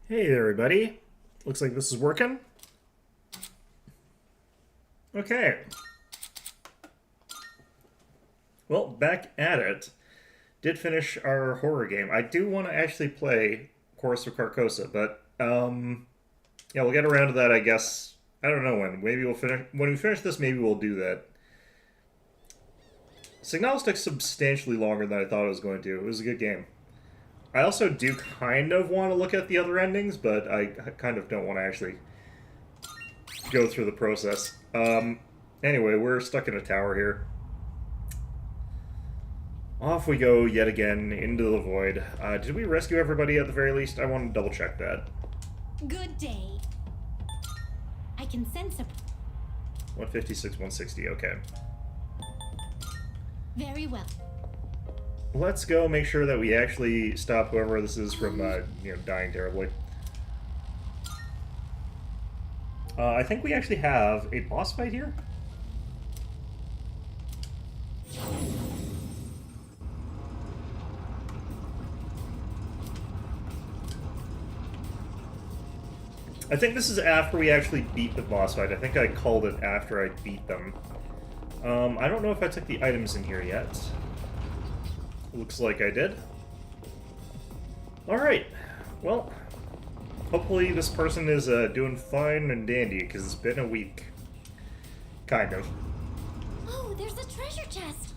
Hey there, everybody. Looks like this is working. Okay. Well, back at it. Did finish our horror game. I do want to actually play Chorus of Carcosa, but yeah, we'll get around to that, I guess. I don't know when. Maybe we'll finish when we finish this. Maybe we'll do that. Signalis took substantially longer than I thought it was going to. It was a good game. I also do kind of want to look at the other endings, but I kind of don't want to actually go through the process. Anyway, we're stuck in a tower here. Off we go yet again into the void. Did we rescue everybody at the very least? I want to double check that. Good day. I can sense a... 156, 160, okay. Very well. Let's go make sure that we actually stop whoever this is from, dying terribly. I think we actually have a boss fight here. I think this is after we actually beat the boss fight. I think I called it after I beat them. I don't know if I took the items in here yet. Looks like I did. Alright. Well, hopefully this person is doing fine and dandy, because it's been a week. Kind of. Oh, there's a treasure chest.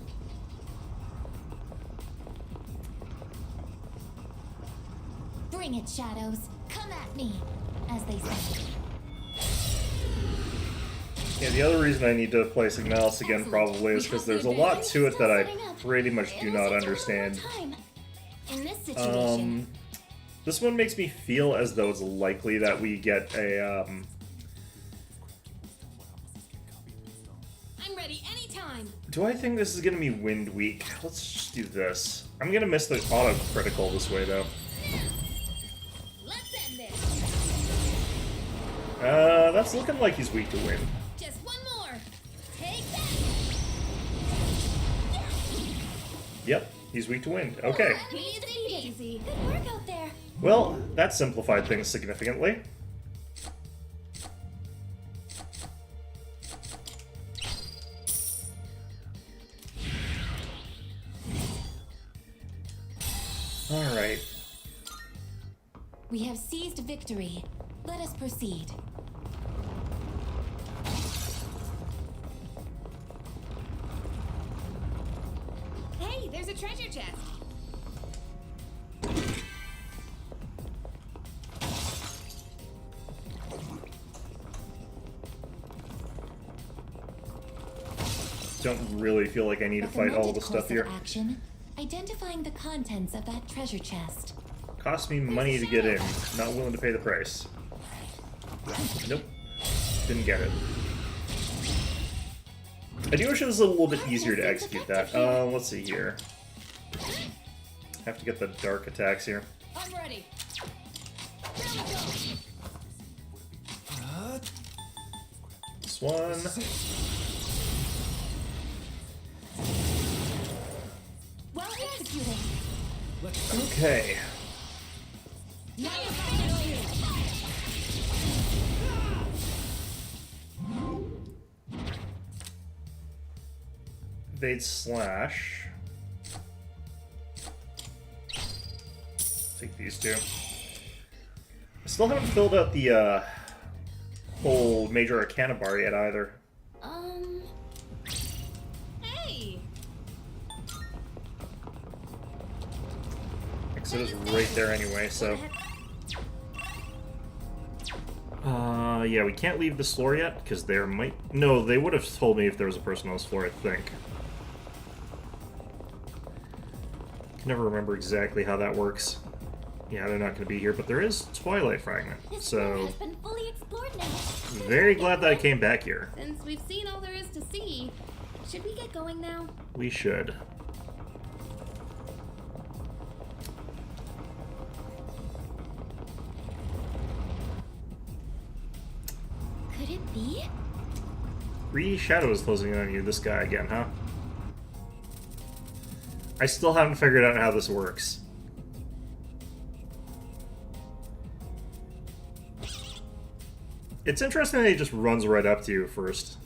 Bring it, shadows. Come at me, as they say. Yeah, the other reason I need to play Signalis again probably is because there's a lot to it that I pretty much do not understand. In this situation, This one makes me feel as though it's likely that we get a, I'm ready anytime. Do I think this is going to be Wind Week? Let's just do this. I'm going to miss the auto-critical this way, though. Let's end this. That's looking like he's weak to wind. Just one more. Take that. Yep, he's weak to wind. Okay. Easy. Good work out there. Well, that simplified things significantly. Alright. We have seized victory. Let us proceed. Hey, there's a treasure chest. Don't really feel like I need to fight all the stuff here. Action, identifying the contents of that treasure chest. Cost me money to get in. Not willing to pay the price. Nope. Didn't get it. I do wish it was a little bit easier to execute that. Let's see here. Have to get the dark attacks here. I'm ready. This one. Well executed. Okay. Evade slash. Take these two. I still haven't filled out the whole Major Arcana bar yet either. Hey. Exit is right there anyway, so. Yeah, we can't leave this floor yet, because there might... No, they would have told me if there was a person on this floor, I think. Can never remember exactly how that works. Yeah, they're not going to be here, but there is Twilight Fragment, so... Has been fully explored now. Very glad that I came back here. Since we've seen all there is to see, should we get going now? We should. Could it be? 3 shadows closing in on you, this guy again, huh? I still haven't figured out how this works. It's interesting that he just runs right up to you first.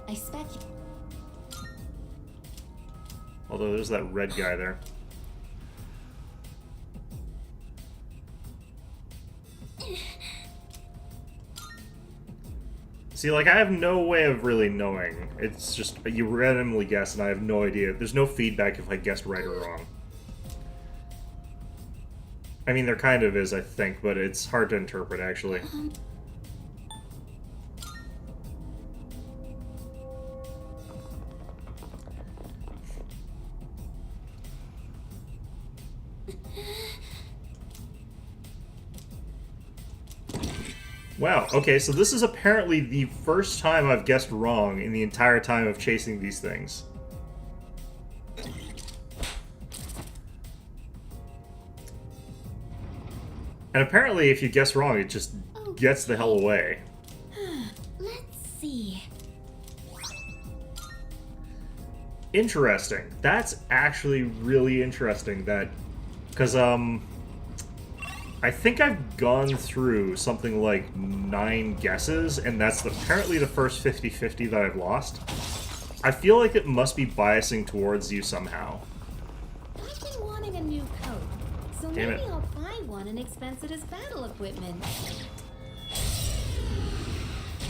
I spec. Although there's that red guy there. See, like, I have no way of really knowing. It's just, you randomly guess, and I have no idea. There's no feedback if I guessed right or wrong. I mean, there kind of is, I think, but it's hard to interpret, actually. Wow, okay, so this is apparently the first time I've guessed wrong in the entire time of chasing these things. And apparently if you guess wrong, it just gets the hell away. Let's see. Interesting. That's actually really interesting that... Because, I think I've gone through something like 9 guesses, and that's apparently the first 50-50 that I've lost. I feel like it must be biasing towards you somehow. I've been wanting a new coat, so Damn maybe it. I'll buy one and expense it as battle equipment.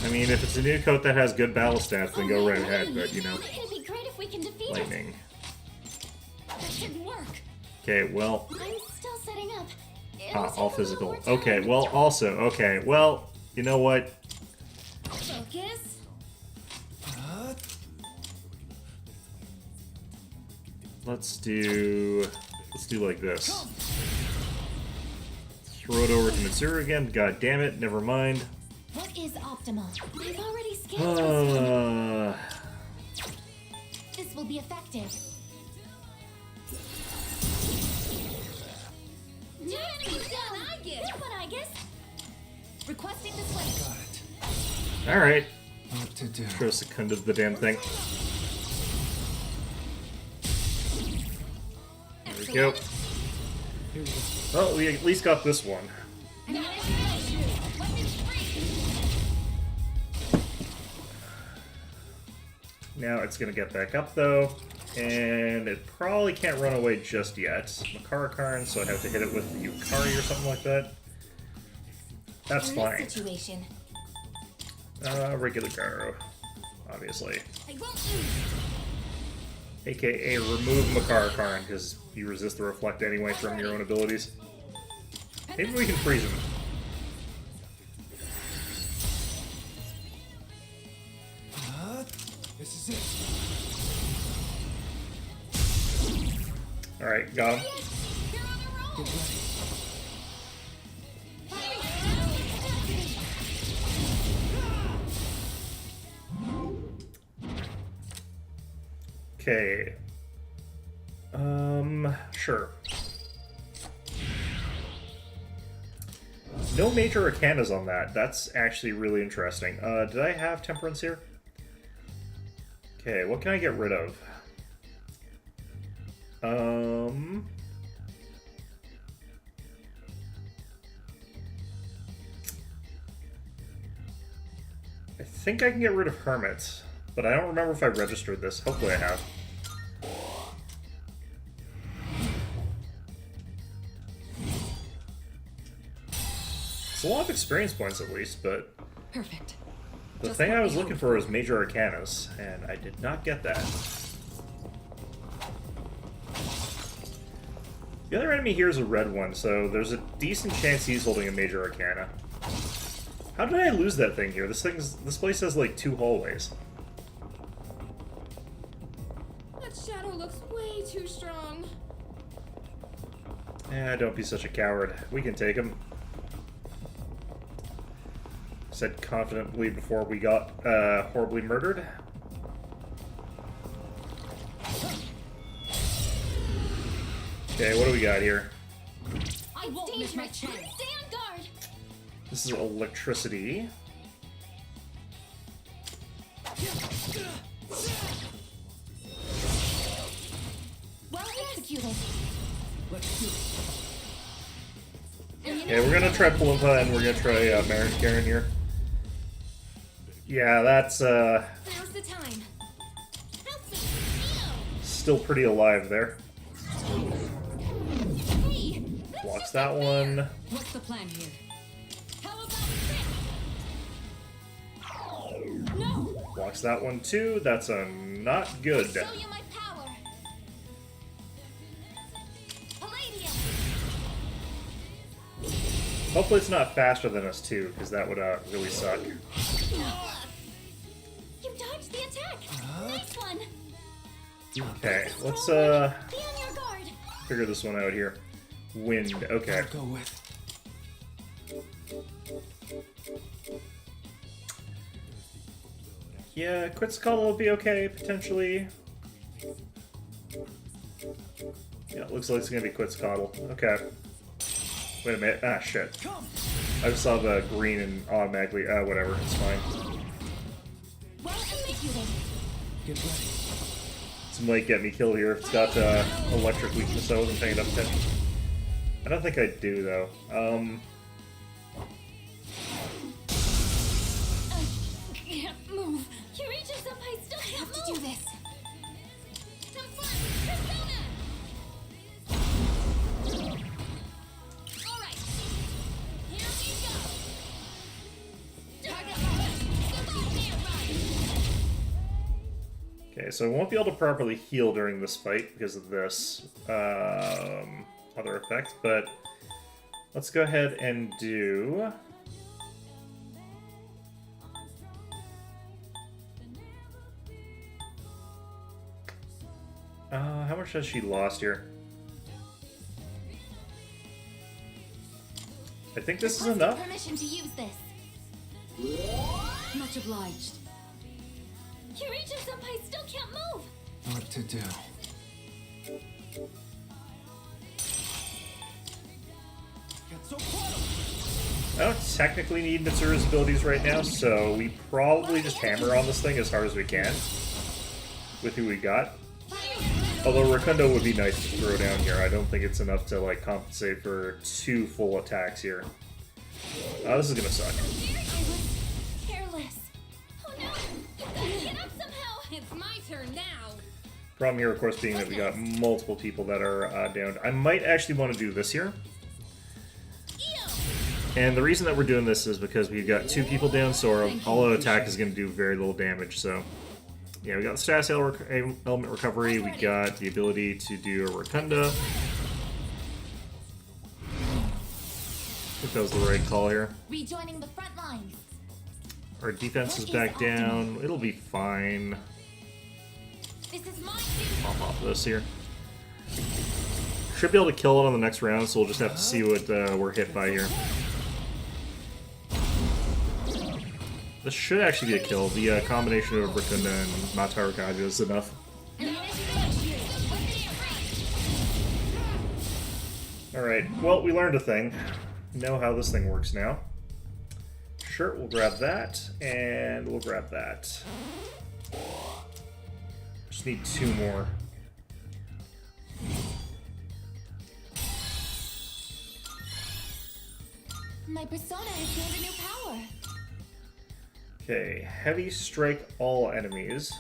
I mean, if it's a new coat that has good battle stats, then go right ahead, but, you know, It'd be great if we can defeat it. lightning. That should work. Okay, well... I'm still setting up. Ah, all physical. Okay, well, also, okay, well, you know what? Focus. Let's do like this. Throw it over to Mitsuru again. God damn it, never mind. What is optimal? I've already scanned this one. This will be effective. I get. Good one, I guess. Requesting this way. Alright. What to do? Throw a second of the damn thing. There we go. Well, we at least got this one. Now it's gonna get back up though, and it probably can't run away just yet. Makarakarn, so I have to hit it with Yukari or something like that. That's In this fine. situation, Regular Garo, obviously. I won't lose. AKA remove Makarakarn, because you resist the reflect anyway from your own abilities. Maybe we can freeze him. This is it. Alright, got him. You're on a roll. Okay. Sure. No major arcanas on that. That's actually really interesting. Did I have Temperance here? Okay, what can I get rid of? I think I can get rid of Hermit, but I don't remember if I registered this. Hopefully I have. It's a lot of experience points at least, but Perfect. the Just thing what I we was looking hoped for was Major Arcanas, and I did not get that. The other enemy here is a red one, so there's a decent chance he's holding a Major Arcana. How did I lose that thing here? This place has like 2 hallways. That shadow looks way too strong. Don't be such a coward. We can take him. Said confidently before we got horribly murdered. Okay, what do we got here? I won't miss my chance. Stay on guard. This is electricity. Well executed. Let's do it. Okay, we're gonna try Palumpa and we're gonna try Marin Karen here. Yeah, that's Now's the time. Help me! Ew. still pretty alive there. Hey! Blocks that one. What's the plan here? How about this? No! Blocks that one too. That's a not good. Show you my power! Palladium! Hopefully it's not faster than us too, because that would really suck. You dodged the attack! Nice one! Okay, let's Be on your guard! figure this one out here. Wind. Okay. I'll go with. Yeah, Quetzalcoatl will be okay potentially. Yeah, it looks like it's gonna be Quetzalcoatl. Okay. Wait a minute. Ah, shit. I just saw the green and automatically. Whatever. It's fine. Well executed! Get ready. This might get me killed here if it's got electric weakness. I wasn't paying enough attention. I don't think I do though. Can't move. Kirito-senpai still can't move. Do this. Some fun. Persona. All right. Here we go. Okay, so I won't be able to properly heal during this fight because of this other effect, but let's go ahead and do. How much has she lost here? I think this is enough. Permission to use this. Much obliged. Kirito-senpai still can't move. What to do? I don't technically need Mitsuru's abilities right now, so we probably just hammer on this thing as hard as we can with who we got. Although Rakundo would be nice to throw down here. I don't think it's enough to like compensate for 2 full attacks here. This is gonna suck. I was careless. Oh no! You gotta get up somehow. It's my turn now. Problem here, of course, being that we got multiple people that are down. I might actually want to do this here. And the reason that we're doing this is because we've got 2 people down, so our all-out attack is going to do very little damage. So, yeah, we got the status element recovery. We got the ability to do a Rotunda. I think that was the right call here. Rejoining the front lines. Our defense is back down. It'll be fine. This is my duty. Pop off this here. Should be able to kill it on the next round, so we'll just have to see what we're hit by here. This should actually be a kill. The combination of Rotunda and Mataru Kaja is enough. Alright, well, we learned a thing. Know how this thing works now. Sure, we'll grab that, and we'll grab that. Just need 2 more. My persona has gained a new power. Okay, heavy strike all enemies.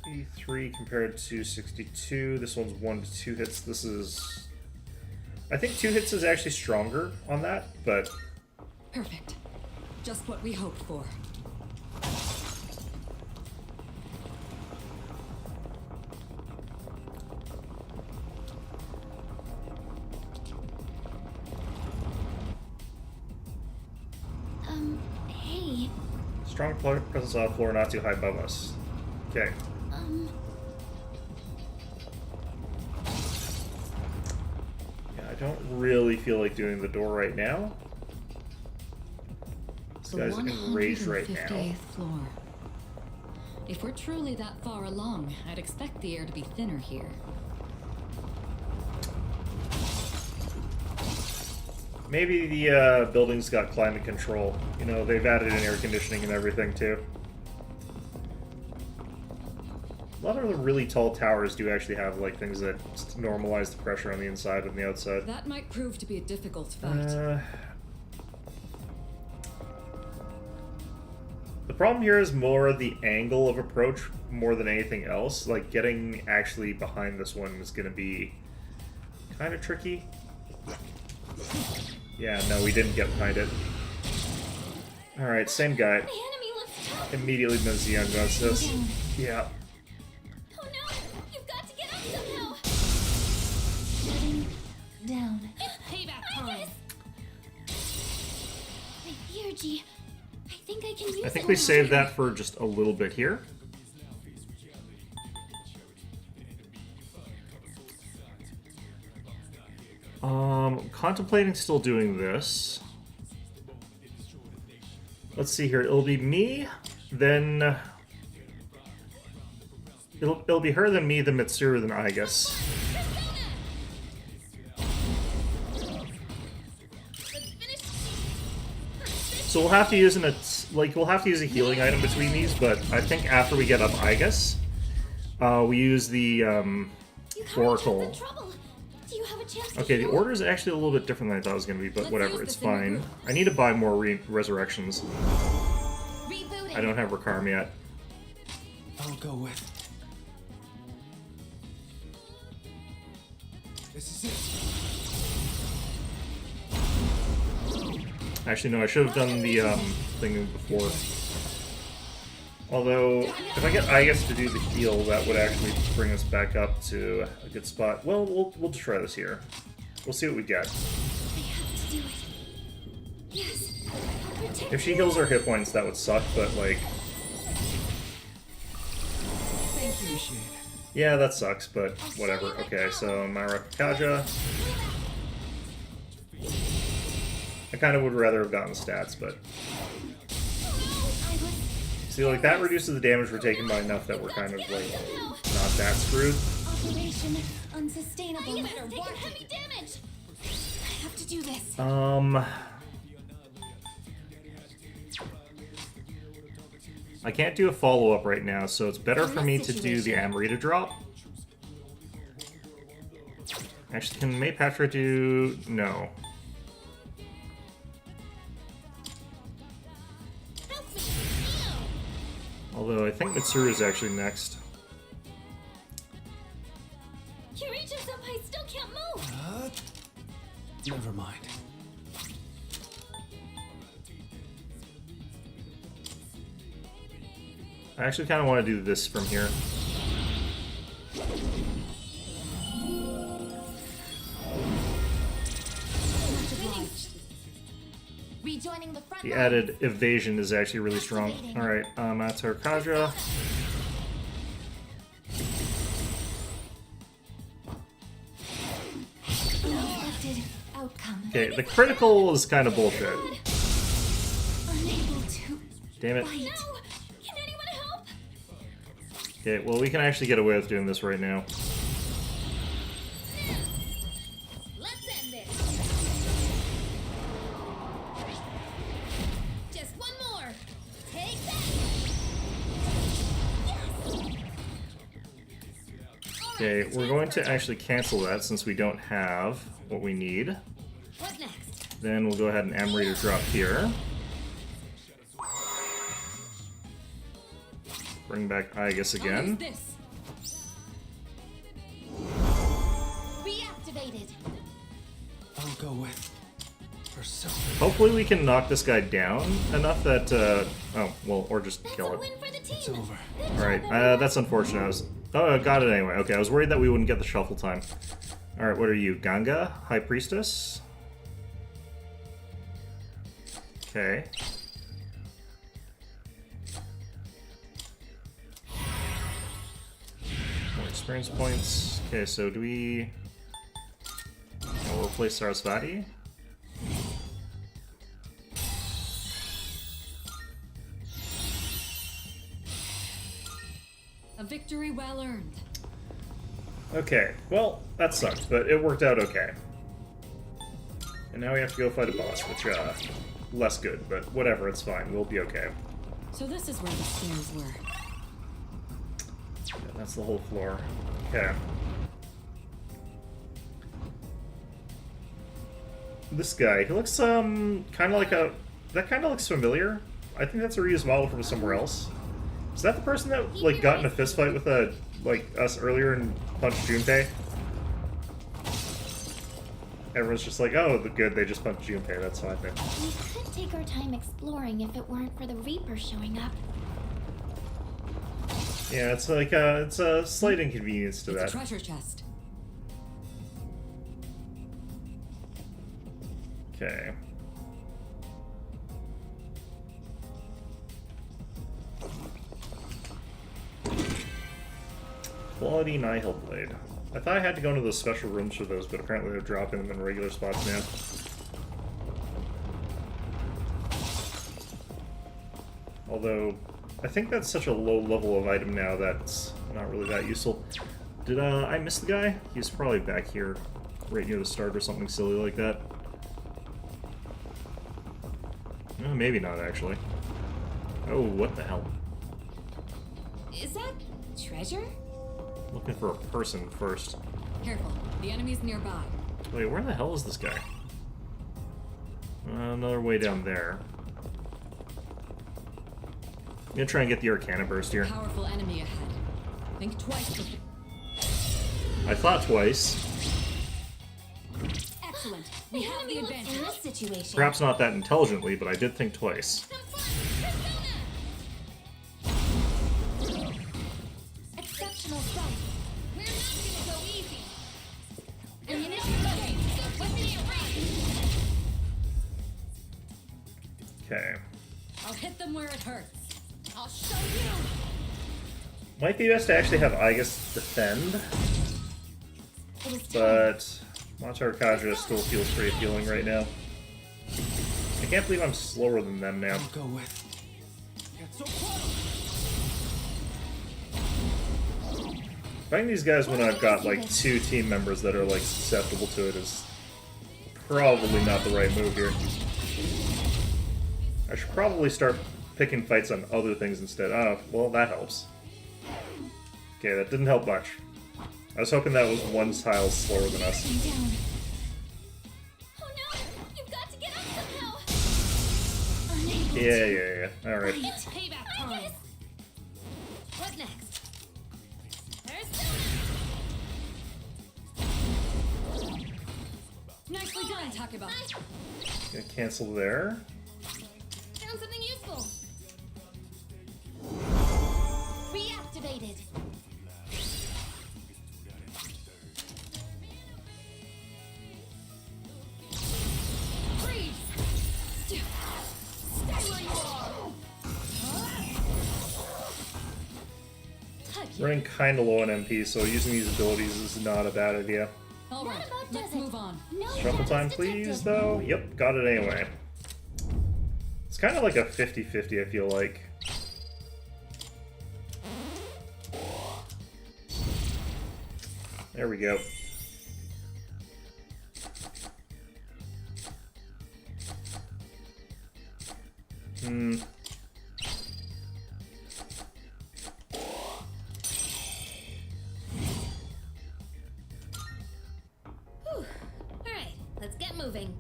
E3 compared to 62. This one's 1 to 2 hits. This is... I think 2 hits is actually stronger on that, but... Perfect. Just what we hoped for. Hey. Strong presence on the floor, not too high above us. Okay. Yeah, I don't really feel like doing the door right now. This guy's enraged right now. 158th floor. If we're truly that far along, I'd expect the air to be thinner here. Maybe the building's got climate control. You know, they've added in air conditioning and everything too. A lot of the really tall towers do actually have like things that normalize the pressure on the inside and the outside. That might prove to be a difficult fight. The problem here is more the angle of approach more than anything else. Like, getting actually behind this one is going to be kind of tricky. Yeah, no, we didn't get behind it. Alright, same guy. The enemy looks tough. Immediately moves the young guns this. Yeah. Oh no! You've got to get up somehow. Shutting down. It's payback time. My energy. I think I can use it. I think we saved that for just a little bit here. Contemplating still doing this. Let's see here. It'll be me, then it'll be her, then me, then Mitsuru, then I guess. So we'll have to use we'll have to use a healing item between these, but I think after we get up Igus, we use the Oracle. Okay, the order is actually a little bit different than I thought it was going to be, but whatever, it's fine. I need to buy more resurrections. I don't have Recarm yet. I'll go with. This is it. Actually, no, I should have done the thing before. Although, if I get Igus to do the heal, that would actually bring us back up to a good spot. Well, we'll just try this here. We'll see what we get. I have to do it. Yes. If she heals her hit points, that would suck, but like... Appreciate it. Yeah, that sucks, but whatever. Okay, so Myra Kaja. I kind of would rather have gotten the stats, but... See, like, that reduces the damage we're taking by enough that we're kind of, like, not that screwed. Operation unsustainable. You better take heavy damage. I have to do this. I can't do a follow-up right now, so it's better for me to do the Amrita drop. Actually, can Maypatra do... No. Although I think Mitsuru is actually next. Kirito-senpai still can't move. Never mind. I actually kind of want to do this from here. Rejoining the front The lines. added evasion is actually really strong. Alright, Matsur Kaja. Unexpected outcome. Okay, the critical is kind of bullshit. Unable to Damn it. fight. No! Can anyone help? Okay, well, we can actually get away with doing this right now. Let's end this. Just one more. Take that. Yes. Okay, we're going to actually cancel that since we don't have what we need. What next? Then we'll go ahead and Amrita drop here. Bring back Igus again. This. Reactivated. I'll go with. Persona. Hopefully we can knock this guy down enough that, oh, well, or just That's kill a it. win for the team. It's over. Alright, that's unfortunate. Oh, I got it anyway. Okay, I was worried that we wouldn't get the shuffle time. Alright, what are you? Ganga? High Priestess? Okay. More experience points. Okay, so do we... Oh, we'll play Sarasvati. A victory well earned. Okay, well, that sucked, but it worked out okay. And now we have to go fight a boss, which, less good, but whatever, it's fine. We'll be okay. So this is where the stairs were. That's the whole floor. Okay. This guy, he looks kind of like a... That kind of looks familiar. I think that's a reused model from somewhere else. Is that the person that like got in a fist fight with us earlier and punched Junpei? Everyone's just like, oh, good, they just punched Junpei. That's fine. Then. We could take our time exploring if it weren't for the Reaper showing up. Yeah, it's like it's a slight inconvenience to It's that. a treasure chest. Okay. Quality Nihil Blade. I thought I had to go into those special rooms for those, but apparently they're dropping them in regular spots now. Although, I think that's such a low level of item now that's not really that useful. Did I miss the guy? He's probably back here, right near the start or something silly like that. Maybe not, actually. Oh, what the hell? Is that treasure? Looking for a person first. Careful, the enemy's nearby. Wait, where the hell is this guy? Another way down there. I'm gonna try and get the Arcana Burst here. Powerful enemy ahead. Think twice before. I thought twice. Excellent. We have the In advantage. this situation. Perhaps not that intelligently, but I did think twice. Exceptional strike. We're not gonna go easy. Ammunition loading. Okay. I'll hit them where it hurts. I'll show you. Might be best to actually have Aegis defend, It is time. but Montar Kaja still feels pretty appealing right now. I can't believe I'm slower than them now. I'll go with. Get so close. Fighting these guys when I've got like 2 team members that are like susceptible to it is probably not the right move here. I should probably start picking fights on other things instead. Oh, well, that helps. Okay, that didn't help much. I was hoping that was 1 tile slower than us. Down. Oh no! You've got to get up somehow. Unable Yeah. Alright. It's payback time. What next? Nicely done, Takeba. Gonna cancel there. Found something useful. Reactivated. Freeze! Stay where you are. Running kinda low on MP, so using these abilities is not a bad idea. All right, What about let's does it? move on. No Shuffle time, status please, detected. though. Yep, got it anyway. It's kind of like a 50-50, I feel like. There we go. Whew. All right, let's get moving.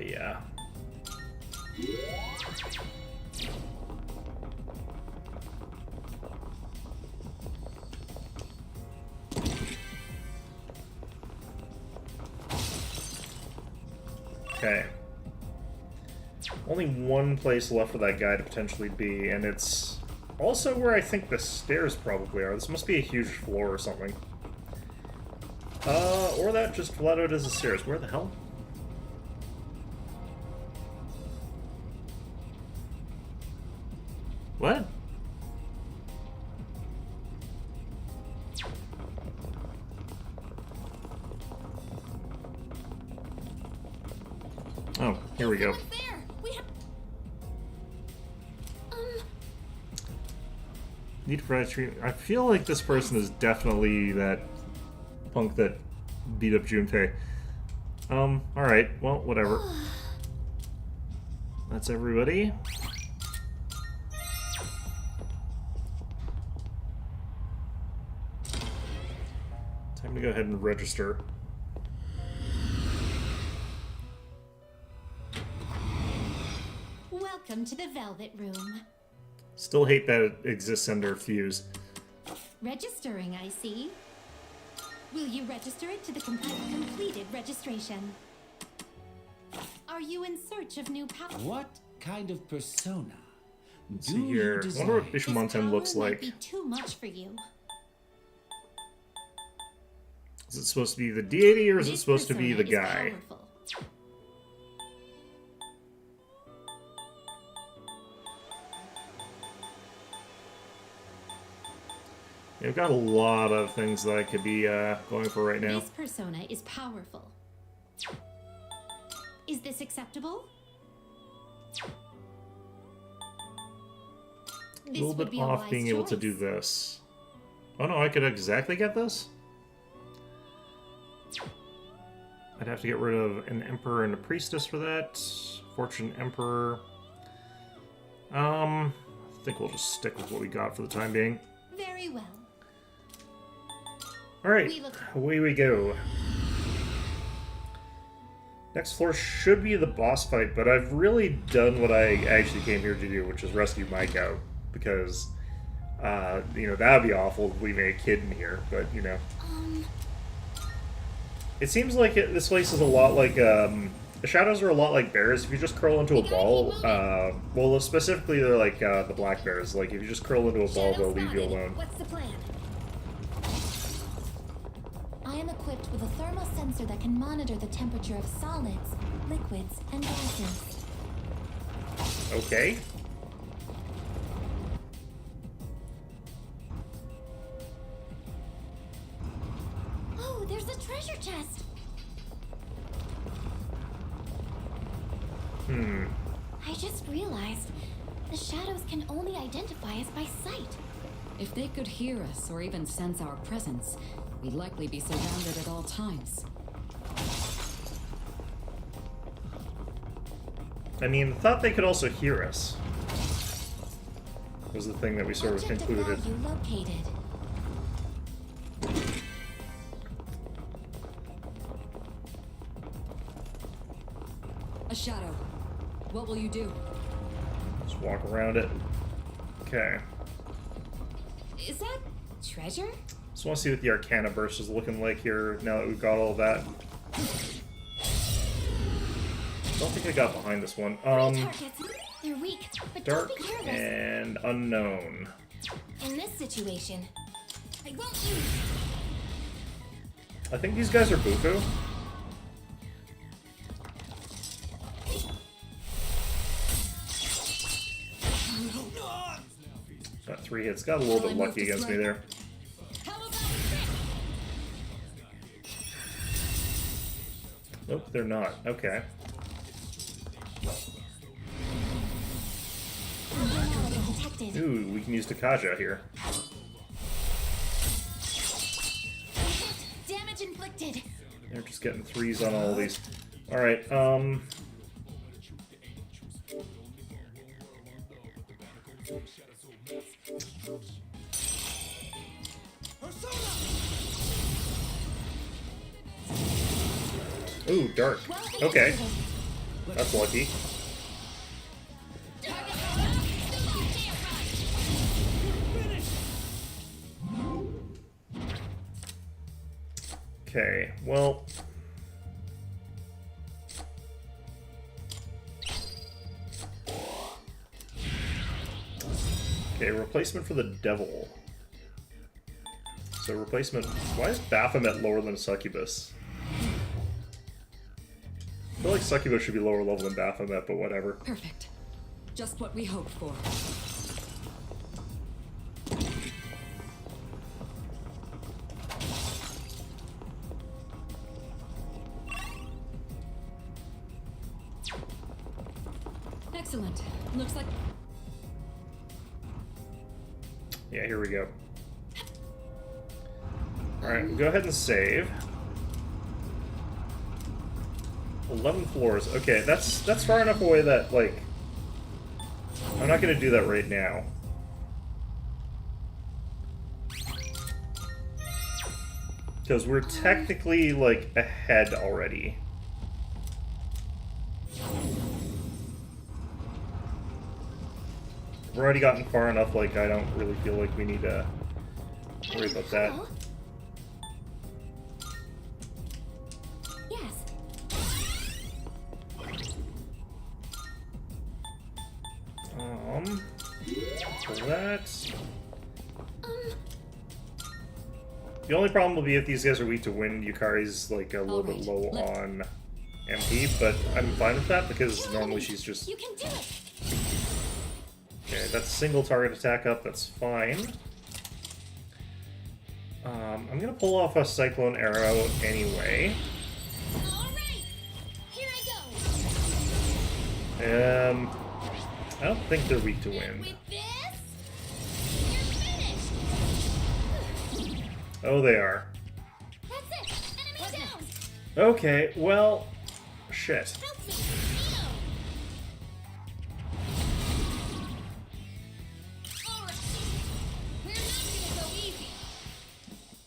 Yeah. Okay. Only one place left for that guy to potentially be, and it's also where I think the stairs probably are. This must be a huge floor or something. Or that just flat out is the stairs. Where the hell? What? Oh, here we go. Right there. We have. Need to provide treatment. I feel like this person is definitely that punk that beat up Junpei. Alright, well, whatever. That's everybody. go ahead and register. Welcome to the Velvet Room. Still hate that it exists under Fuse. Registering, I see. Will you register it to the completed registration? Are you in search of new power? What kind of persona Let's do see here. you I desire? wonder what This Bishamonten looks power might like. be too much for you. Is it supposed to be the deity or is it This supposed to be the persona is guy? powerful. They've got a lot of things that I could be going for right now. This persona is powerful. Is this acceptable? A This little would bit be a off wise being able to do choice. this. Oh no, I could exactly get this? I'd have to get rid of an Emperor and a Priestess for that. Fortune Emperor. I think we'll just stick with what we got for the time being. Very well. Alright, We look- away we go. Next floor should be the boss fight, but I've really done what I actually came here to do, which is rescue Mike out. Because, you know, that would be awful if we made a kid in here, but, you know. It seems like this place is a lot like, the shadows are a lot like bears. If you just curl into a ball, well, specifically they're like the black bears. Like, if you just curl into a ball, they'll leave you alone. What's the plan? I am equipped with a thermal sensor that can monitor the temperature of solids, liquids, and gases. Okay. Oh, there's a treasure chest! I just realized the shadows can only identify us by sight. If they could hear us or even sense our presence, we'd likely be surrounded at all times. I mean, I thought they could also hear us. Was the thing that we sort of Object concluded. of value located. A shadow. What will you do? Just walk around it. Okay. Is that treasure? Just want to see what the Arcana burst is looking like here now that we've got all of that. Don't think I got behind this one. Targets. They're weak, but Dark don't be careless. and unknown. In this situation, I won't use. I think these guys are Bufu. Got 3 hits. Got a little bit lucky against me there. How about this? Nope, they're not. Okay. Detected. Ooh, we can use Takaja here. Damage inflicted. They're just getting 3s on all of these. Alright, Ooh, dark. Okay. That's lucky. Okay, well... Okay, replacement for the devil. So replacement... Why is Baphomet lower than Succubus? I feel like Succubus should be lower level than Baphomet, but whatever. Perfect. Just what we hoped for. Excellent. Looks like... Yeah, here we go. Alright, go ahead and save. 11 floors. Okay, that's far enough away that, like... I'm not gonna do that right Because we're technically, like, ahead already. We've already gotten far enough, like, I don't really feel like we need to worry about that. Hello? Yes. For that... The only problem will be if these guys are weak to wind, Yukari's, like, a little bit low on MP, but I'm fine with that because normally she's just... You can do it. Okay, that's single target attack up, that's fine. I'm gonna pull off a Cyclone Arrow anyway. Alright. Here I go. I don't think they're weak to wind. With this, you're finished. Oh, they are. That's it. Enemy down. Okay, well, shit. Help me. Alright. We're not gonna go easy.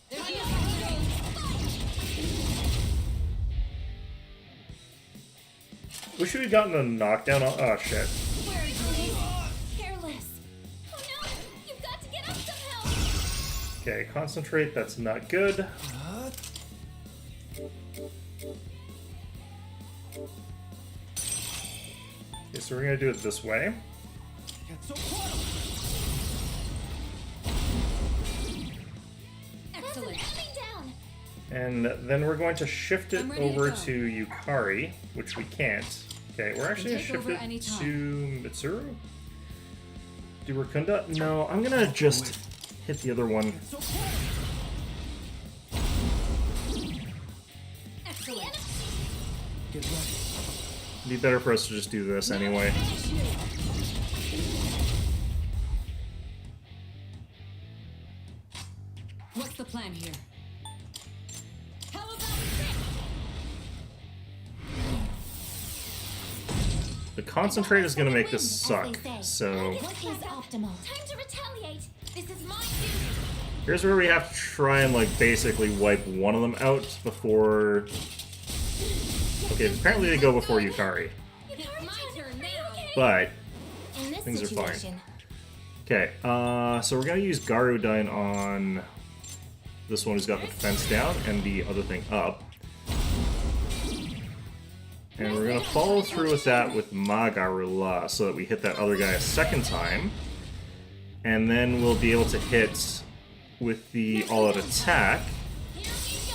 There's Wish we'd gotten a knockdown on. Oh, shit. Where are you? Careless. Oh no! You've got to get up somehow. Okay, concentrate, that's not good. Okay, so we're gonna do it this way. Excellent. Enemy down. And then we're going to shift it I'm ready to over go. to Yukari, which we can't. Okay, we're actually gonna take shift over it anytime. to Mitsuru? Do Rakunda? No, I'm gonna just hit the other one. Excellent. Get ready. It'd be better for us to just do this anyway. What's the plan here? How about this? The concentrate is gonna make this suck, so What is optimal? Time to retaliate. This is my duty. here's where we have to try and like basically wipe one of them out before. Okay, apparently they go before Yukari, It's my turn now. but In this things are fine. situation, okay. So we're gonna use Garudine on this one who's got the defense down and the other thing up. And we're gonna follow through with that with Magarula so that we hit that other guy a second time. And then we'll be able to hit with the all-out attack, here we go.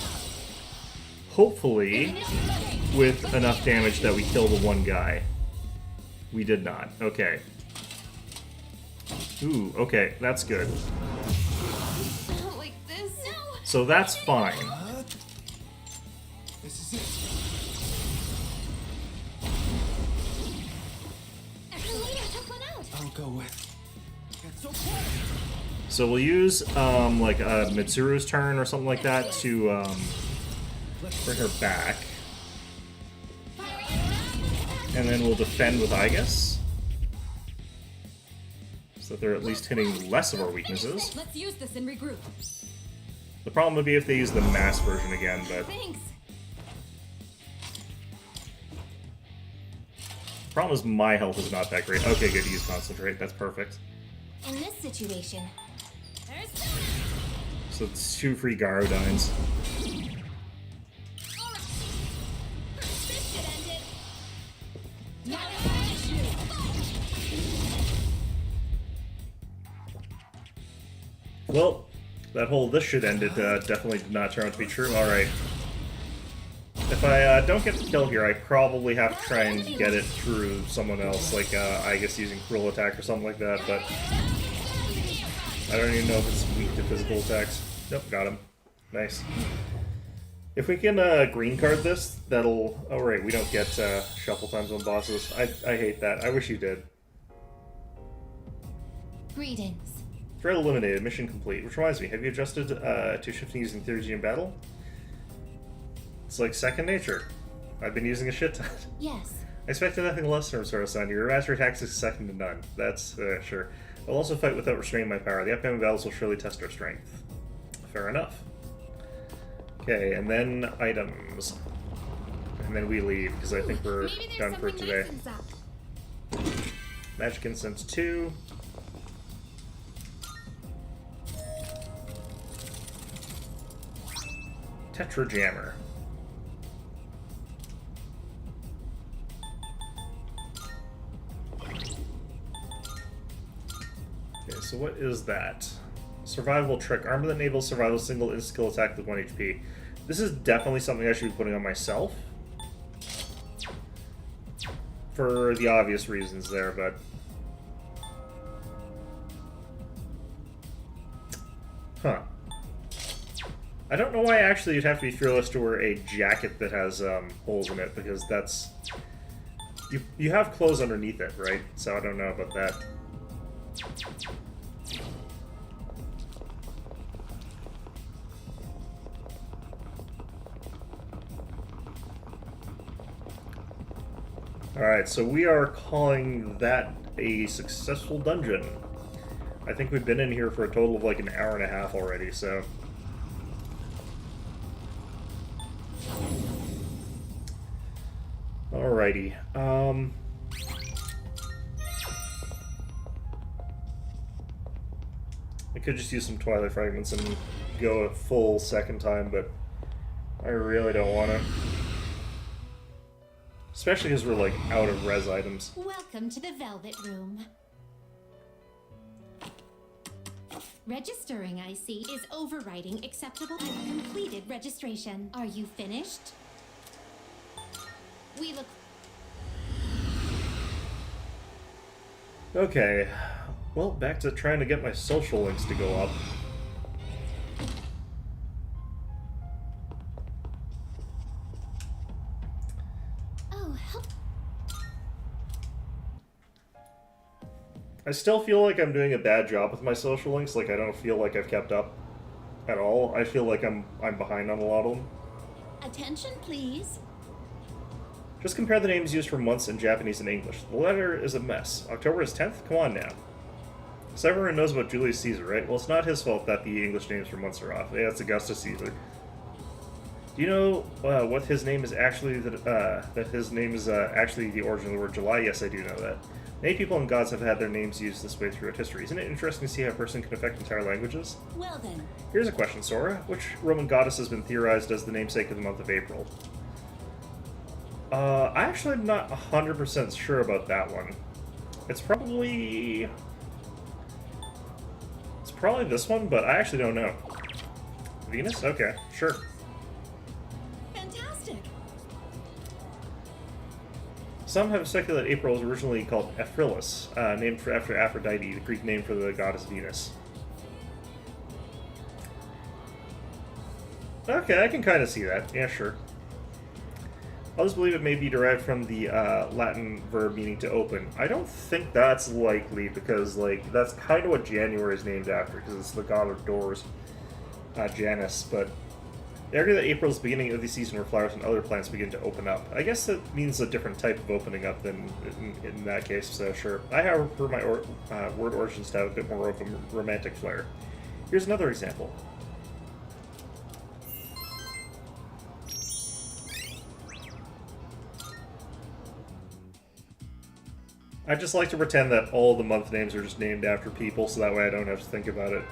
hopefully with enough damage that we kill the one guy. We did not. Okay. Ooh, okay, that's good. Like this? No. So that's fine. This is it. Later, took one out. I'll go with. Get so close. So we'll use like Mitsuru's turn or something like that to bring her back. And then we'll defend with Aegis. So that they're at least hitting less of our weaknesses. Let's use this and regroup. The problem would be if they use the mass version again, but Thanks. the problem is my health is not that great. Okay, good, use concentrate, that's perfect. In this situation, there's So it's 2 free Garudines. Alright. This should end it. Not an issue. Well, that whole "this should end it" definitely did not turn out to be true. Alright. If I don't get the kill here, I probably have to try and get it through someone else, like I guess using Cruel Attack or something like that, but I don't even know if it's weak to physical attacks. Nope, got him. Nice. If we can green card this, that'll... Oh right, we don't get shuffle times on bosses. I hate that. I wish you did. Greetings. Threat eliminated, mission complete. Which reminds me, have you adjusted to shifting using theurgy in battle? It's like second nature. I've been using a shit ton. Yes. I expected nothing less from Sora-san. Your master attacks is second to none. That's, sure. I'll also fight without restraining my power. The upcoming battles will surely test our strength. Fair enough. Okay, and then items. And then we leave, because I think we're Maybe there's done for something today. nice inside. Magic Incense 2. Tetra Jammer. Okay, so what is that? Survival trick. Armor that enables survival single skill attack with 1 HP. This is definitely something I should be putting on myself. For the obvious reasons there, but... Huh. I don't know why actually you'd have to be fearless to wear a jacket that has holes in it, because that's... You have clothes underneath it, right? So I don't know about that. Alright, so we are calling that a successful dungeon. I think we've been in here for a total of like an hour and a half already, so... Alrighty, I could just use some Twilight Fragments and go a full second time, but I really don't want to. Especially because we're, like, out of res items. Welcome to the Velvet Room. Registering, I see, is overriding acceptable and completed registration. Are you finished? We look... Okay. Well, back to trying to get my social links to go up. Oh, help. I still feel like I'm doing a bad job with my social links. Like, I don't feel like I've kept up at all. I feel like I'm behind on a lot of them. Attention, please. Just compare the names used for months in Japanese and English. The letter is a mess. October is 10th? Come on now. So everyone knows about Julius Caesar, right? Well, it's not his fault that the English names for months are off. Yeah, it's Augustus Caesar. Do you know what his name is actually, that his name is actually the origin of the word July? Yes, I do know that. Many people and gods have had their names used this way throughout history. Isn't it interesting to see how a person can affect entire languages? Well then. Here's a question, Sora. Which Roman goddess has been theorized as the namesake of the month of April? I actually am not 100% sure about that one. It's probably this one, but I actually don't know. Venus? Okay, sure. Fantastic. Some have speculated that April was originally called Aphrilis, named after Aphrodite, the Greek name for the goddess Venus. Okay, I can kind of see that. Yeah, sure. Others believe it may be derived from the Latin verb meaning to open. I don't think that's likely, because, like, that's kind of what January is named after, because it's the god of doors, Janus, but they argue that April is the beginning of the season where flowers and other plants begin to open up. I guess that means a different type of opening up than in that case, so sure. I, however, prefer my word origins to have a bit more of a romantic flair. Here's another example. I just like to pretend that all the month names are just named after people, so that way I don't have to think about it.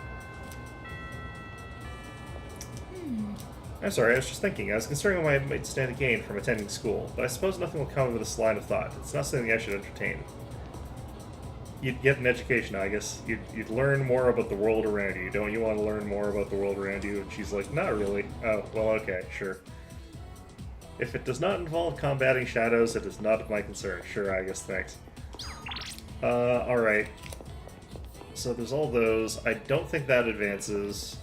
I'm sorry, I was just thinking. I was considering why I might stand to gain from attending school, but I suppose nothing will come of this line of thought. It's not something I should entertain. You'd get an education, I guess. You'd learn more about the world around you. Don't you want to learn more about the world around you? And she's like, not really. Oh, well, okay, sure. If it does not involve combating shadows, it is not of my concern. Sure, I guess, thanks. Alright. So there's all those. I don't think that advances.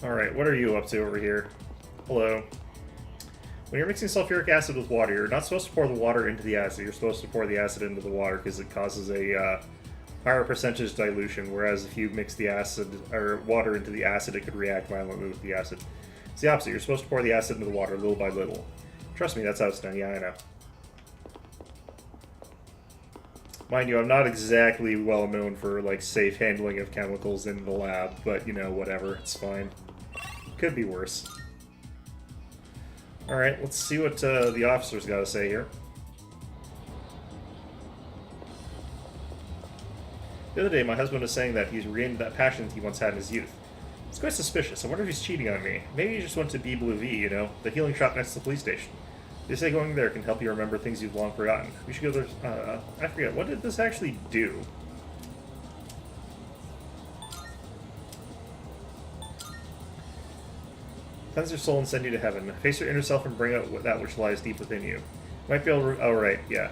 Alright, what are you up to over here? Hello. When you're mixing sulfuric acid with water, you're not supposed to pour the water into the acid. You're supposed to pour the acid into the water because it causes a higher percentage dilution, whereas if you mix the acid or water into the acid, it could react violently with the acid. It's the opposite. You're supposed to pour the acid into the water little by little. Trust me, that's how it's done. Yeah, I know. Mind you, I'm not exactly well known for, like, safe handling of chemicals in the lab, but, you know, whatever, it's fine. Could be worse. Alright, let's see what the officer's got to say here. The other day, my husband was saying that he's regained that passion he once had in his youth. It's quite suspicious. I wonder if he's cheating on me. Maybe he just went to B Blue V, you know, the healing shop next to the police station. They say going there can help you remember things you've long forgotten. We should go there. I forget. What did this actually do? Cleanse your soul and send you to heaven. Face your inner self and bring out that which lies deep within you. Might be able to... Oh, right. Yeah.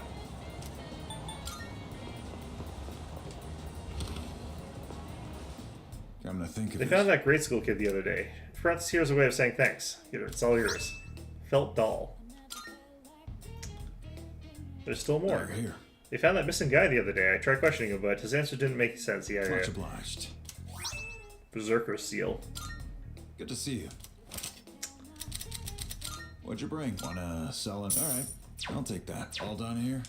Come to think of They it. found that grade school kid the other day. Perhaps here's a way of saying thanks. Here, it's all yours. Felt doll. There's still more. Here. They found that missing guy the other day. I tried questioning him, but his answer didn't make sense. Yeah, Much obliged. Berserker seal. Good to see you. What'd you bring? Wanna sell it? Alright, I'll take that. All done here?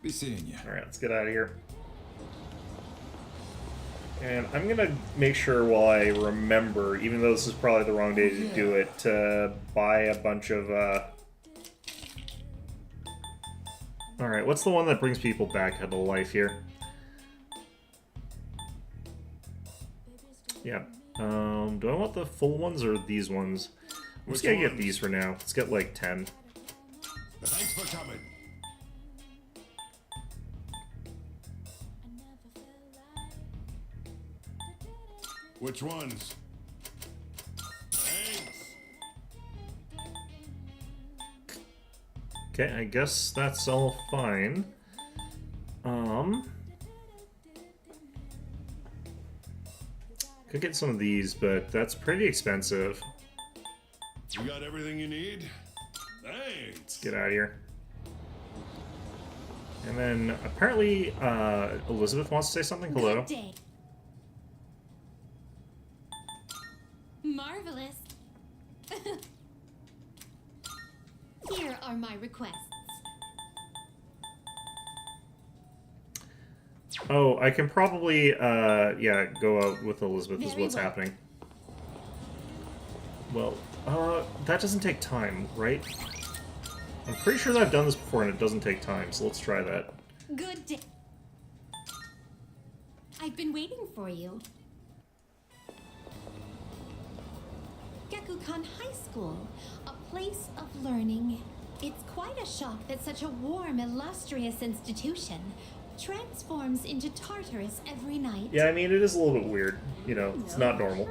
Be seeing you. Alright, let's get out of here. And I'm gonna make sure while I remember, even though this is probably the wrong day to do it, to buy a bunch of, Alright, what's the one that brings people back into life here? Yeah. Do I want the full ones or these ones? I'm just gonna get these for now. Let's get like 10. Thanks for coming. Which ones? Thanks. Okay, I guess that's all fine. Could get some of these, but that's pretty expensive. You got everything you need? Thanks. Get out of here. And then apparently Elizabeth wants to say something. Hello. Good day. Marvelous. Here are my requests. Oh, I can probably yeah, go out with Elizabeth is Very what's well. happening. Well, that doesn't take time, right? I'm pretty sure that I've done this before and it doesn't take time, so let's try that. Good day. I've been waiting for you. Gekukan High School, a place of learning. It's quite a shock that such a warm, illustrious institution transforms into Tartarus every night. Yeah, I mean, it is a little bit weird. You know, it's not normal.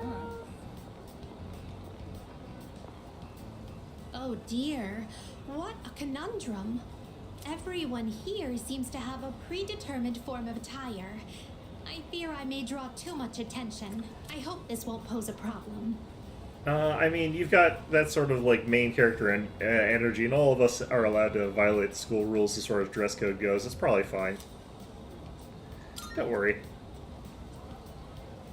Oh dear, what a conundrum. Everyone here seems to have a predetermined form of attire. I fear I may draw too much attention. I hope this won't pose a problem. I mean, you've got that sort of, like, main character energy, and all of us are allowed to violate the school rules as far as dress code goes. It's probably fine. Don't worry.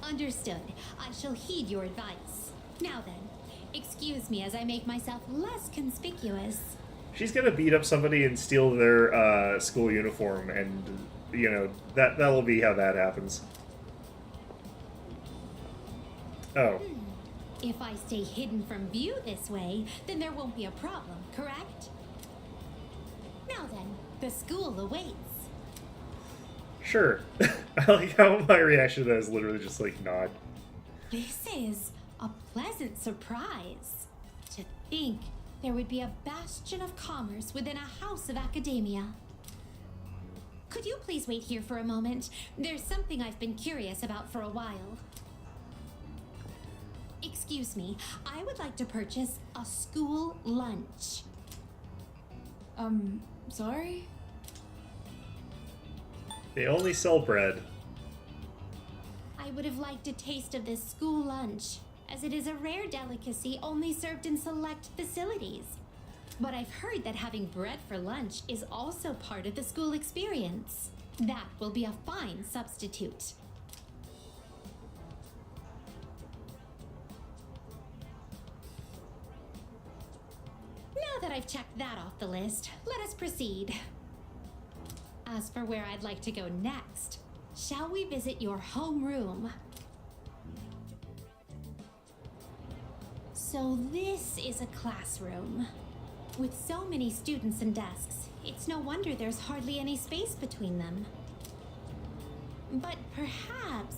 Understood. I shall heed your advice. Now then, excuse me as I make myself less conspicuous. She's gonna beat up somebody and steal their school uniform, and, you know, that'll be how that happens. Oh. If I stay hidden from view this way, then there won't be a problem, correct? Now then, the school awaits. Sure. I like how my reaction to that is literally just like, nod. This is a pleasant surprise. To think there would be a bastion of commerce within a house of academia. Could you please wait here for a moment? There's something I've been curious about for a while. Excuse me, I would like to purchase a school lunch. Sorry? They only sell bread. I would have liked a taste of this school lunch, as it is a rare delicacy only served in select facilities. But I've heard that having bread for lunch is also part of the school experience. That will be a fine substitute. Now that I've checked that off the list, let us proceed. As for where I'd like to go next, shall we visit your homeroom? So this is a classroom. With so many students and desks, it's no wonder there's hardly any space between them. But perhaps...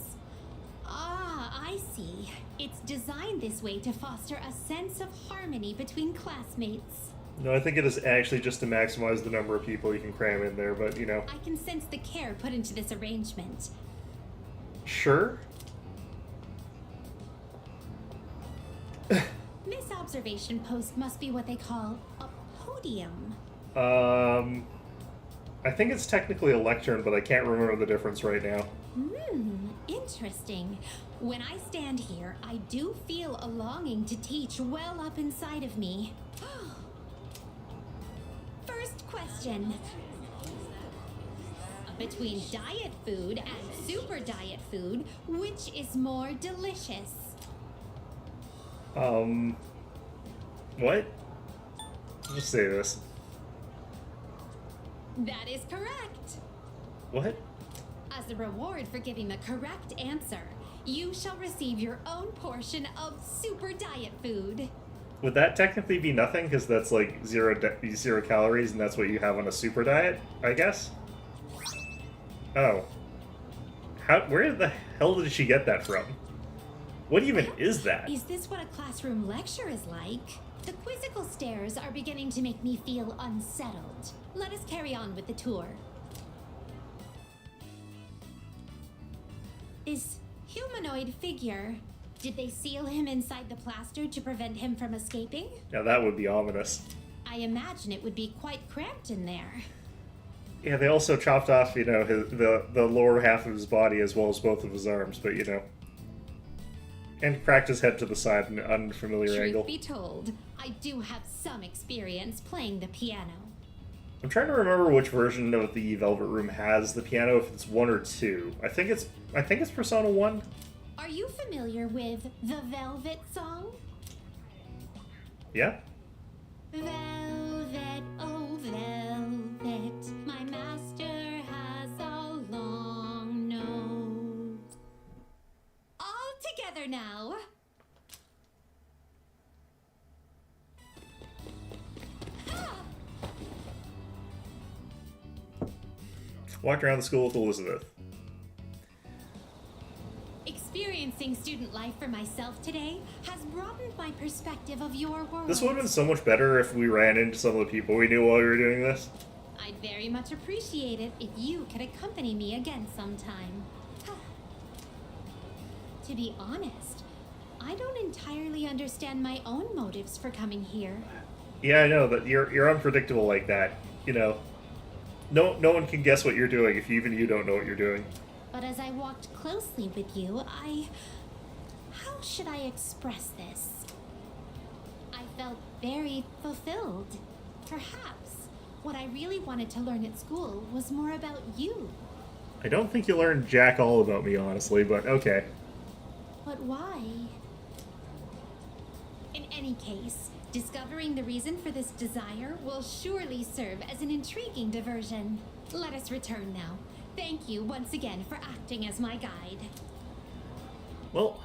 Ah, I see. It's designed this way to foster a sense of harmony between classmates. No, I think it is actually just to maximize the number of people you can cram in there, but, you know. I can sense the care put into this arrangement. Sure? This observation post must be what they call a podium. I think it's technically a lectern, but I can't remember the difference right now. Interesting. When I stand here, I do feel a longing to teach well up inside of me. First question. Between diet food and super diet food, which is more delicious? What? Just say this. That is correct. What? As a reward for giving the correct answer, you shall receive your own portion of super diet food. Would that technically be nothing? Because that's like zero calories, and that's what you have on a super diet, I guess? Oh. Where the hell did she get that from? What even is that? Is this what a classroom lecture is like? The quizzical stares are beginning to make me feel unsettled. Let us carry on with the tour. This humanoid figure, did they seal him inside the plaster to prevent him from escaping? Now that would be ominous. I imagine it would be quite cramped in there. Yeah, they also chopped off, you know, the lower half of his body as well as both of his arms, but you know. And cracked his head to the side in an unfamiliar angle. Truth be told, I do have some experience playing the piano. I'm trying to remember which version of the Velvet Room has the piano, if it's 1 or 2. I think it's Persona 1. Are you familiar with the Velvet song? Yeah? Velvet, oh velvet, my master has a long nose. All together now. Walked around the school with Elizabeth. Experiencing student life for myself today has broadened my perspective of your world. This would have been so much better if we ran into some of the people we knew while we were doing this. I'd very much appreciate it if you could accompany me again sometime. To be honest, I don't entirely understand my own motives for coming here. Yeah, I know, but you're unpredictable like that. You know, no one can guess what you're doing if even you don't know what you're doing. But as I walked closely with you, how should I express this? I felt very fulfilled. Perhaps what I really wanted to learn at school was more about you. I don't think you learned jack all about me, honestly, but okay. But why? In any case, discovering the reason for this desire will surely serve as an intriguing diversion. Let us return now. Thank you once again for acting as my guide. Well,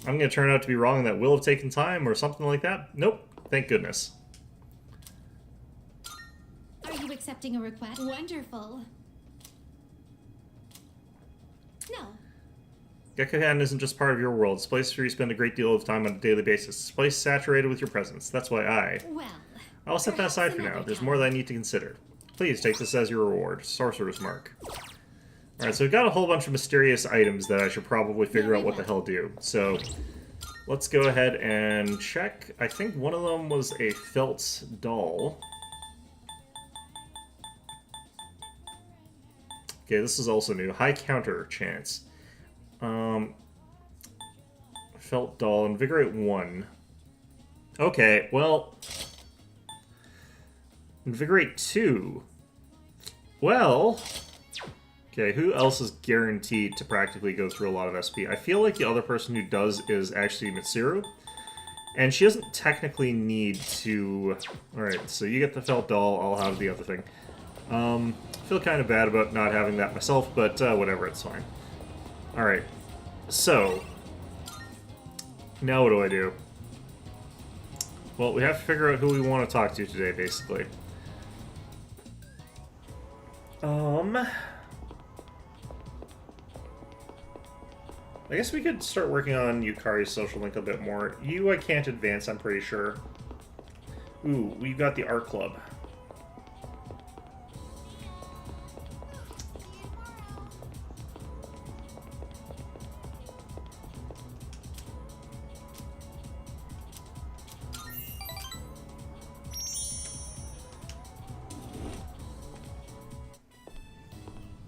I'm going to turn out to be wrong. That will have taken time or something like that. Nope. Thank goodness. Are you accepting a request? Wonderful. No. Gekkohan isn't just part of your world. It's a place where you spend a great deal of time on a daily basis. It's a place saturated with your presence. That's why Well, I'll set that aside for now. There's more that I need to consider. Please take this as your reward. Sorcerer's Mark. Alright, so we've got a whole bunch of mysterious items that I should probably figure out what the hell do. So, let's go ahead and check. I think one of them was a felt doll. Okay, this is also new. High counter chance. Felt doll. Invigorate 1. Okay, well... Invigorate 2. Well... Okay, who else is guaranteed to practically go through a lot of SP? I feel like the other person who does is actually Mitsuru. And she doesn't technically need to... Alright, so you get the felt doll, I'll have the other thing. feel kind of bad about not having that myself, but whatever, it's fine. Alright, so... now what do I do? Well, we have to figure out who we want to talk to today, basically. I guess we could start working on Yukari's social link a bit more. You I can't advance, I'm pretty sure. Ooh, we've got the art club.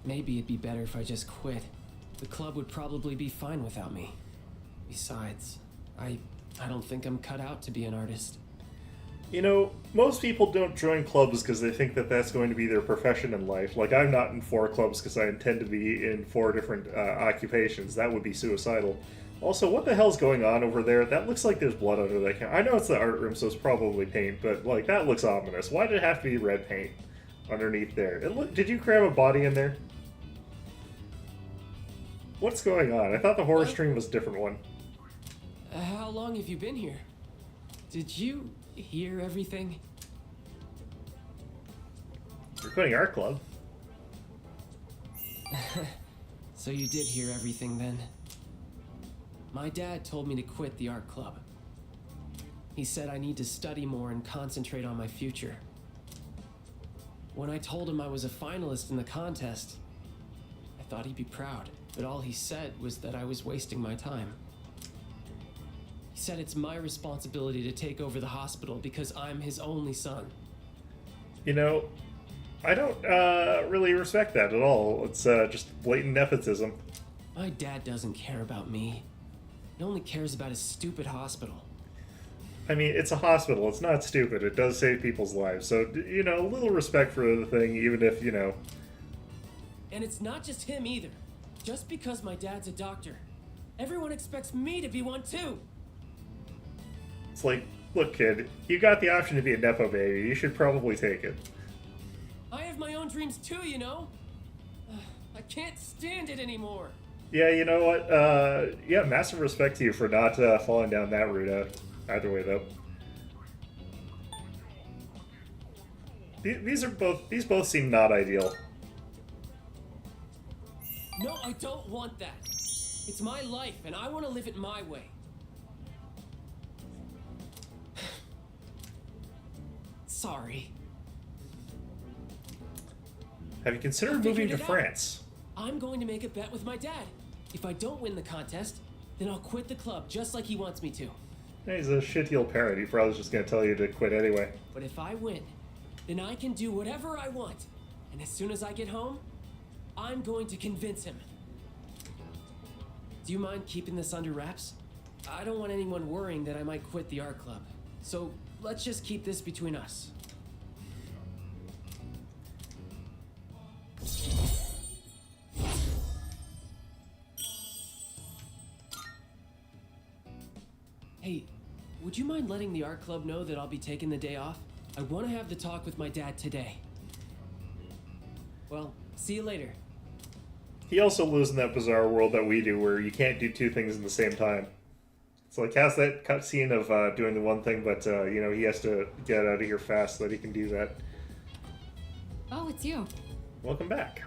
Maybe it'd be better if I just quit. The club would probably be fine without me. Besides, I don't think I'm cut out to be an artist. You know, most people don't join clubs because they think that that's going to be their profession in life. Like, I'm not in 4 clubs because I intend to be in 4 different occupations. That would be suicidal. Also, what the hell's going on over there? That looks like there's blood under that can. I know it's the art room, so it's probably paint, but, like, that looks ominous. Why did it have to be red paint underneath there? Did you cram a body in there? What's going on? I thought the horror stream was a different one. How long have you been here? Did you hear everything? You're quitting art club. So you did hear everything then? My dad told me to quit the art club. He said I need to study more and concentrate on my future. When I told him I was a finalist in the contest, I thought he'd be proud, but all he said was that I was wasting my time. He said it's my responsibility to take over the hospital because I'm his only son. You know, I don't really respect that at all. It's just blatant nepotism. My dad doesn't care about me. He only cares about his stupid hospital. I mean, it's a hospital. It's not stupid. It does save people's lives. So, you know, a little respect for the thing, even if, you know... And it's not just him either. Just because my dad's a doctor, everyone expects me to be one too. It's like, look, kid, you got the option to be a Nepo baby. You should probably take it. I have my own dreams too, you know? I can't stand it anymore. Yeah, you know what? Yeah, massive respect to you for not falling down that route. Either way, though. These both seem not ideal. No, I don't want that. It's my life, and I want to live it my way. Sorry. Have you considered moving to France? I'm going to make a bet with my dad. If I don't win the contest, then I'll quit the club just like he wants me to. He's a shit-heel parent. He probably just going to tell you to quit anyway. But if I win, then I can do whatever I want. And as soon as I get home, I'm going to convince him. Do you mind keeping this under wraps? I don't want anyone worrying that I might quit the art club. So let's just keep this between us. Hey, would you mind letting the art club know that I'll be taking the day off? I want to have the talk with my dad today. Well, see you later. He also lives in that bizarre world that we do where you can't do 2 things at the same time. It's like, has that cutscene of doing the one thing, but, you know, he has to get out of here fast so that he can do that. Oh, it's you. Welcome back.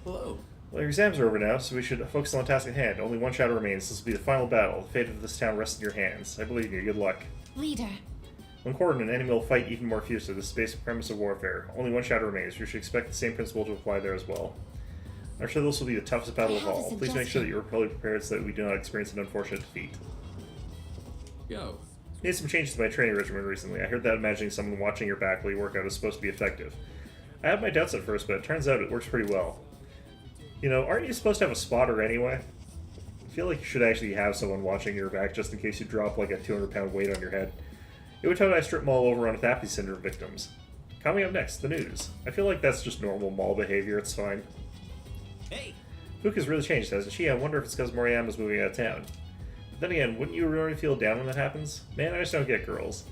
Hello. Well, your exams are over now, so we should focus on the task at hand. Only one shadow remains. This will be the final battle. The fate of this town rests in your hands. I believe in you. Good luck. Leader, When cornered, an enemy will fight even more fiercely. This is the basic premise of warfare. Only one shadow remains. You should expect the same principle to apply there as well. I'm sure this will be the toughest battle of all. Please make sure that you're fully prepared so that we do not experience an unfortunate defeat. Yo. Made some changes to my training regimen recently. I heard that imagining someone watching your back while you work out is supposed to be effective. I had my doubts at first, but it turns out it works pretty well. You know, aren't you supposed to have a spotter anyway? I feel like you should actually have someone watching your back just in case you drop like a 200-pound weight on your head. It would tell I strip mall over on Apathy Syndrome victims. Coming up next, the news. I feel like that's just normal mall behavior, it's fine. Hey! Fuka's really changed, hasn't she? I wonder if it's because Moriyama's moving out of town. But then again, wouldn't you really feel down when that happens? Man, I just don't get girls.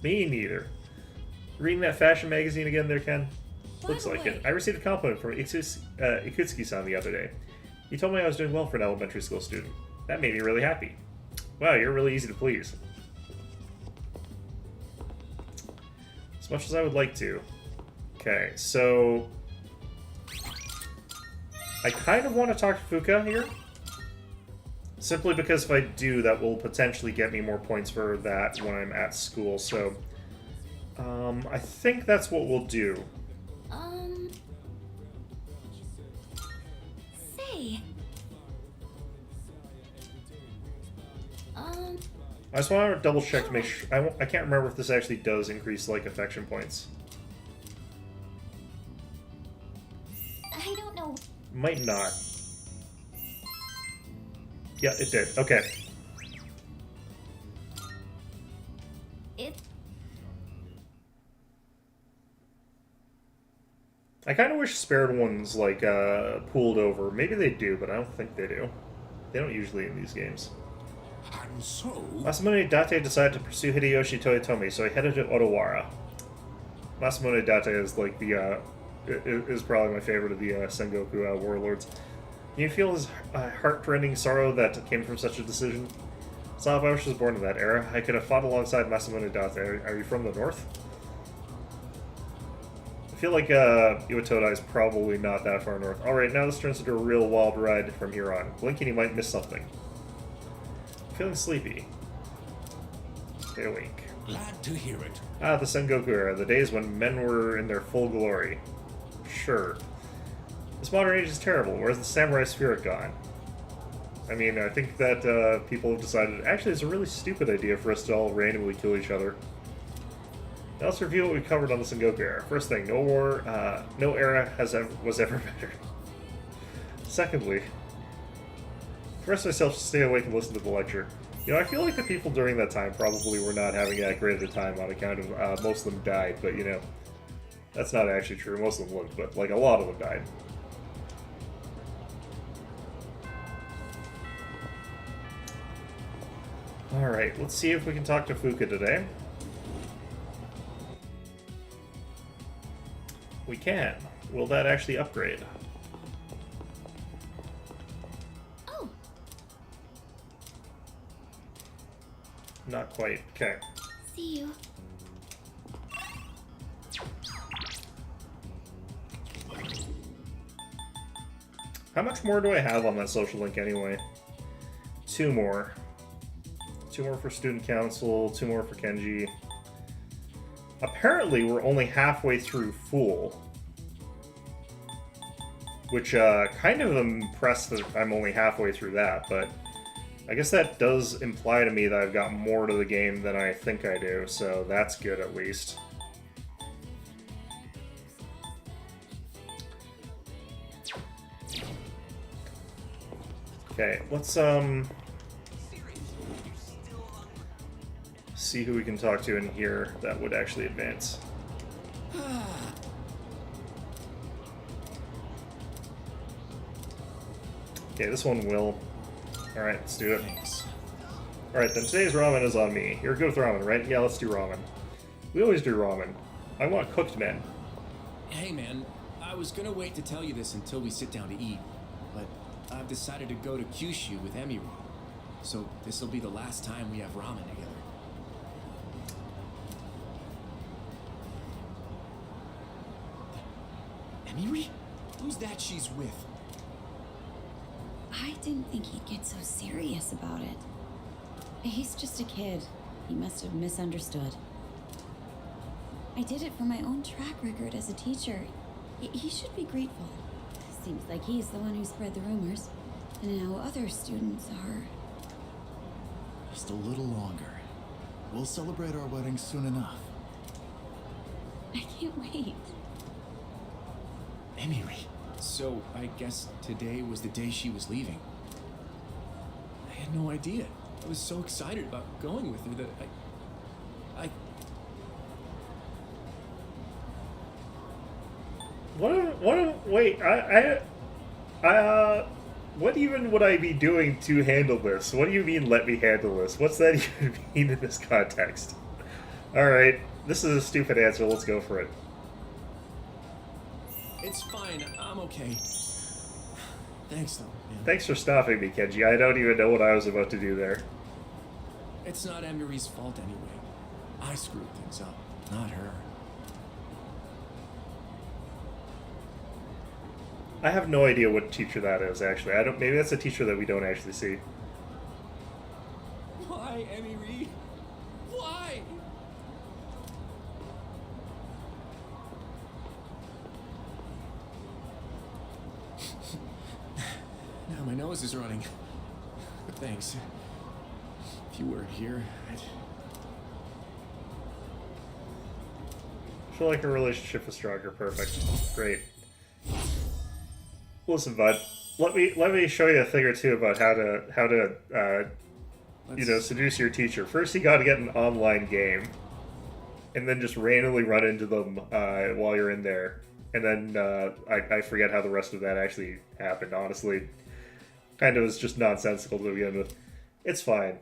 Me neither. Reading that fashion magazine again there, Ken? Looks like it. I received a compliment from Ikutsuki-san the other day. He told me I was doing well for an elementary school student. That made me really happy. Wow, you're really easy to please. As much as I would like to. Okay, so... I kind of want to talk to Fuka here. Simply because if I do, that will potentially get me more points for that when I'm at school, so... I think that's what we'll do. Say... I just want to double check to make sure... I can't remember if this actually does increase, like, affection points. I don't know. Might not. Yeah, it did. Okay. It... I kind of wish spared ones, like, pooled over. Maybe they do, but I don't think they do. They don't usually in these games. And so... Masamune Date decided to pursue Hideyoshi Toyotomi, so he headed to Odawara. Masamune Date is, like, the, is probably my favorite of the, Sengoku, warlords. Can you feel his heart-rending sorrow that came from such a decision? Sawabushi was born in that era. I could have fought alongside Masamune Date. Are you from the north? I feel like Iwatodai is probably not that far north. Alright, now this turns into a real wild ride from here on. Blink and you might miss something. I'm feeling sleepy. Stay awake. Glad to hear it. Ah, the Sengoku era, the days when men were in their full glory. Sure. This modern age is terrible. Where's the samurai spirit gone? I mean, I think that people have decided, actually, it's a really stupid idea for us to all randomly kill each other. Now let's review what we covered on the Sengoku era. First thing, no era was ever better. Secondly, force myself to stay awake and listen to the lecture. You know, I feel like the people during that time probably were not having that great of a time on account of most of them died, but you know, that's not actually true. Most of them lived, but like a lot of them died. Alright, let's see if we can talk to Fuka today. We can. Will that actually upgrade? Oh, Not quite. Okay. see you. How much more do I have on that social link anyway? 2 more. 2 more for student council, 2 more for Kenji. Apparently, we're only halfway through Fool. Which, kind of impressed that I'm only halfway through that, but I guess that does imply to me that I've got more to the game than I think I do, so that's good at least. Okay, let's, see who we can talk to in here that would actually advance. Okay, this one will. Alright, let's do it. Thanks. Alright, then today's ramen is on me. You're good with ramen, right? Yeah, let's do ramen. We always do ramen. I want cooked men. Hey man, I was gonna wait to tell you this until we sit down to eat, but I've decided to go to Kyushu with Emiru. So this'll be the last time we have ramen together. Emiru? Who's that she's with? I didn't think he'd get so serious about it. He's just a kid. He must have misunderstood. I did it for my own track record as a teacher. He should be grateful. Seems like he's the one who spread the rumors. And now other students are... Just a little longer. We'll celebrate our wedding soon enough. I can't wait. Emiru. So I guess today was the day she was leaving. I had no idea. I was so excited about going with her that What even would I be doing to handle this? What do you mean, let me handle this? What's that even mean in this context? Alright, this is a stupid answer, let's go for it. It's fine. I'm okay. Thanks, though. Man. Thanks for stopping me, Kenji. I don't even know what I was about to do there. It's not Emery's fault anyway. I screwed things up, not her. I have no idea what teacher that is, actually. I don't. Maybe that's a teacher that we don't actually see. Why, Emery? Why? Now my nose is running. Thanks. If you weren't here, I'd... I feel like our relationship is stronger. Perfect. Great. Listen, bud. Let me show you a thing or two about how to you know, seduce your teacher. First, you got to get an online game, and then just randomly run into them while you're in there. And then I forget how the rest of that actually happened. Honestly, kind of was just nonsensical to begin with. It's fine.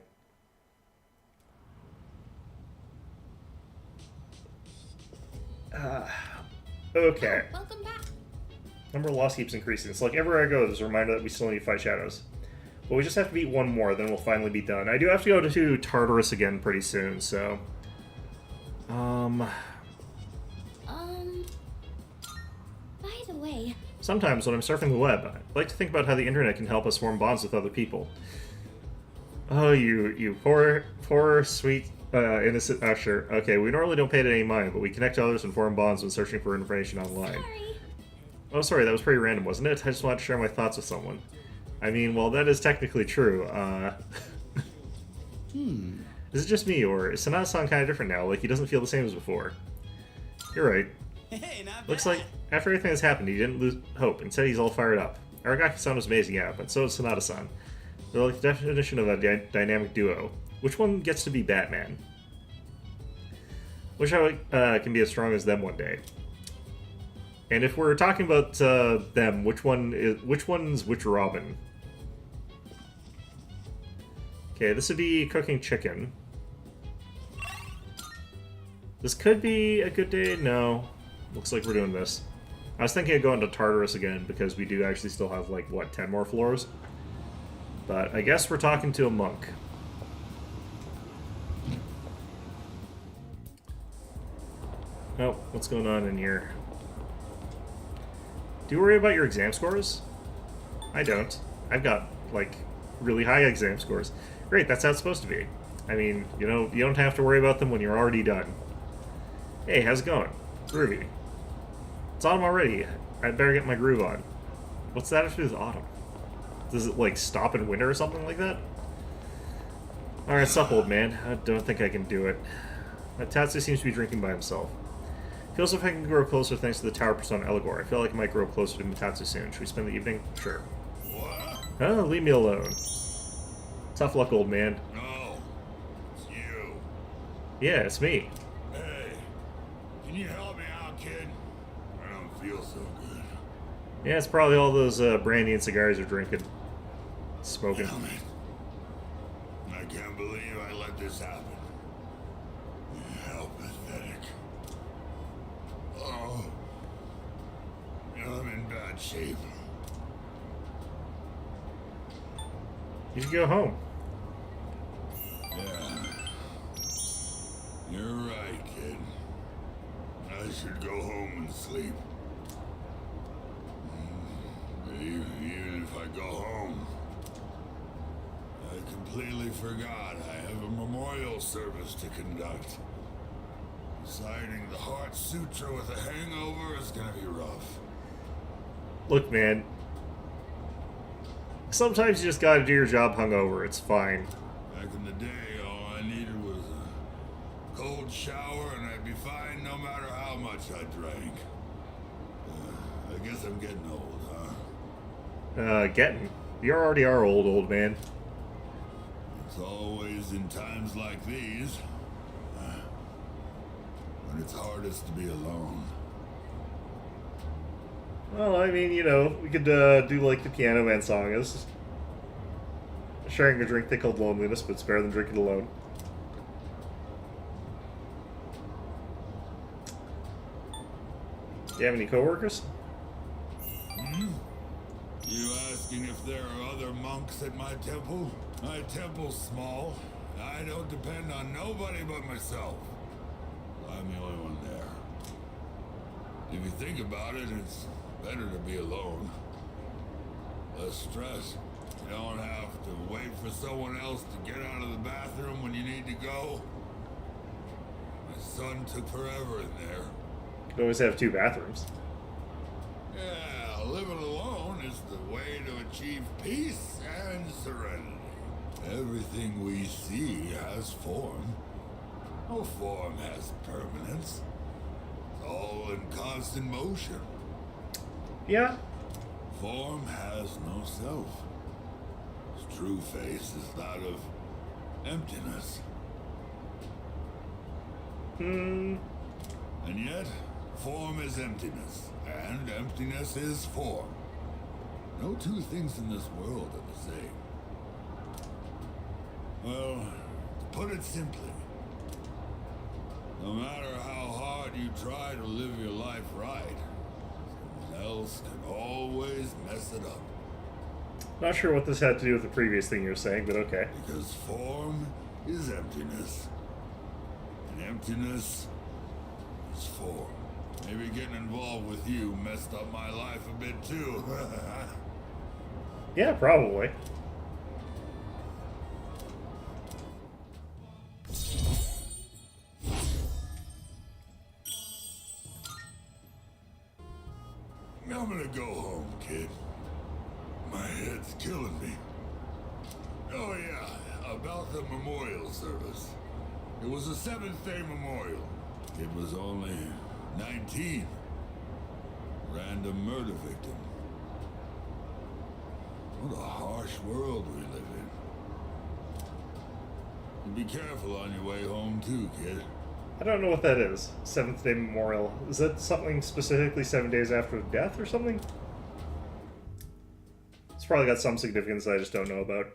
Okay. Oh, welcome back. Number of loss keeps increasing. It's like everywhere I go, there's a reminder that we still need to fight shadows. But we just have to beat one more, then we'll finally be done. I do have to go to Tartarus again pretty soon, so... By the way, Sometimes when I'm surfing the web, I like to think about how the internet can help us form bonds with other people. Oh, you poor, sweet, innocent usher. Okay, we normally don't pay it any mind, but we connect to others and form bonds when searching for information online. sorry. Oh, sorry, that was pretty random, wasn't it? I just wanted to share my thoughts with someone. I mean, well, that is technically true. Is it just me, or is Sanada-san kind of different now? Like, he doesn't feel the same as before. You're right. Hey, not Looks bad. like, after everything that's happened, he didn't lose hope. Instead, he's all fired up. Aragaki-san was amazing, yeah, but so is Sanada-san. They're like the definition of a dynamic duo. Which one gets to be Batman? Wish I can be as strong as them one day. And if we're talking about them, which one's which Robin? Okay, this would be cooking chicken. This could be a good day. No, looks like we're doing this. I was thinking of going to Tartarus again because we do actually still have like what 10 more floors. But I guess we're talking to a monk. Oh, what's going on in here? Do you worry about your exam scores? I don't. I've got, like, really high exam scores. Great, that's how it's supposed to be. I mean, you know, you don't have to worry about them when you're already done. Hey, how's it going? Groovy. It's autumn already. I'd better get my groove on. What's that have to do with autumn? Does it, like, stop in winter or something like that? Alright, sup, old man. I don't think I can do it. Tatsu seems to be drinking by himself. Feels like I can grow closer thanks to the Tower Persona Eligor. I feel like I might grow closer to Mitatsu soon. Should we spend the evening? Sure. What? Oh, leave me alone. Tough luck, old man. No. It's you. Yeah, it's me. Hey, can you help me out, kid? I don't feel so good. Yeah, it's probably all those brandy and cigars you're drinking. Smoking. Damn it. I can't believe I let this happen. How pathetic. Oh. I'm in bad shape. You should go home. Yeah. You're right, kid. I should go home and sleep. Even if I go home, I completely forgot I have a memorial service to conduct. Reciting the Heart Sutra with a hangover is gonna be rough. Look, man. Sometimes you just gotta do your job hungover. It's fine. Back in the day, all I needed was a cold shower and I'd be fine no matter how much I drank. I guess I'm getting old, huh? Getting. You already are old man. It's always in times like these when it's hardest to be alone. Well, I mean, you know, we could do like the Piano Man song is. Sharing a drink they called loneliness, but it's better than drinking alone. Do you have any coworkers? asking if there are other monks at my temple? My temple's small. I don't depend on nobody but myself. I'm the only one there. If you think about it, it's better to be alone. Less stress. You don't have to wait for someone else to get out of the bathroom when you need to go. My son took forever in there. Could always have 2 bathrooms. Yeah, living alone is the way to achieve peace and serenity. Everything we see has form. No form has permanence. It's all in constant motion. Yeah. Form has no self. Its true face is that of emptiness. And yet, form is emptiness, and emptiness is form. No two things in this world are the same. Well, to put it simply, no matter how hard you try to live your life right, someone else can always mess it up. Not sure what this had to do with the previous thing you were saying, but okay. Because form is emptiness. And emptiness is form. Maybe getting involved with you messed up my life a bit too. Yeah, probably. I'm gonna go home, kid. My head's killing me. Oh yeah, about the memorial service. It was a 7th-day memorial. It was only 19. Random murder victim. What a harsh world we live in. Be careful on your way home too, kid. I don't know what that is. 7th Day Memorial. Is that something specifically 7 days after death or something? It's probably got some significance that I just don't know about.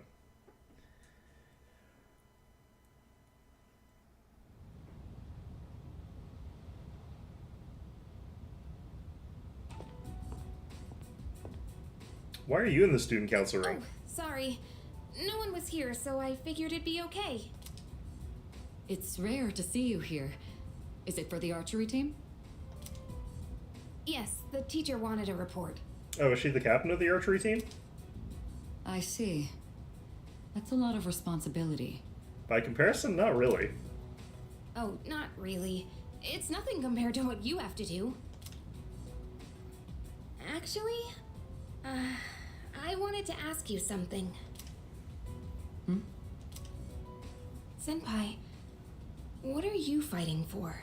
Why are you in the student council room? Oh, sorry. No one was here, so I figured it'd be okay. It's rare to see you here. Is it for the archery team? Yes, the teacher wanted a report. Oh, is she the captain of the archery team? I see. That's a lot of responsibility. By comparison, not really. Oh, not really. It's nothing compared to what you have to do. Actually, I wanted to ask you something. Senpai, what are you fighting for?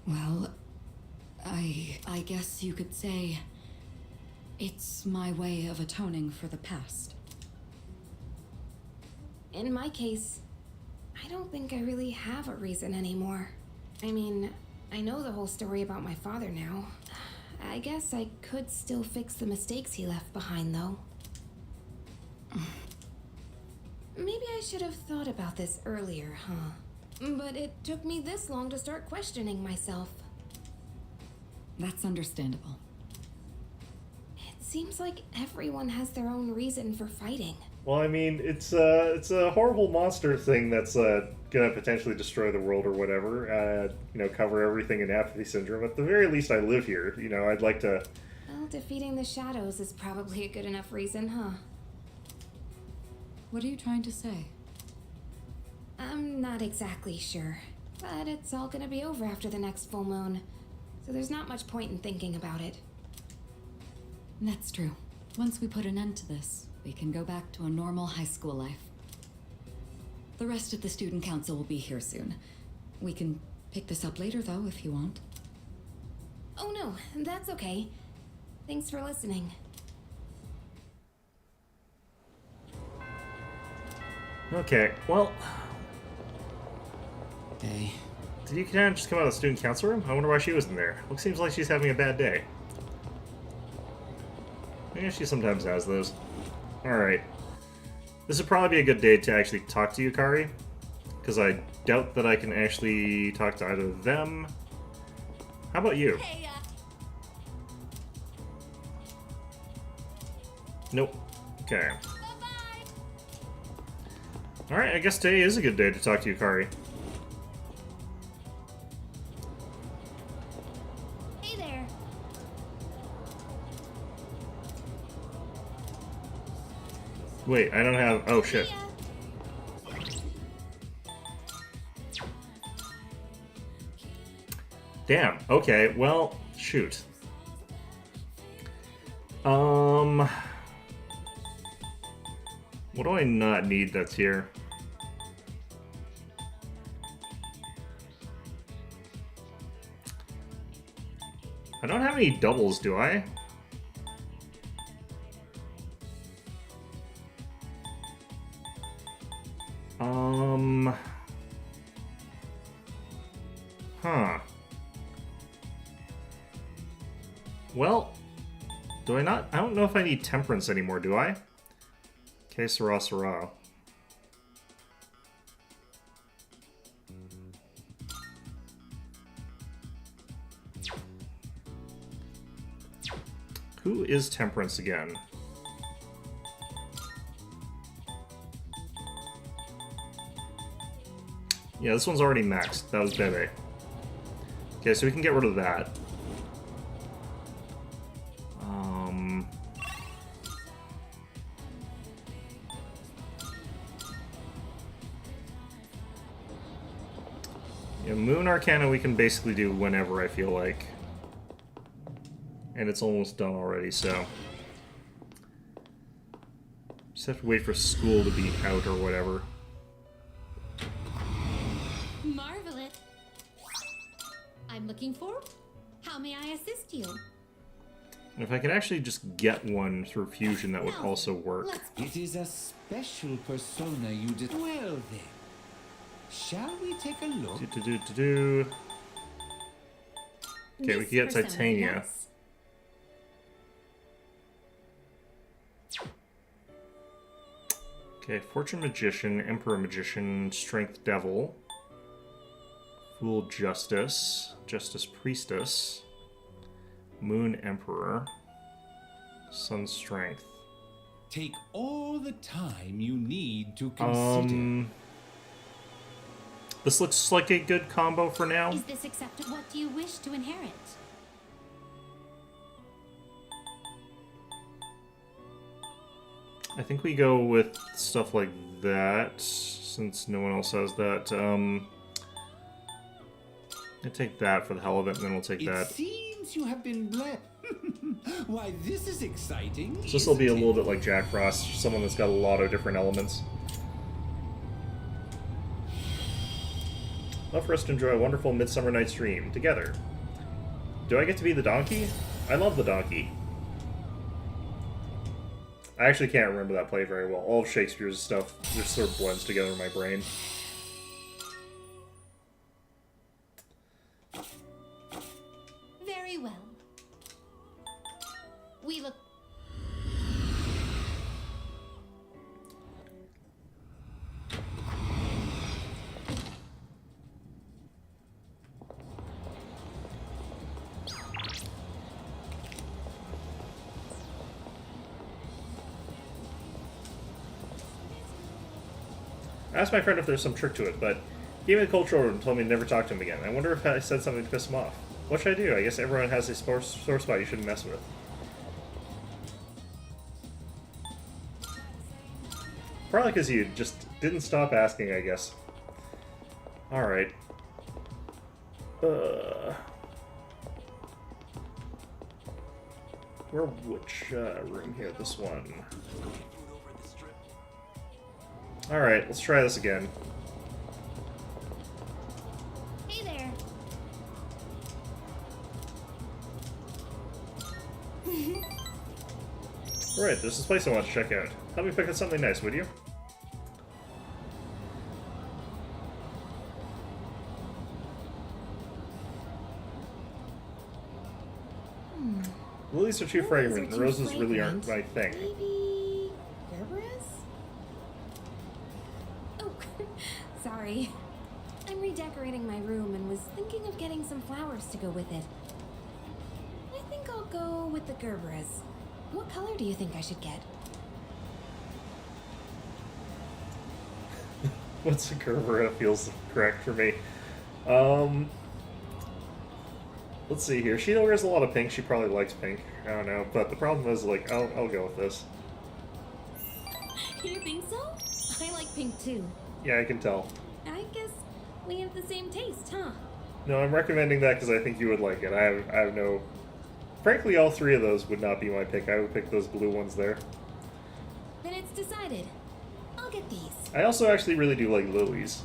Well, I guess you could say it's my way of atoning for the past. In my case, I don't think I really have a reason anymore. I mean, I know the whole story about my father now. I guess I could still fix the mistakes he left behind, though. Maybe I should have thought about this earlier, huh? But it took me this long to start questioning myself. That's understandable. It seems like everyone has their own reason for fighting. Well, I mean, it's a horrible monster thing that's gonna potentially destroy the world or whatever. Cover everything in apathy syndrome. At the very least, I live here. I'd like to. Well, defeating the shadows is probably a good enough reason, huh? What are you trying to say? I'm not exactly sure, but it's all gonna be over after the next full moon, so there's not much point in thinking about it. That's true. Once we put an end to this, we can go back to a normal high school life. The rest of the student council will be here soon. We can pick this up later, though, if you want. Oh no, that's okay. Thanks for listening. Okay, well, Hey, did you kind of just come out of the student council room? I wonder why she was in there. Seems like she's having a bad day. Yeah, she sometimes has those. Alright. This would probably be a good day to actually talk to Yukari, because I doubt that I can actually talk to either of them. How about you? Hey, Nope. Okay. Alright, I guess today is a good day to talk to you, Kari. Hey there. Wait, I don't have... Oh, shit. See ya. Damn. Okay, well, shoot. What do I not need that's here? I don't have any doubles, do I? Huh. Well, do I not? I don't know if I need temperance anymore, do I? Okay, Sarah. Who is temperance again? Yeah, this one's already maxed. That was Bebe. Okay, so we can get rid of that. Yeah, Moon Arcana we can basically do whenever I feel like. And it's almost done already, so... Just have to wait for school to be out or whatever. Marvelous. I'm looking for. How may I assist you? And if I could actually just get one through fusion, that would No. also work. Let's It is a special persona you did. Well then, shall we take a look? Okay, we Miss can get Persona, Titania. yes. Okay, Fortune Magician, Emperor Magician, Strength Devil, Fool Justice, Justice Priestess, Moon Emperor, Sun Strength. Take all the time you need to consider. This looks like a good combo for now. Is this accepted? What do you wish to inherit? I think we go with stuff like that, since no one else has that. I'll take that for the hell of it, and then we'll take It that. seems you have been blessed. Why, this is exciting. So this will be a isn't little it? bit like Jack Frost, someone that's got a lot of different elements. Love for us to enjoy a wonderful Midsummer Night's Dream together. Do I get to be the donkey? I love the donkey. I actually can't remember that play very well. All of Shakespeare's stuff just sort of blends together in my brain. Very well. We look. I asked my friend if there's some trick to it, but he gave me the cold shoulder and told me to never talk to him again. I wonder if I said something to piss him off. What should I do? I guess everyone has a sore spot you shouldn't mess with. Probably because you just didn't stop asking, I guess. Alright. Which room here? This one. Alright, let's try this again. Hey there. Alright, there's this place I want to check out. Help me pick up something nice, would you? Lilies are too fragrant, and roses really aren't my thing. Maybe Gerberas? Oh, sorry. I'm redecorating my room and was thinking of getting some flowers to go with it. I think I'll go with the Gerberas. What color do you think I should get? What's a Gerbera feels correct for me. Um, let's see here. She wears a lot of pink. She probably likes pink. I don't know, but the problem is, like, I'll go with this. You think so? I like pink too. Yeah, I can tell. I guess we have the same taste, huh? No, I'm recommending that because I think you would like it. I have no... Frankly, all three of those would not be my pick. I would pick those blue ones there. Then it's decided. I'll get these. I also actually really do like lilies.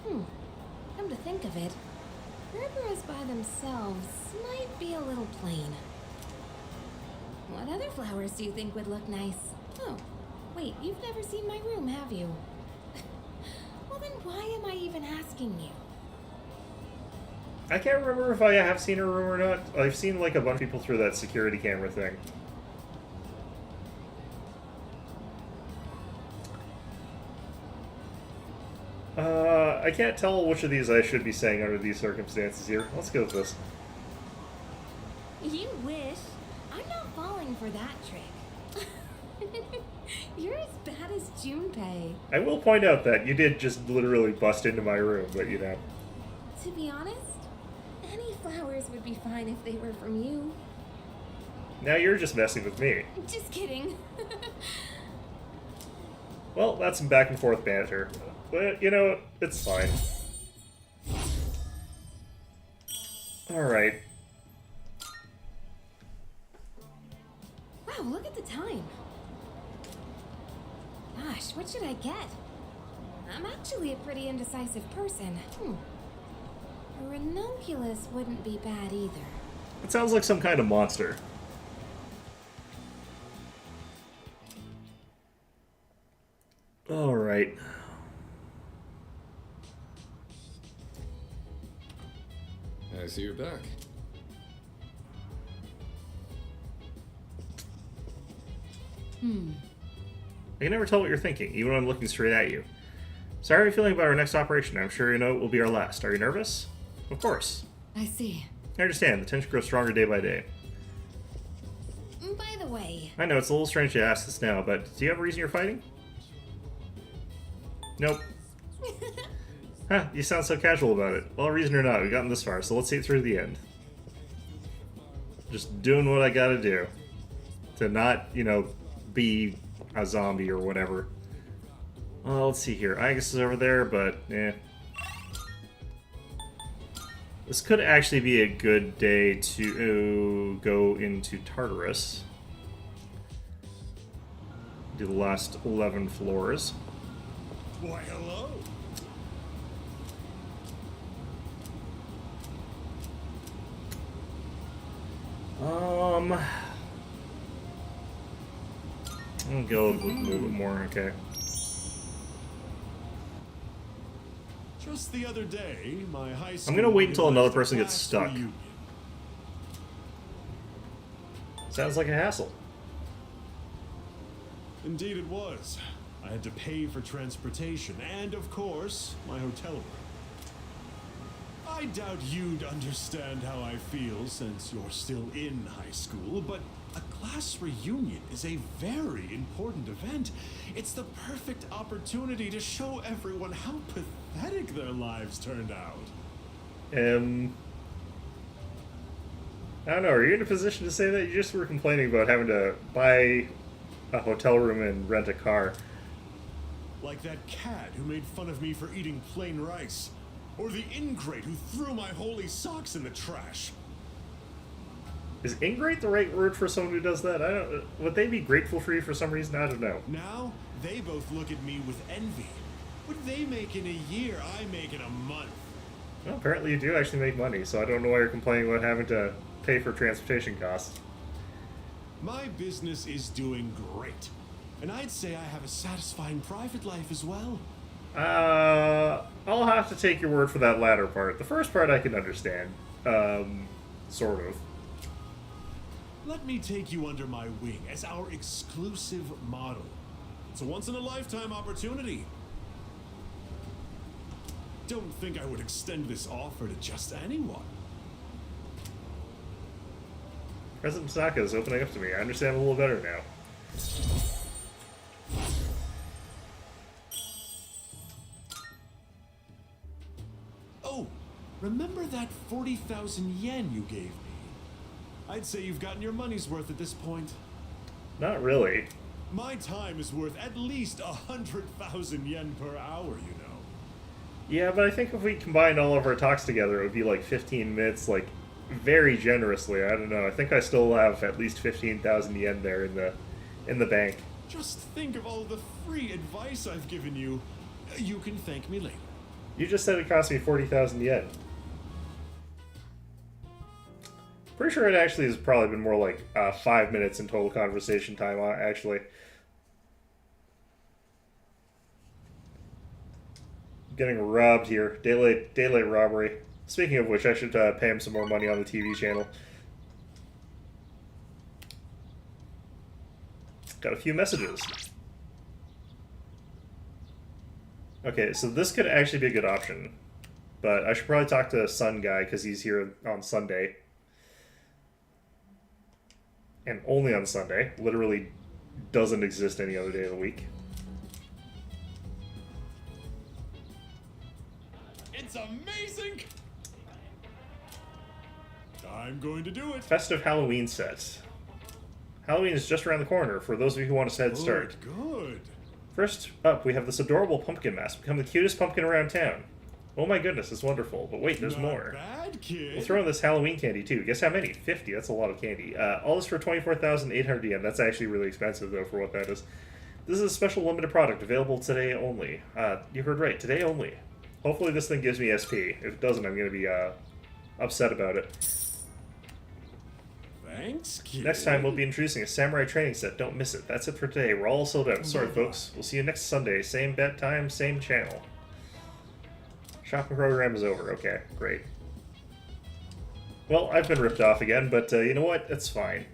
Come to think of it, Gerberas by themselves might be a little plain. What other flowers do you think would look nice? Oh, wait, you've never seen my room, have you? Well, then why am I even asking you? I can't remember if I have seen her room or not. I've seen like a bunch of people through that security camera thing. I can't tell which of these I should be saying under these circumstances here. Let's go with this. You wish. I'm not falling for that trick. You're as bad as Junpei. I will point out that you did just literally bust into my room, but you know. To be honest, any flowers would be fine if they were from you. Now you're just messing with me. Just kidding. Well, that's some back and forth banter. But, you know, it's fine. Alright. Wow, look at the time. Gosh, what should I get? I'm actually a pretty indecisive person. A ranunculus wouldn't be bad either. It sounds like some kind of monster. Alright. I see you're back. I can never tell what you're thinking, even when I'm looking straight at you. So how are you feeling about our next operation? I'm sure you know it will be our last. Are you nervous? Of course. I see. I understand. The tension grows stronger day by day. By the way, I know, it's a little strange to ask this now, but do you have a reason you're fighting? Nope. Huh, you sound so casual about it. Well, reason or not, we've gotten this far, so let's see it through to the end. Just doing what I gotta do. To not, you know, be a zombie or whatever. Well, let's see here. Agus is over there, but, eh. This could actually be a good day to go into Tartarus. Do the last 11 floors. Why, hello. I'll go a little bit more, okay. Just the other day, my high school... I'm gonna wait until another organized a person gets class stuck. reunion. Sounds like a hassle. Indeed it was. I had to pay for transportation and, of course, my hotel room. I doubt you'd understand how I feel since you're still in high school, but a class reunion is a very important event. It's the perfect opportunity to show everyone how pathetic their lives turned out. I don't know, are you in a position to say that? You just were complaining about having to buy a hotel room and rent a car. Like that cad who made fun of me for eating plain rice. Or the ingrate who threw my holy socks in the trash. Is ingrate the right word for someone who does that? I don't. Would they be grateful for you for some reason? I don't know. Now, they both look at me with envy. What they make in a year, I make in a month. Well, apparently you do actually make money, so I don't know why you're complaining about having to pay for transportation costs. My business is doing great. And I'd say I have a satisfying private life as well. I'll have to take your word for that latter part. The first part I can understand. Sort of. Let me take you under my wing as our exclusive model. It's a once-in-a-lifetime opportunity. Don't think I would extend this offer to just anyone. President Misaka is opening up to me. I understand a little better now. Remember that 40,000 yen you gave me? I'd say you've gotten your money's worth at this point. Not really. My time is worth at least 100,000 yen per hour, you know. Yeah, but I think if we combined all of our talks together, it would be like 15 minutes, like, very generously. I don't know. I think I still have at least 15,000 yen there in the bank. Just think of all the free advice I've given you. You can thank me later. You just said it cost me 40,000 yen. Pretty sure it actually has probably been more like 5 minutes in total conversation time, actually. Getting robbed here. Daylight robbery. Speaking of which, I should pay him some more money on the TV channel. Got a few messages. Okay, so this could actually be a good option. But I should probably talk to Sun Guy, because he's here on Sunday. And only on Sunday. Literally doesn't exist any other day of the week. It's amazing! I'm going to do it. Festive Halloween set. Halloween is just around the corner for those of you who want a head start. Good. First up, we have this adorable pumpkin mask. Become the cutest pumpkin around town. Oh my goodness, it's wonderful. But wait, there's more. Bad, kid. We'll throw in this Halloween candy too. Guess how many? 50. That's a lot of candy. All this for 24,800 yen. That's actually really expensive though for what that is. This is a special limited product available today only. You heard right, today only. Hopefully this thing gives me SP. If it doesn't, I'm going to be upset about it. Thanks, kid. Next time we'll be introducing a samurai training set. Don't miss it. That's it for today. We're all sold out. Sorry, folks. We'll see you next Sunday. Same bet time, same channel. Shopping program is over. Okay, great. Well, I've been ripped off again, but you know what? It's fine.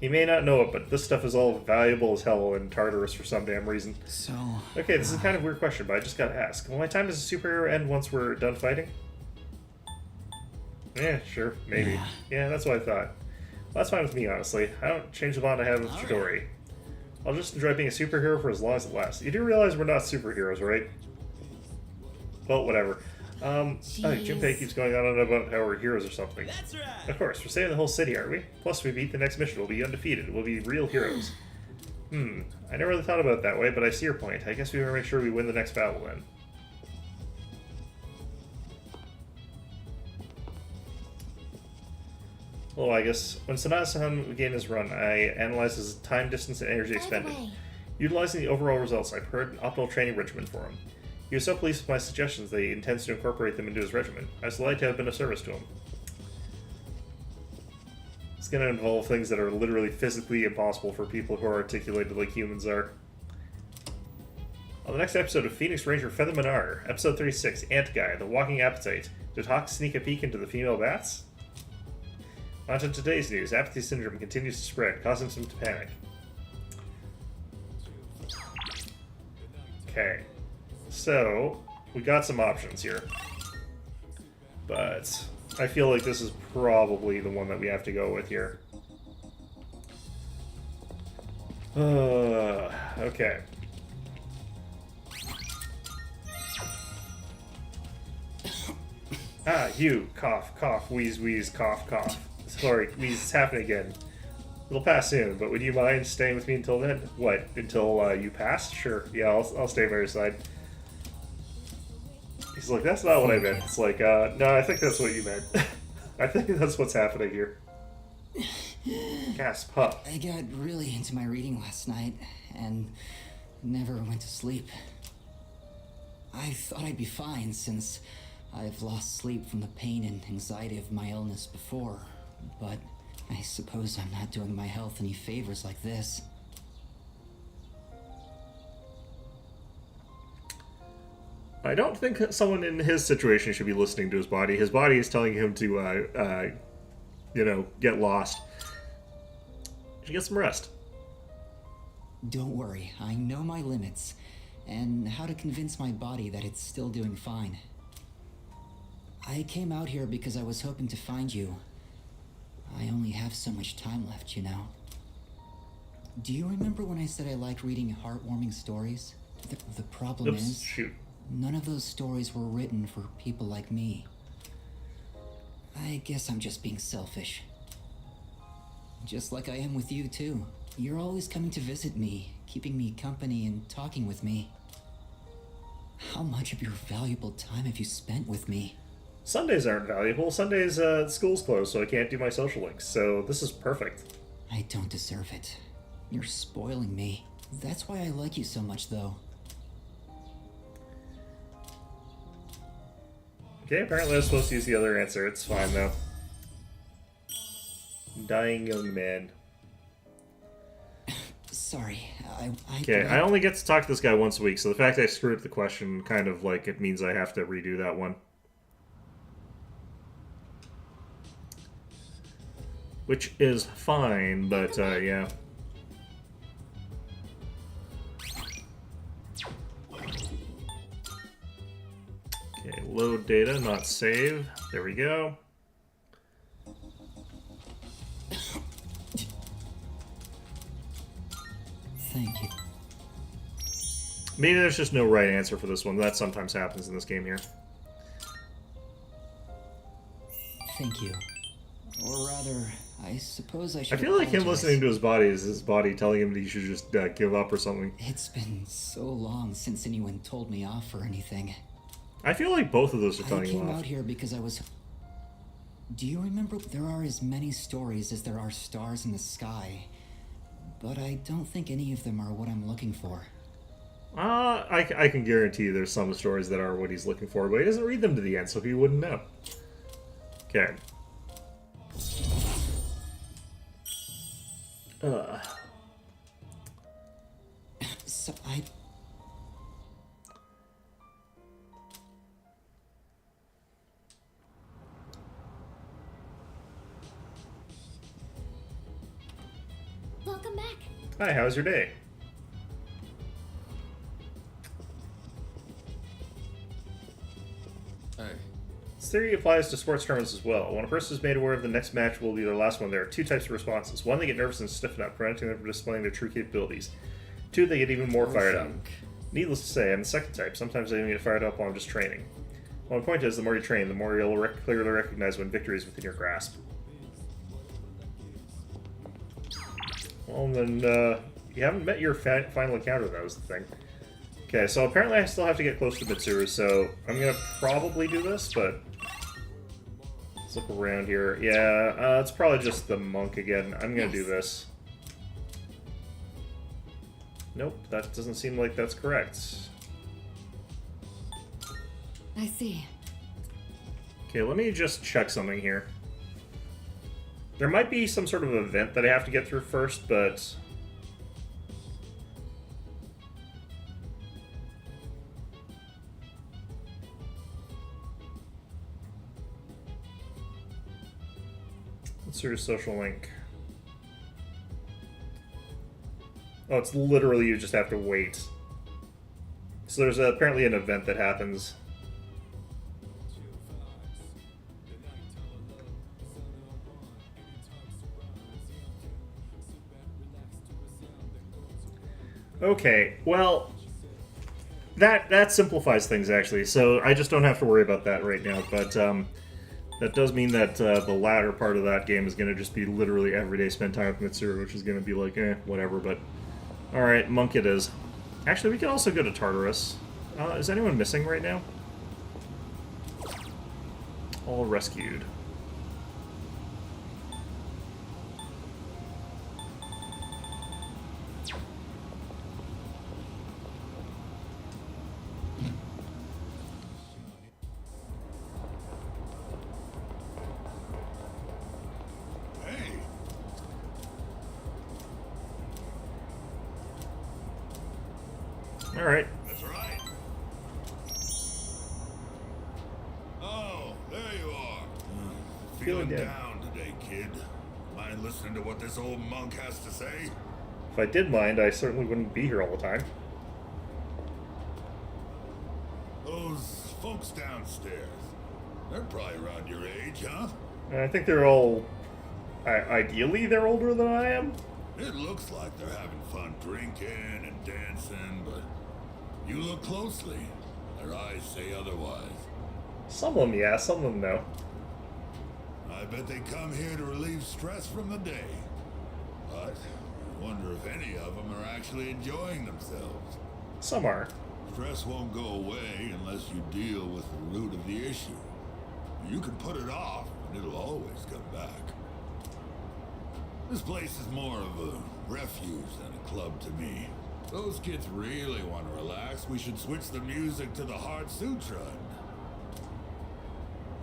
You may not know it, but this stuff is all valuable as hell in Tartarus for some damn reason. So... Okay, this is kind of a weird question, but I just gotta ask. Will my time as a superhero end once we're done fighting? Yeah, sure, maybe. Yeah, that's what I thought. Well, that's fine with me, honestly. I don't change the bond I have with Chidori. I'll just enjoy being a superhero for as long as it lasts. You do realize we're not superheroes, right? Well, whatever. Junpei keeps going on and about how we're heroes or something. That's right. Of course, we're saving the whole city, aren't we? Plus, we beat the next mission. We'll be undefeated. We'll be real heroes. I never really thought about it that way, but I see your point. I guess we better make sure we win the next battle then. Well, I guess when Sanada-san began his run, I analyzed his time, distance, and energy expended. Utilizing the overall results, I prepared an optimal training regimen for him. He was so pleased with my suggestions that he intends to incorporate them into his regimen. I was delighted to have been of service to him. It's going to involve things that are literally physically impossible for people who are articulated like humans are. On the next episode of Phoenix Ranger Feather Minar, episode 36, Ant Guy, The Walking Appetite. Did Hawk sneak a peek into the female bats? On to today's news. Apathy syndrome continues to spread, causing some to panic. Okay. So, we got some options here. But I feel like this is probably the one that we have to go with here. Okay. You. Cough, cough, wheeze, wheeze, cough, cough. Sorry, wheeze, it's happening again. It'll pass soon, but would you mind staying with me until then? What, until you pass? Sure, yeah, I'll stay by your side. He's like, that's not what I meant. It's like, no, I think that's what you meant. I think that's what's happening here. Gasp, huh? I got really into my reading last night, and never went to sleep. I thought I'd be fine, since I've lost sleep from the pain and anxiety of my illness before, but I suppose I'm not doing my health any favors like this. I don't think someone in his situation should be listening to his body. His body is telling him to, you know, get lost. You should get some rest. Don't worry, I know my limits, and how to convince my body that it's still doing fine. I came out here because I was hoping to find you. I only have so much time left, you know. Do you remember when I said I liked reading heartwarming stories? The problem Oops, is... shoot. None of those stories were written for people like me. I guess I'm just being selfish. Just like I am with you, too. You're always coming to visit me, keeping me company and talking with me. How much of your valuable time have you spent with me? Sundays aren't valuable. Sundays, school's closed, so I can't do my social links, so this is perfect. I don't deserve it. You're spoiling me. That's why I like you so much, though. Okay, apparently I was supposed to use the other answer. It's fine, though. Dying young man. Sorry, Okay, I only get to talk to this guy once a week, so the fact I screwed up the question kind of like it means I have to redo that one. Which is fine, but yeah. Okay, load data, not save. There we go. Thank you. Maybe there's just no right answer for this one. That sometimes happens in this game here. Thank you. Or rather, I suppose I should I feel like him apologize. listening to his body is his body telling him that he should just give up or something. It's been so long since anyone told me off or anything. I feel like both of those are I telling him came off. out here because I was... Do you remember there are as many stories as there are stars in the sky? But I don't think any of them are what I'm looking for. I can guarantee there's some stories that are what he's looking for, but he doesn't read them to the end, so he wouldn't know. Okay. So Welcome back. Hi, how's your day? Hey, This theory applies to sports tournaments as well. When a person is made aware of the next match will be their last one, there are two types of responses. One, they get nervous and stiffen up, preventing them from displaying their true capabilities. Two, they get even more fired up. Needless to say, I'm the second type. Sometimes I even get fired up while I'm just training. Well, the point is, the more you train, the more you'll clearly recognize when victory is within your grasp. Well, then, you haven't met your final encounter, that was the thing. Okay, so apparently I still have to get close to Mitsuru, so I'm gonna probably do this, but... Let's look around here. Yeah, it's probably just the monk again. I'm gonna do this. Nope, that doesn't seem like that's correct. I see. Okay, let me just check something here. There might be some sort of event that I have to get through first, but... Let's do a social link. Oh, it's literally you just have to wait. So there's apparently an event that happens. Okay, well, that simplifies things actually. So I just don't have to worry about that right now. But that does mean that the latter part of that game is going to just be literally every day spend time with Mitsuru, which is going to be like, whatever. But all right, monk it is. Actually, we can also go to Tartarus. Is anyone missing right now? All rescued. Hey, All right. that's right. Oh, there you are. Feeling Feeling dead. down today, kid. Mind listening to what this old monk has to say? If I did mind, I certainly wouldn't be here all the time. Those folks downstairs, they're probably around your age, huh? And I think they're all... ideally, they're older than I am. It looks like they're having fun drinking and dancing, but you look closely. They're Their eyes say otherwise. Some of them, yeah, some of them, no. I bet they come here to relieve stress from the day. But I wonder if any of them are actually enjoying themselves. Some are. Stress won't go away unless you deal with the root of the issue. You can put it off, and it'll always come back. This place is more of a refuge than a club to me. Those kids really want to relax. We should switch the music to the Heart Sutra.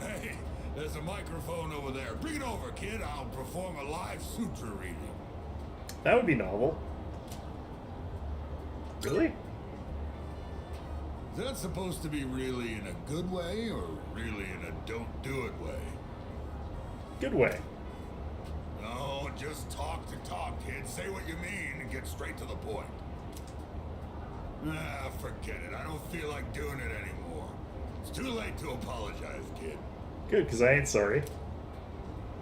Hey, there's a microphone over there. Bring it over, kid. I'll perform a live sutra reading. That would be novel. Really? Is that supposed to be really in a good way or really in a don't do it way? Good way. No, just talk to talk, kid. Say what you mean and get straight to the point. Ah, forget it. I don't feel like doing it anymore. It's too late to apologize, kid. Good, because I ain't sorry.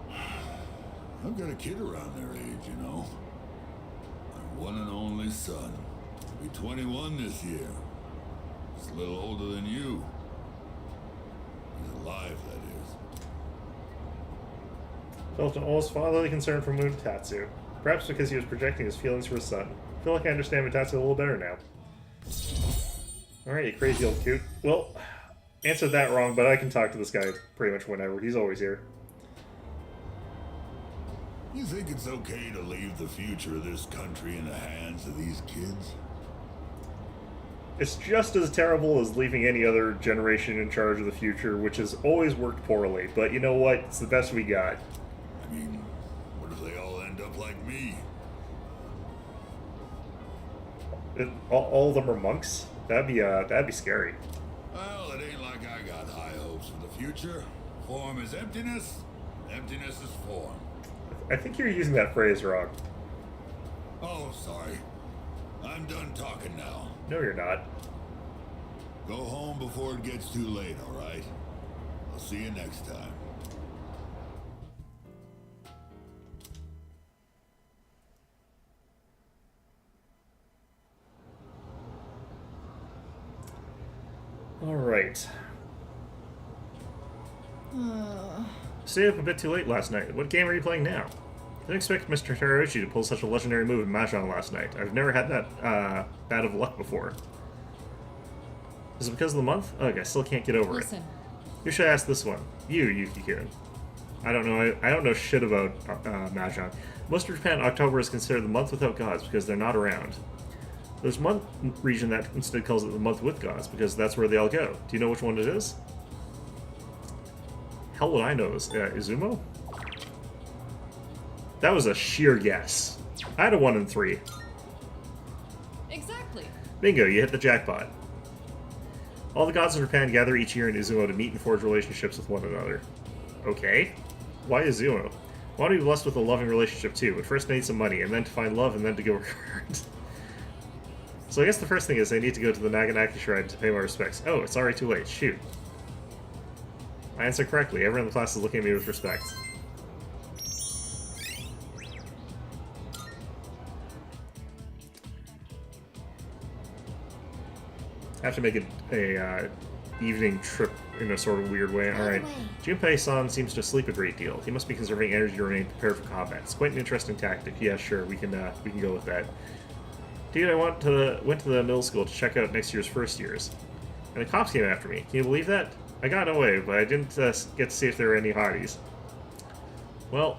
I've got a kid around their age, you know. My one and only son. He'll be 21 this year. He's a little older than you. He's alive, that is. Felt an almost fatherly concern for Mutatsu. Perhaps because he was projecting his feelings for his son. I feel like I understand Mutatsu a little better now. Alright, you crazy old coot. Well, answered that wrong, but I can talk to this guy pretty much whenever. He's always here. You think it's okay to leave the future of this country in the hands of these kids? It's just as terrible as leaving any other generation in charge of the future, which has always worked poorly. But you know what? It's the best we got. I mean, what if they all end up like me? All of them are monks? That'd be scary. Well, it ain't like I got high hopes for the future. Form is emptiness, emptiness is form. I think you're using that phrase wrong. Oh, sorry. I'm done talking now. No, you're not. Go home before it gets too late, alright? I'll see you next time. Alright. Stayed up a bit too late last night. What game are you playing now? I didn't expect Mr. Terauchi to pull such a legendary move in Mahjong last night. I've never had that bad of luck before. Is it because of the month? Ugh, I still can't get over it. You should ask this one. You, Yuki-kun. I don't know. I don't know shit about Mahjong. Most of Japan, October is considered the month without gods because they're not around. There's one region that instead calls it the month with gods because that's where they all go. Do you know which one it is? Hell would I know this? Izumo? That was a sheer guess. I had a 1 in 3. Exactly. Bingo, you hit the jackpot. All the gods of Japan gather each year in Izumo to meet and forge relationships with one another. Okay. Why Izumo? I want to be blessed with a loving relationship too, but first I need some money, and then to find love, and then to go regard. So I guess the first thing is I need to go to the Naganaki Shrine to pay my respects. Oh, it's already too late. Shoot. I answered correctly. Everyone in the class is looking at me with respect. I have to make a evening trip in a sort of weird way. Alright. Junpei-san seems to sleep a great deal. He must be conserving energy to remain prepared for combat. It's quite an interesting tactic. Yeah, sure, we can go with that. Dude, I went to the middle school to check out next year's first years. And the cops came after me. Can you believe that? I got away, but I didn't get to see if there were any hotties. Well,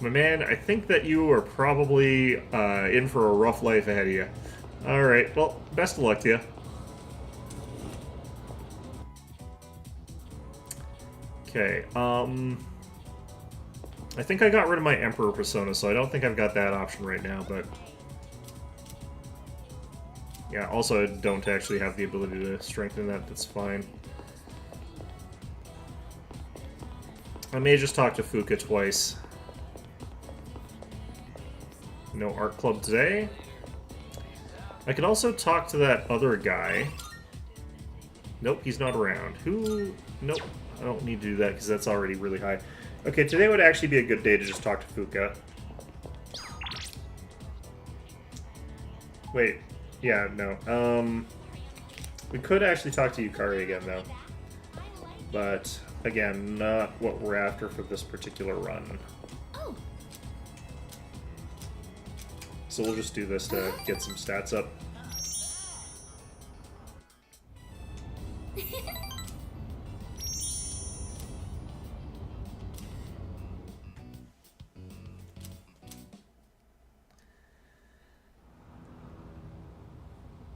my man, I think that you are probably in for a rough life ahead of you. Alright, well, best of luck to you. Okay, I think I got rid of my Emperor persona, so I don't think I've got that option right now, but... Yeah, also I don't actually have the ability to strengthen that, that's fine. I may just talk to Fuka twice. No art club today. I could also talk to that other guy. Nope, he's not around. Who? Nope, I don't need to do that because that's already really high. Okay, today would actually be a good day to just talk to Fuka. Wait, yeah, no. We could actually talk to Yukari again, though. But, again, not what we're after for this particular run. Oh. So we'll just do this to get some stats up.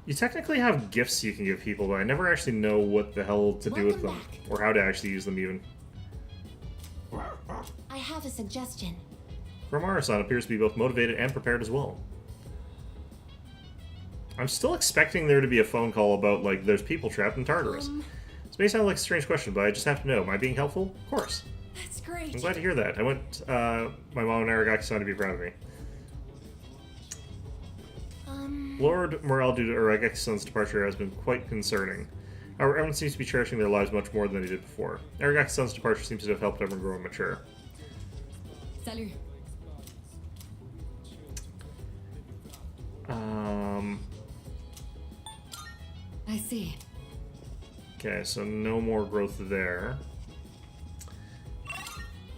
You technically have gifts you can give people, but I never actually know what the hell to do with them. Welcome back. Or how to actually use them, even. I have a suggestion. Romaro-san appears to be both motivated and prepared as well. I'm still expecting there to be a phone call about, like, there's people trapped in Tartarus. This may sound like a strange question, but I just have to know. Am I being helpful? Of course. That's great. I'm glad to hear that. I want my mom and Aragaki-san to be proud of me. Lord morale due to Aragaki-san's departure has been quite concerning. However, everyone seems to be cherishing their lives much more than they did before. Aragaki-san's departure seems to have helped everyone grow and mature. Salut. I see. Okay, so no more growth there.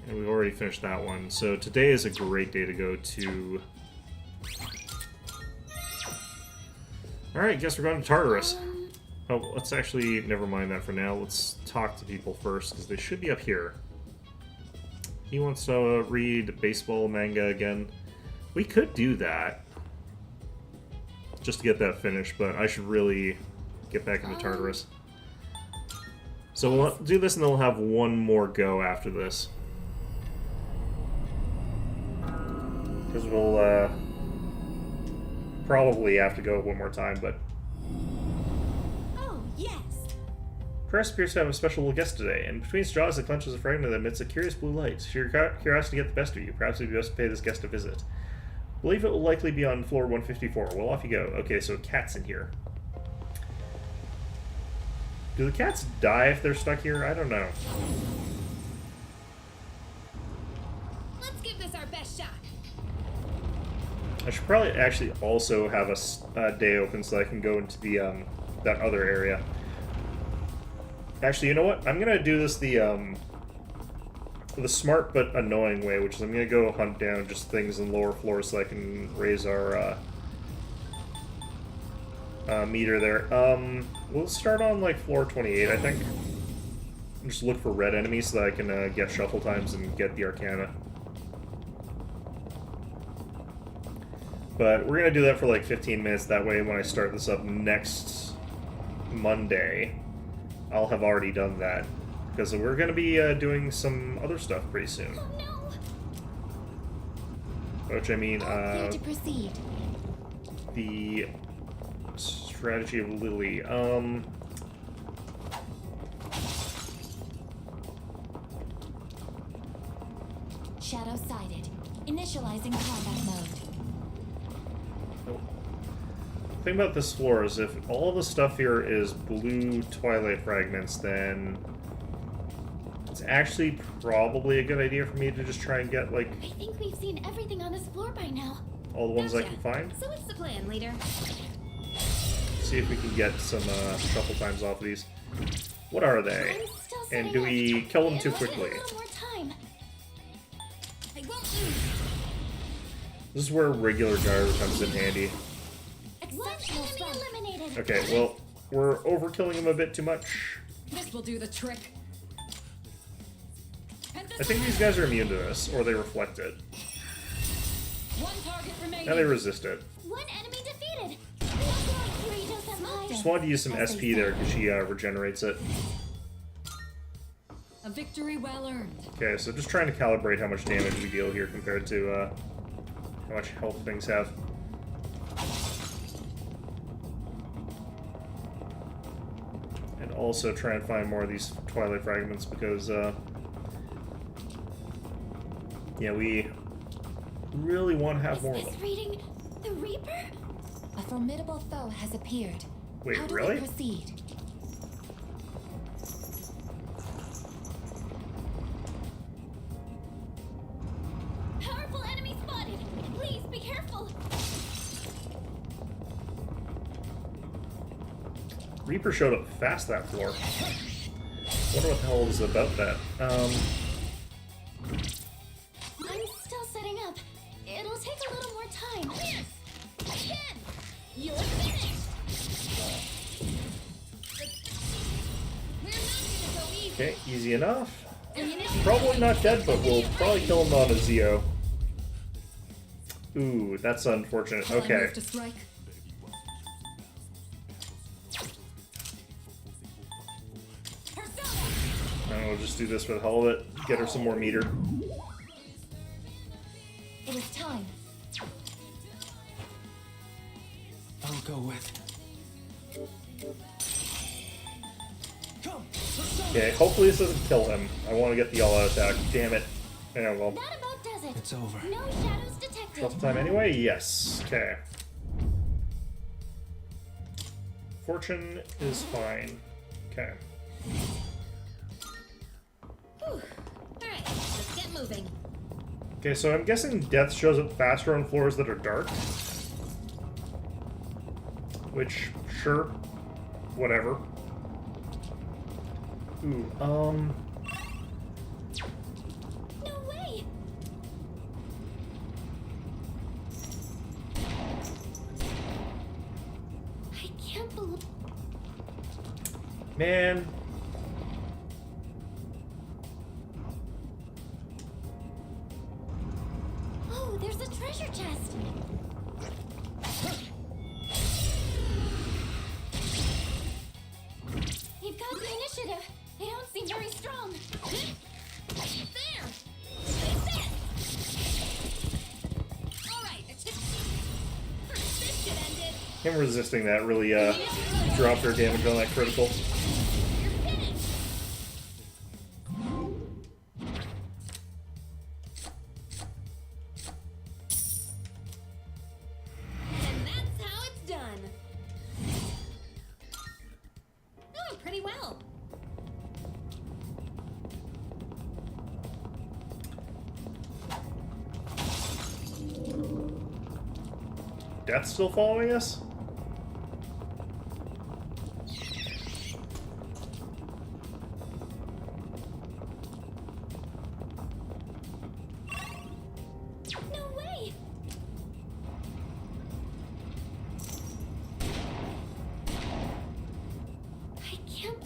And we've already finished that one. So today is a great day to go to... Alright, guess we're going to Tartarus. Oh, let's actually... Never mind that for now. Let's talk to people first, because they should be up here. He wants to read baseball manga again. We could do that. Just to get that finished, but I should really get back into Tartarus. So we'll do this and then we'll have one more go after this. Because we'll probably have to go one more time, but... Oh, yes. Press appears to have a special guest today, and between its jaws it clenches a fragment that emits a curious blue light. Should your curiosity get the best of you, perhaps it would be best to pay this guest a visit. Believe it will likely be on floor 154. Well, off you go. Okay, so a cat's in here. Do the cats die if they're stuck here? I don't know. Let's give this our best shot. I should probably actually also have a day open so I can go into the that other area. Actually, you know what? I'm gonna do this the smart but annoying way, which is I'm gonna go hunt down just things in lower floors so I can raise our meter there. We'll start on like floor 28, I think. Just look for red enemies so that I can get shuffle times and get the Arcana. But we're gonna do that for like 15 minutes. That way, when I start this up next Monday, I'll have already done that. Because we're gonna be doing some other stuff pretty soon. Oh no. Which I mean, Clear to proceed. the strategy of Lily. Shadow sighted. Initializing combat mode. The thing about this floor is if all the stuff here is blue twilight fragments, then it's actually probably a good idea for me to just try and get, like, I think we've seen everything on this floor by now. all the ones I Gotcha. can find. So what's the plan, leader? See if we can get some shuffle times off of these. What are they? I'm still And setting do up. we kill them too It'll take quickly? A little more time. I won't lose. This is where regular gyro comes in handy. Exceptional enemy eliminated. Okay, well, we're overkilling them a bit too much. This will do the trick. And this I think these guys are immune to this, or they reflect it. one target remaining. Now they resist it. One enemy defeated. That's like Kirito-senpai. Just wanted to use some As they SP there say. because she regenerates it. A victory well earned. Okay, so just trying to calibrate how much damage we deal here compared to how much health things have. And also try and find more of these Twilight Fragments because, yeah, we really want to have more of Is them. this reading the Reaper? A formidable foe has appeared. Wait, How do really? we proceed? Powerful enemy spotted. Please be careful. Reaper showed up fast that floor. Wonder what the hell is about that. I'm still setting up. It'll take a little more time. Yes! Again! You're finished! We're not gonna go easy. Okay, easy enough. Ammunition. Probably not dead, but we'll probably kill him on a Zeo. Ooh, that's unfortunate. Shall I Okay. move to strike? We'll just do this for the hell of it. Get her some more meter. It is time. I'll go with. Okay, hopefully this doesn't kill him. I want to get the all-out attack. Damn it. Yeah, well, That about does it. It's over. No shadows detected. trust time anyway? Yes. Okay. Fortune is fine. Okay. Whew. Alright, let's get moving. Okay, so I'm guessing death shows up faster on floors that are dark. Which, sure. Whatever. Ooh, No way! I can't believe. man. Oh, there's a treasure chest. You've got the initiative. They don't seem very strong. There! Take this! Alright, first this should end it. Him resisting that really dropped her damage on that critical. You're finished! And that's how it's done. Oh, pretty well. Death still following us? No way! I can't.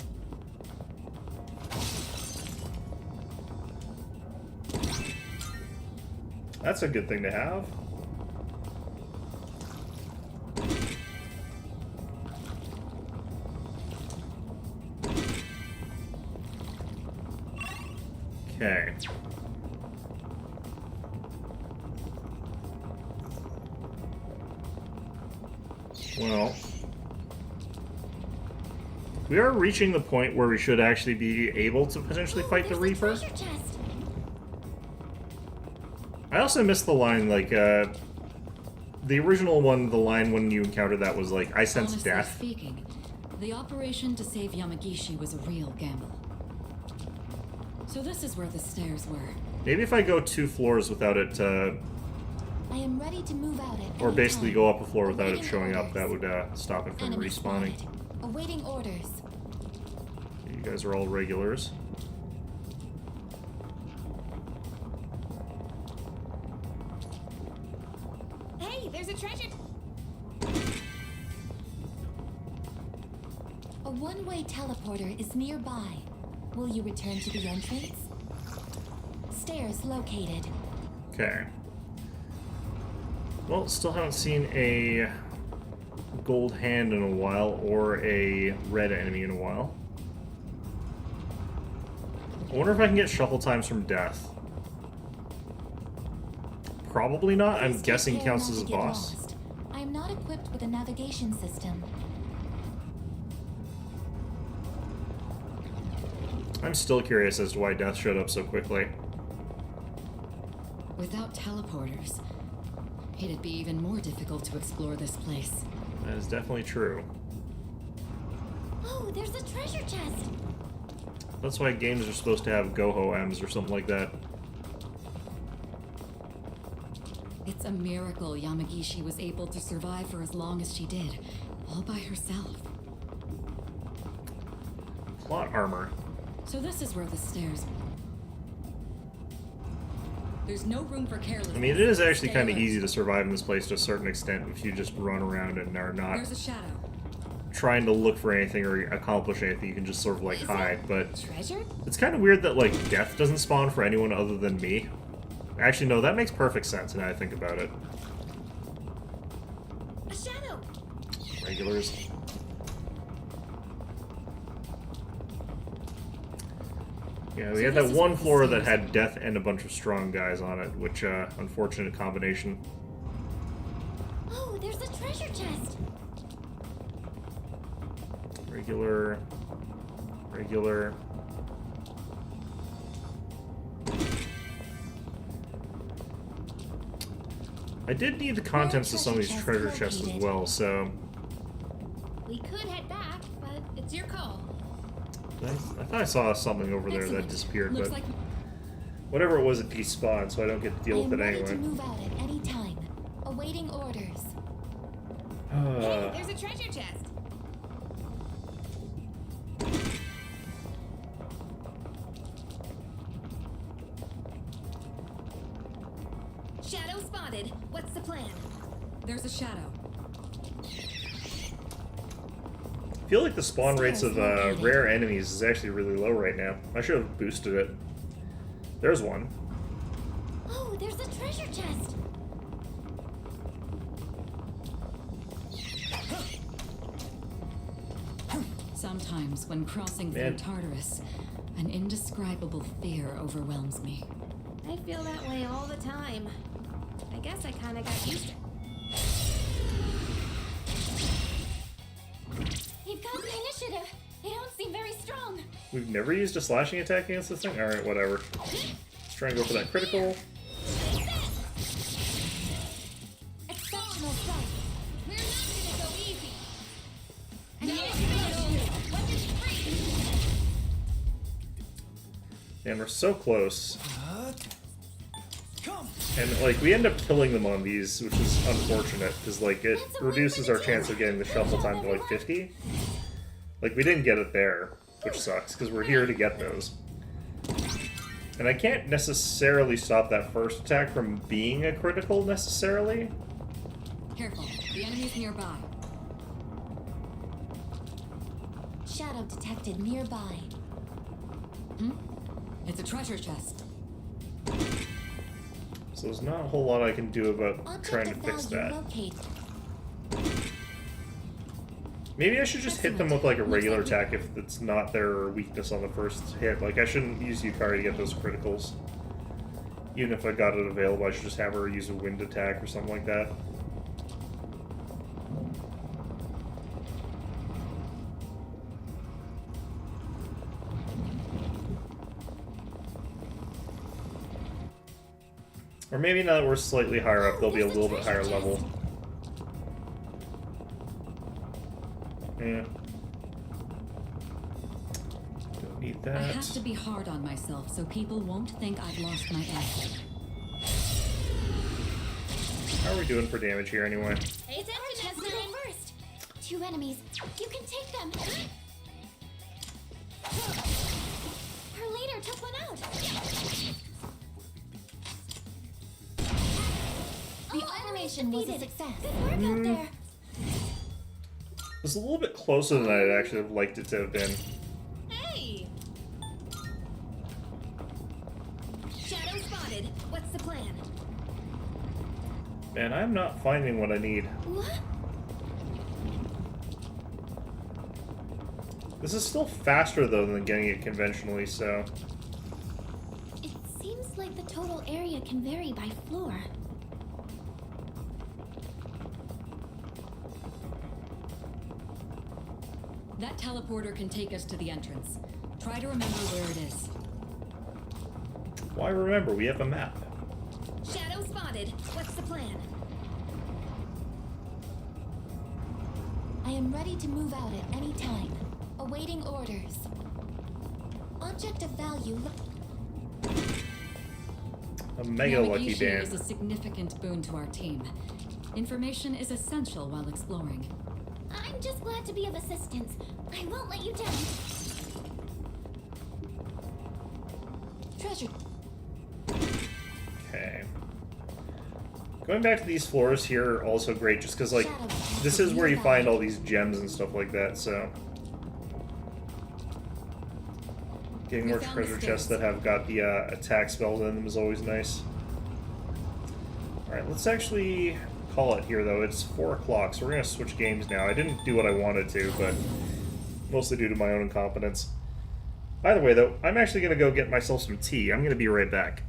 That's a good thing to have. Okay. Well, we are reaching the point where we should actually be able to potentially Oh, fight the there's Reaper. treasure chest. I also missed the line, like, the original one, the line when you encountered that was like, I sense Honestly death. speaking, the operation to save Yamagishi was a real gamble. So this is where the stairs were. Maybe if I go 2 floors without it, I am ready to move out at or any basically time. go up a floor without it Awaiting showing up, orders. that would stop it from Enemy respawning. spotted. Awaiting orders. You guys are all regulars. Hey, there's a treasure. A one-way teleporter is nearby. Will you return to the entrance? Stairs located. Okay. Well, still haven't seen a gold hand in a while, or a red enemy in a while. I wonder if I can get shuffle times from death. Probably not. I'm Please take guessing care counts not as a to get boss. lost. I am not equipped with a navigation system. I'm still curious as to why death showed up so quickly. Without teleporters, it'd be even more difficult to explore this place. That is definitely true. Oh, there's a treasure chest. That's why games are supposed to have Goho-Ms or something like that. It's a miracle Yamagishi was able to survive for as long as she did, all by herself. Plot armor. So this is where the stairs. There's no room for carelessness. I mean, it is actually Stay kind of alert. easy to survive in this place to a certain extent if you just run around and are not There's a shadow. trying to look for anything or accomplish anything. You can just sort of like hide, but Treasure? it's kind of weird that like death doesn't spawn for anyone other than me. Actually, no, that makes perfect sense now I think about it. A shadow! Regulars. Yeah, we So had this that is one where the floor that stairs had death and a bunch of strong guys on it, which, unfortunate combination. Oh, there's a treasure chest! Regular. Regular. I did need the contents of some of these treasure chests as well, so We could head back, but it's your call. I thought I saw something over there that Excellent. disappeared, Looks but like whatever it was, it despawned, so I don't get to deal I am with it ready to anyway. move out at any time, awaiting orders. Uh, There's a treasure chest! Shadow spotted. What's the plan? there's a shadow. I feel like the spawn rates of rare enemies is actually really low right now. I should have boosted it. There's one. Oh, there's a treasure chest! Sometimes, when crossing through Man. Tartarus, an indescribable fear overwhelms me. I feel that way all the time. I guess I kinda got used to it. You've got the initiative. They don't seem very strong. We've never used a slashing attack against this thing? Alright, whatever. Let's try and go for that critical. Exceptional strike. We're not gonna go easy. And we're so close. And, like, we end up killing them on these, which is unfortunate, because, like, it reduces our chance of getting the shuffle time to, like, 50. Like, we didn't get it there, which sucks, because we're here to get those. And I can't necessarily stop that first attack from being a critical, necessarily. Careful, the enemy's nearby. Shadow detected nearby. It's a treasure chest. So there's not a whole lot I can do about Object trying to of fix value that. located. Maybe I should just hit them with, like, a Looks regular like attack if it's not their weakness on the first hit. Like, I shouldn't use Yukari to get those criticals. Even if I got it available, I should just have her use a wind attack or something like that. Or maybe now that we're slightly higher up, they'll be a little bit higher level. Yeah. Don't need I that. have to be hard on myself so people won't think I've lost my edge. How are we doing for damage here anyway? Hey, attention, go first. 2 enemies. You can take them. Her leader took one out. The automation was a success. Good work out there. It was a little bit closer than I'd actually have liked it to have been. Hey! Shadow spotted. What's the plan? Man, I'm not finding what I need. What? This is still faster, though, than getting it conventionally, so... It seems like the total area can vary by floor. That teleporter can take us to the entrance. Try to remember where it is. Why remember? We have a map. Shadow spotted. What's the plan? I am ready to move out at any time. Awaiting orders. Object of value. A mega lucky Navigation band. is a significant boon to our team. Information is essential while exploring. I'm just glad to be of assistance. I won't let you down. Treasure. Okay. Going back to these floors here are also great, just because, like, this is where you find all these gems and stuff like that, so... Getting more treasure chests that have got the attack spells in them is always nice. Alright, let's actually call it here, though. It's 4 o'clock, so we're going to switch games now. I didn't do what I wanted to, but mostly due to my own incompetence. By the way, though, I'm actually going to go get myself some tea. I'm going to be right back.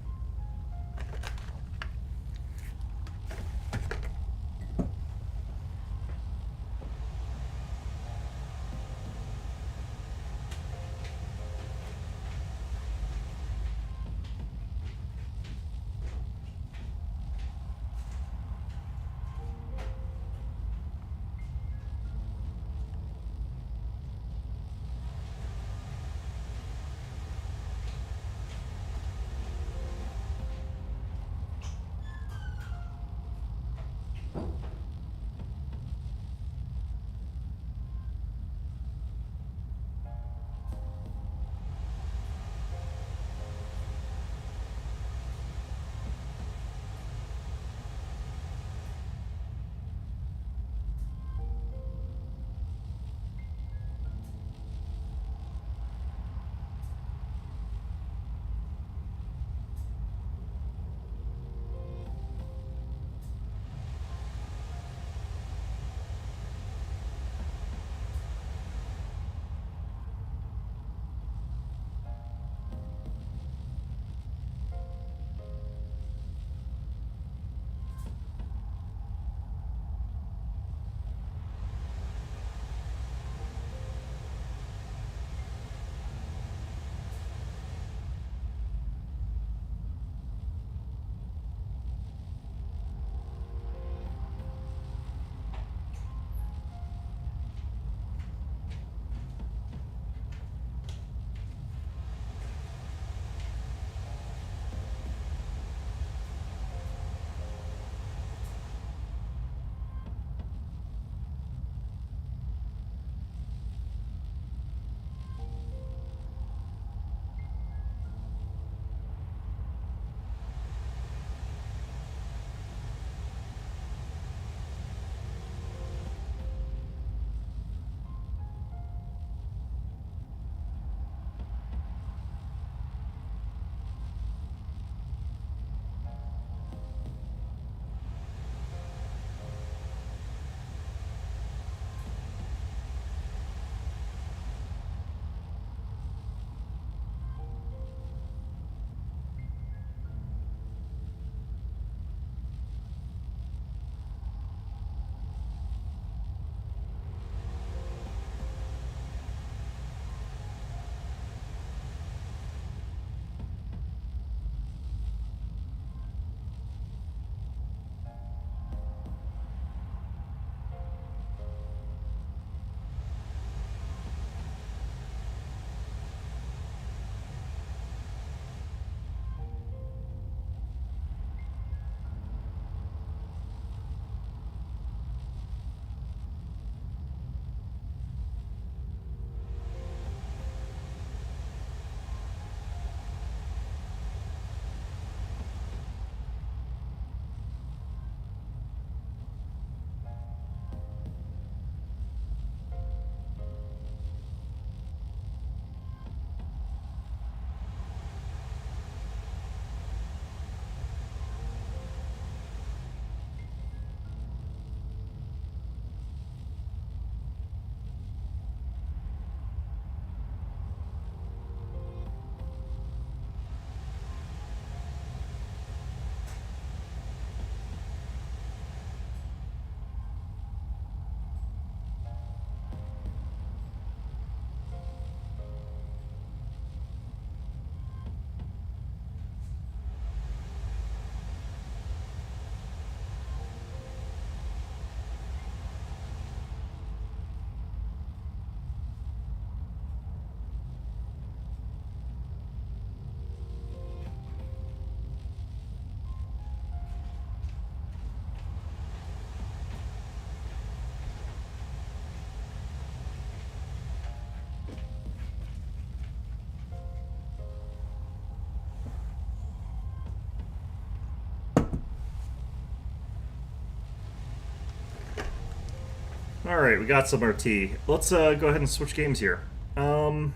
Alright, we got some RT. Let's go ahead and switch games here. Nope,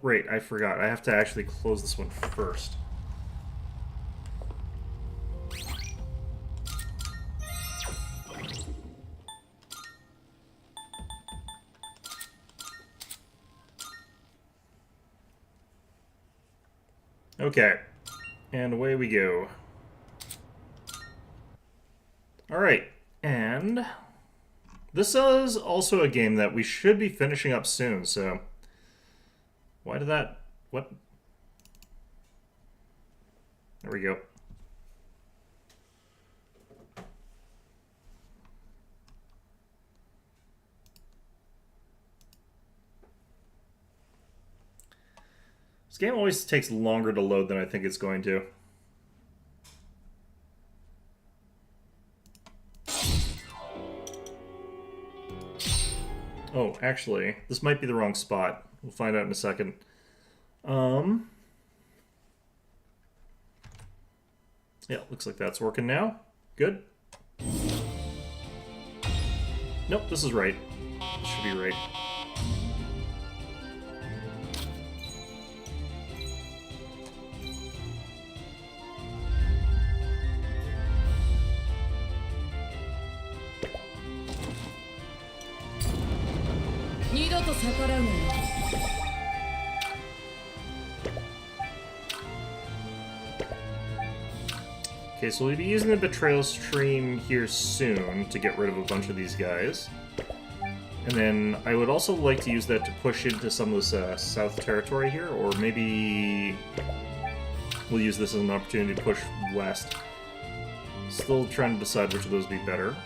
right, I forgot. I have to actually close this one first. Okay, and away we go. Alright, and this is also a game that we should be finishing up soon, so... Why did that... What? There we go. This game always takes longer to load than I think it's going to. Oh, actually, this might be the wrong spot. We'll find out in a second. Yeah, looks like that's working now. Good. Nope, this is right. This should be right. Okay, so we'll be using the Betrayal Stream here soon to get rid of a bunch of these guys. And then I would also like to use that to push into some of this south territory here, or maybe we'll use this as an opportunity to push west. Still trying to decide which of those would be better.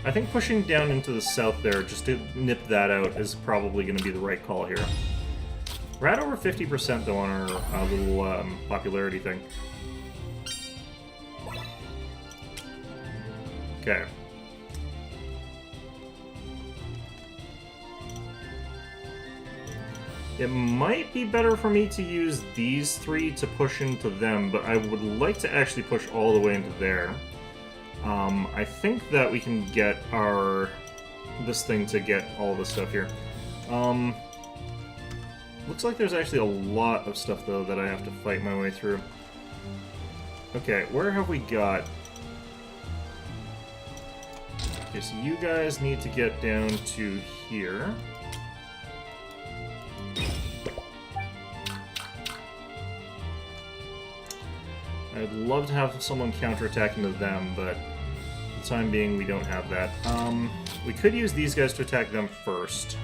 I think pushing down into the south there, just to nip that out, is probably going to be the right call here. We're at over 50% though on our little popularity thing. Okay. It might be better for me to use these three to push into them, but I would like to actually push all the way into there. I think that we can get this thing to get all this stuff here. Looks like there's actually a lot of stuff, though, that I have to fight my way through. Okay, where have we got... Okay, so you guys need to get down to here. I'd love to have someone counterattacking to them, but for the time being, we don't have that. We could use these guys to attack them first.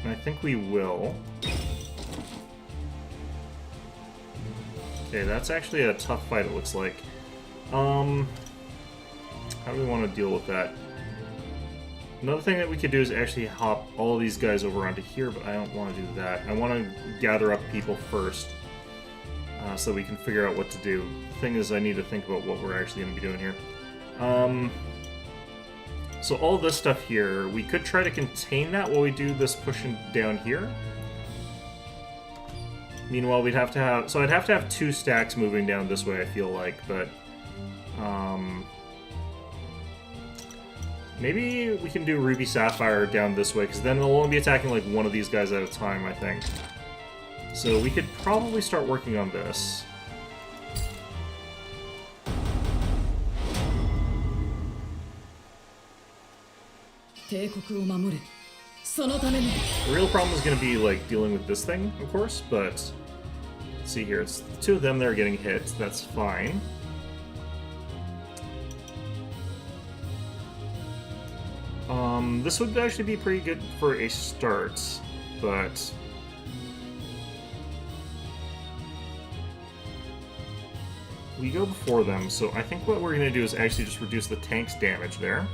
And I think we will. Okay, that's actually a tough fight, it looks like. How do we want to deal with that? Another thing that we could do is actually hop all these guys over onto here, but I don't want to do that. I want to gather up people first. So we can figure out what to do. The thing is, I need to think about what we're actually going to be doing here. So all this stuff here, we could try to contain that while we do this pushing down here. Meanwhile, we'd have to have... So I'd have to have 2 stacks moving down this way, I feel like, but... maybe we can do Ruby Sapphire down this way, because then they'll only be attacking like one of these guys at a time, I think. So we could probably start working on this. The real problem is going to be like dealing with this thing, of course, but let's see here. It's the 2 of them that are getting hit. That's fine. This would actually be pretty good for a start, but we go before them, so I think what we're going to do is actually just reduce the tank's damage there.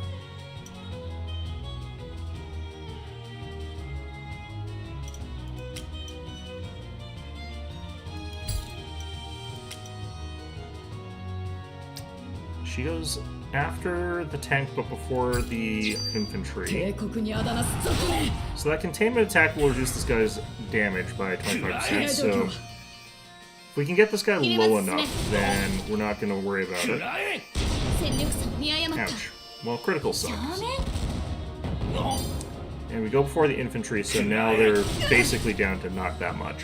She goes after the tank but before the infantry. 警告にあだなすぞこれ So that containment attack will reduce this guy's damage by 25%. So if we can get this guy low enough, then we're not going to worry about it. 戦力差見誤った Ouch. Well, critical sucks. ダメ And we go before the infantry, so now they're basically down to not that much.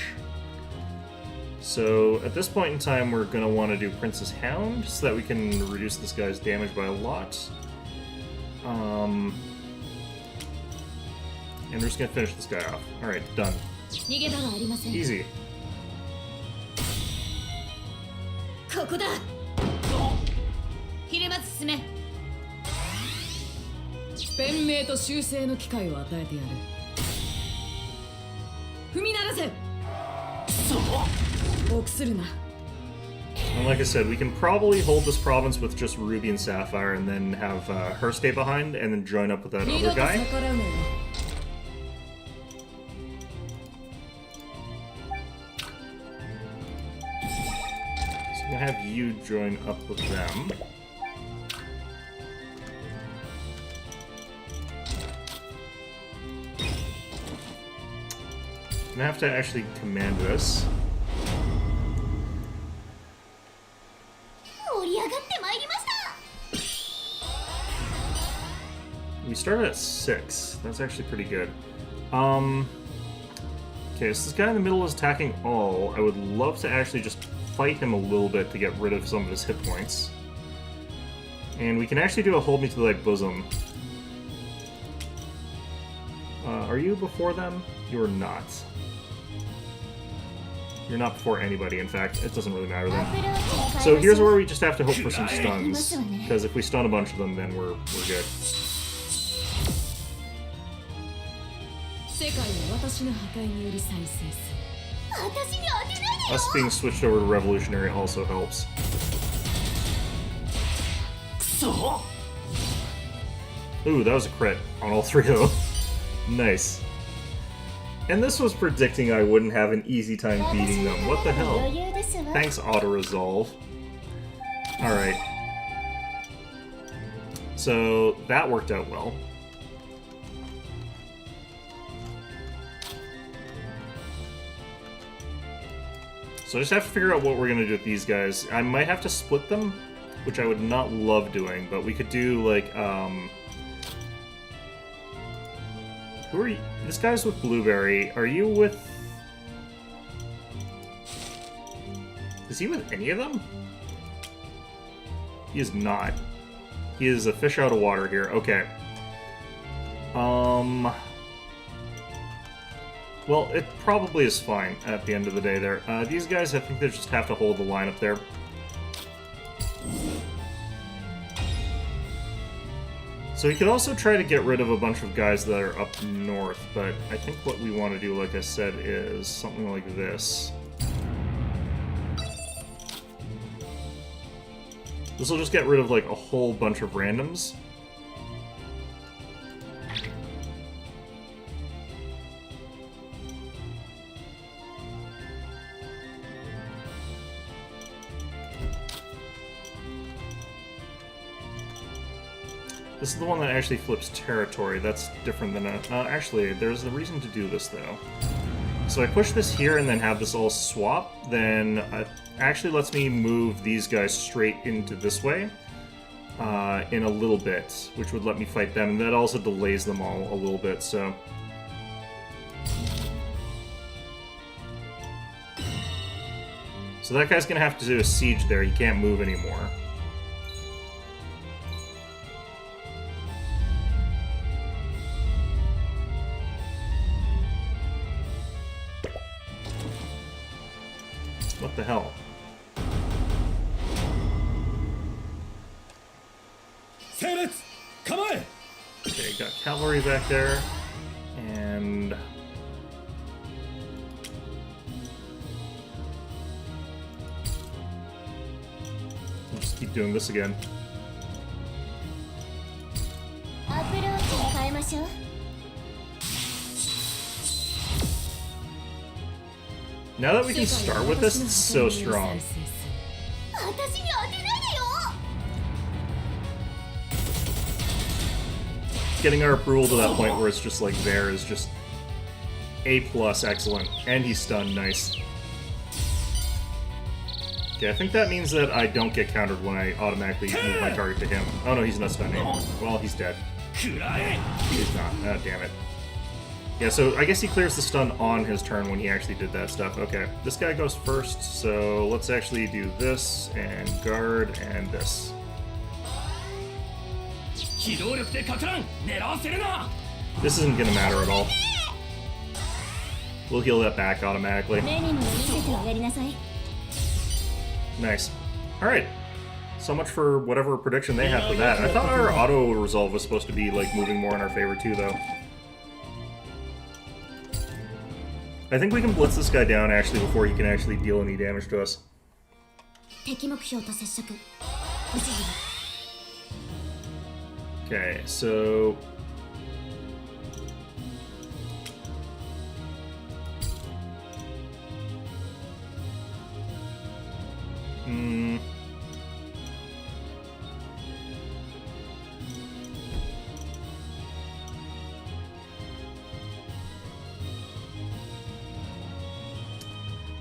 So at this point in time, we're going to want to do Princess Hound so that we can reduce this guy's damage by a lot. And we're just going to finish this guy off. Alright, done. 逃げ場はありません Easy. ここだひれまず進め弁明と修正の機会を与えてやる踏み鳴らせそう臆するな And like I said, we can probably hold this province with just Ruby and Sapphire and then have her stay behind and then join up with that 二度 other と guy. 逆らうなよ So I'm gonna have you join up with them. I'm gonna have to actually command this. 盛り上がってまいりました We started at 6. That's actually pretty good. Okay, so this guy in the middle is attacking all. I would love to actually just fight him a little bit to get rid of some of his hit points. And we can actually do a hold me to thy bosom. Are you before them? You are not. You're not before anybody, in fact. It doesn't really matter then. So here's where we just have to hope for some stuns. Because if we stun a bunch of them, then we're good. 世界は私の破壊により再生する私に当てないでよ Us being switched over to Revolutionary also helps. くそ Ooh, that was a crit on all three of them. Nice. And this was predicting I wouldn't have an easy time beating them. What the hell? 余裕ですわ Thanks, auto-resolve. Alright. So, that worked out well. So I just have to figure out what we're going to do with these guys. I might have to split them, which I would not love doing, but we could do, like, Who are you? This guy's with Blueberry. Are you with... Is he with any of them? He is not. He is a fish out of water here. Okay. Well, it probably is fine at the end of the day there. These guys, I think they just have to hold the line up there. So we could also try to get rid of a bunch of guys that are up north, but I think what we want to do, like I said, is something like this. This will just get rid of, like, a whole bunch of randoms. This is the one that actually flips territory. That's different than a... actually, there's a reason to do this, though. So I push this here and then have this all swap, then it actually lets me move these guys straight into this way in a little bit, which would let me fight them, and that also delays them all a little bit, so... So that guy's gonna have to do a siege there, he can't move anymore. What the hell? Okay, got cavalry back there, and we'll just keep doing this again. アプローチを変えましょう Now that we can start with this, it's so strong. 私に当てないでよ Getting our approval to that point where it's just like there is just A+, excellent. And he's stunned, nice. Okay, I think that means that I don't get countered when I automatically move my target to him. Oh no, he's not stunned anymore. Well, he's dead. He's not. Ah, damn it. Yeah, so I guess he clears the stun on his turn when he actually did that stuff. Okay, this guy goes first, so let's actually do this, and guard, and this. This isn't gonna matter at all. We'll heal that back automatically. Nice. Alright. So much for whatever prediction they have for that. I thought our auto-resolve was supposed to be, like, moving more in our favor too, though. I think we can blitz this guy down, actually, before he can actually deal any damage to us. Okay, so...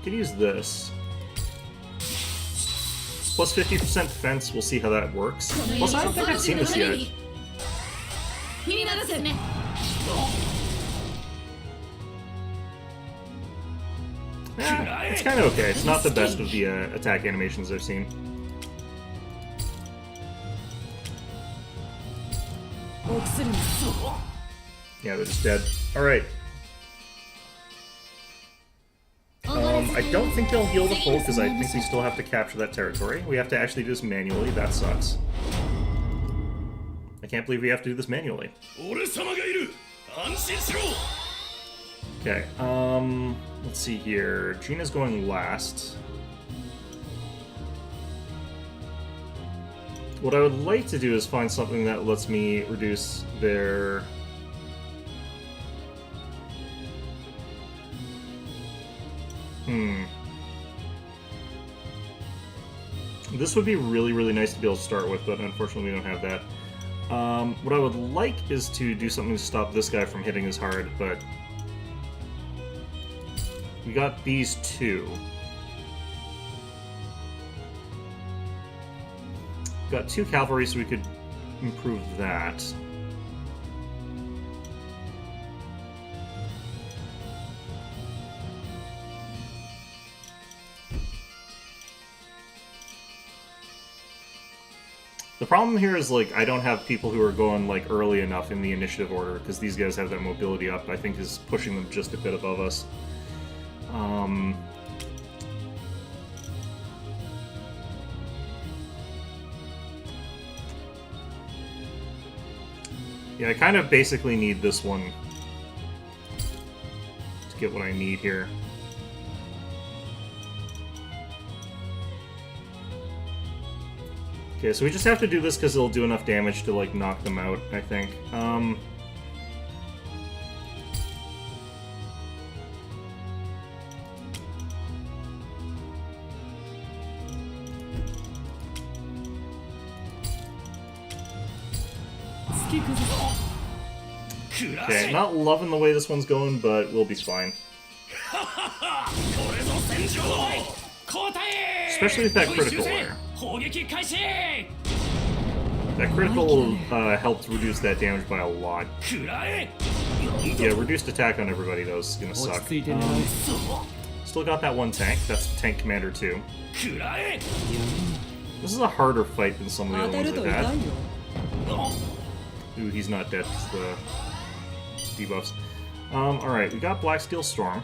Could use this. Plus 50% defense, we'll see how that works. Plus, I don't think I've seen this yet. Yeah, it's kind of okay. It's not the best of the attack animations I've seen. Yeah, they're just dead. Alright. I don't think they'll heal the full because I think we still have to capture that territory. We have to actually do this manually. That sucks. I can't believe we have to do this manually. Okay, let's see here. Gina's going last. What I would like to do is find something that lets me reduce their... This would be really, really nice to be able to start with, but unfortunately we don't have that. What I would like is to do something to stop this guy from hitting as hard, but... we got these two. Got 2 cavalry, so we could improve that. The problem here is, like, I don't have people who are going, like, early enough in the initiative order, because these guys have that mobility up, I think is pushing them just a bit above us. Yeah, I kind of basically need this one to get what I need here. Okay, so we just have to do this because it'll do enough damage to, like, knock them out, I think. Okay, not loving the way this one's going, but we'll be fine. Especially with that critical there. That critical helped reduce that damage by a lot. Yeah, reduced attack on everybody, though, is gonna suck. Still got that one tank. That's Tank Commander 2. This is a harder fight than some of the other ones I've had. Ooh, he's not dead because the debuffs. Alright, we got Black Steel Storm.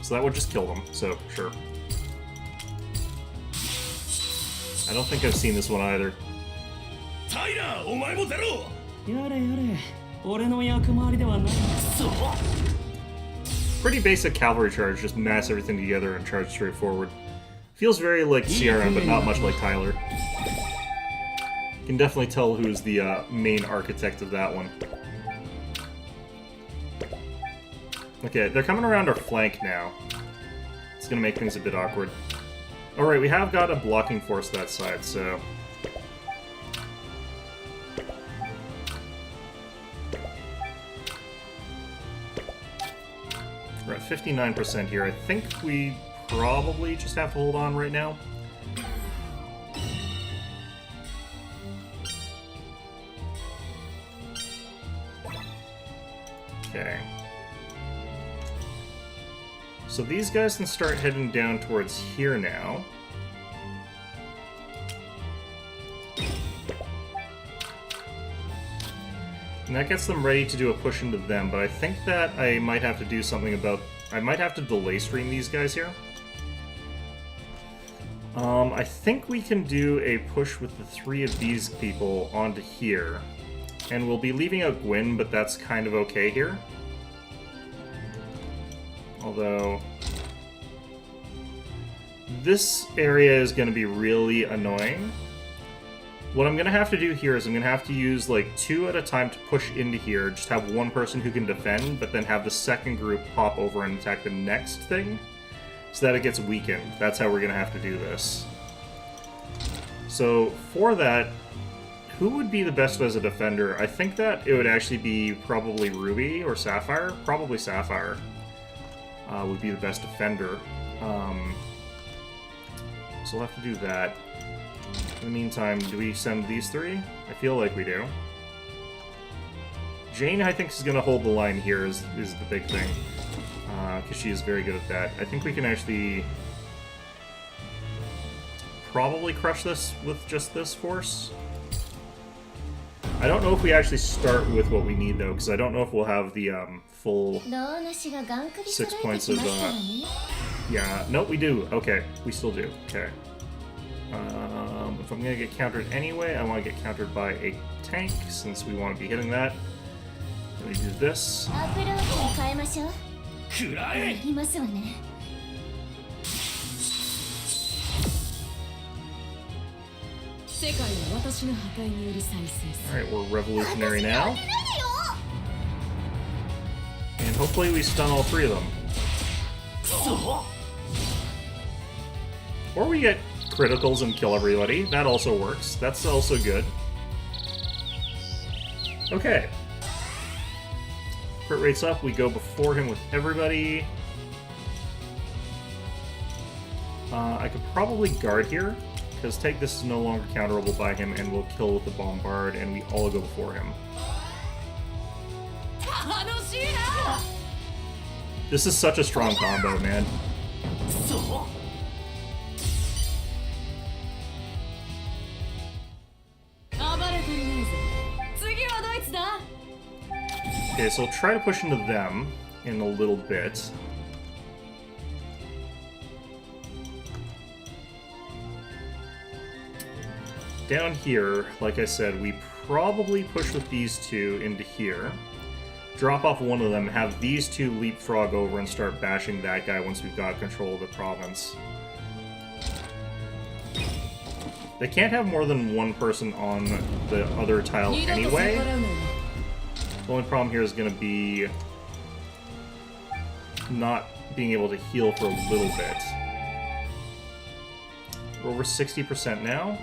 So that would just kill them, so sure. I don't think I've seen this one either. Pretty basic cavalry charge, just mass everything together and charge straight forward. Feels very like CRM, but not much like Tyler. You can definitely tell who's the main architect of that one. Okay, they're coming around our flank now. It's gonna make things a bit awkward. Alright, we have got a blocking force that side, so... We're at 59% here. I think we probably just have to hold on right now. Okay. So these guys can start heading down towards here now. And that gets them ready to do a push into them, but I think that I might have to do something about... I might have to delay stream these guys here. I think we can do a push with the 3 of these people onto here. And we'll be leaving out Gwyn, but that's kind of okay here. Although... this area is going to be really annoying. What I'm going to have to do here is I'm going to have to use like 2 at a time to push into here. Just have one person who can defend, but then have the second group pop over and attack the next thing so that it gets weakened. That's how we're going to have to do this. So for that, who would be the best as a defender? I think that it would actually be probably Ruby or Sapphire. Probably Sapphire would be the best defender. So we'll have to do that. In the meantime, do we send these 3? I feel like we do. Jane, I think, is going to hold the line here is the big thing. Because she is very good at that. I think we can actually probably crush this with just this force. I don't know if we actually start with what we need, though, because I don't know if we'll have the full 6 points of... yeah, nope, we do. Okay, we still do. Okay. If I'm going to get countered anyway, I want to get countered by a tank, since we want to be hitting that. Let me do this. Alright, we're revolutionary now. And hopefully we stun all 3 of them. Or we get criticals and kill everybody. That also works. That's also good. Okay. Crit rate's up. We go before him with everybody. I could probably guard here, because take this is no longer counterable by him, and we'll kill with the bombard, and we all go before him. This is such a strong combo, man. Okay, so I'll try to push into them in a little bit. Down here, like I said, we probably push with these 2 into here. Drop off one of them, have these 2 leapfrog over and start bashing that guy once we've got control of the province. They can't have more than one person on the other tile anyway. The only problem here is going to be not being able to heal for a little bit. We're over 60% now.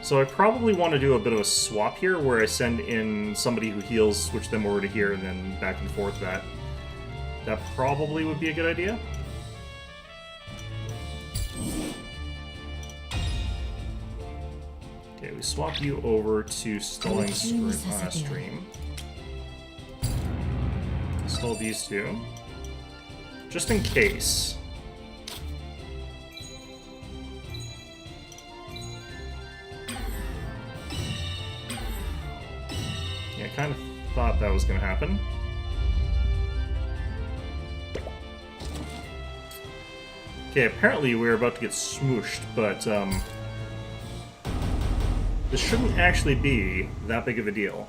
So I probably want to do a bit of a swap here where I send in somebody who heals, switch them over to here, and then back and forth that. That probably would be a good idea. Okay, we swap you over to stalling stream. Stall these 2. Just in case. Yeah, I kind of thought that was going to happen. Okay, apparently we're about to get smooshed, but this shouldn't actually be that big of a deal.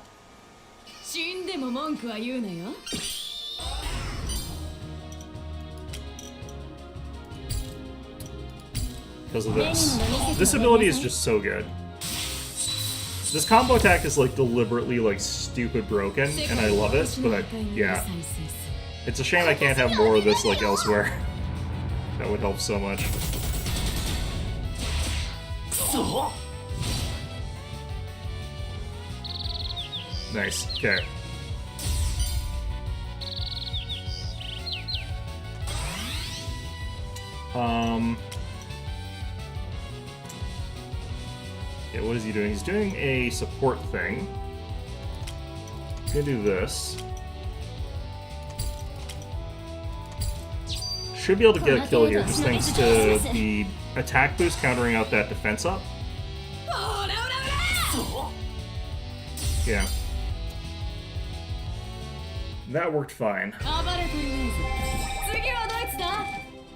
Because of this. This ability is just so good. This combo attack is like deliberately like stupid broken, and I love it, but yeah. It's a shame I can't have more of this like elsewhere. That would help so much. Nice, okay. Yeah, what is he doing? He's doing a support thing. He's gonna do this. Should be able to get a kill here, just thanks to the attack boost countering out that defense up. Yeah. That worked fine.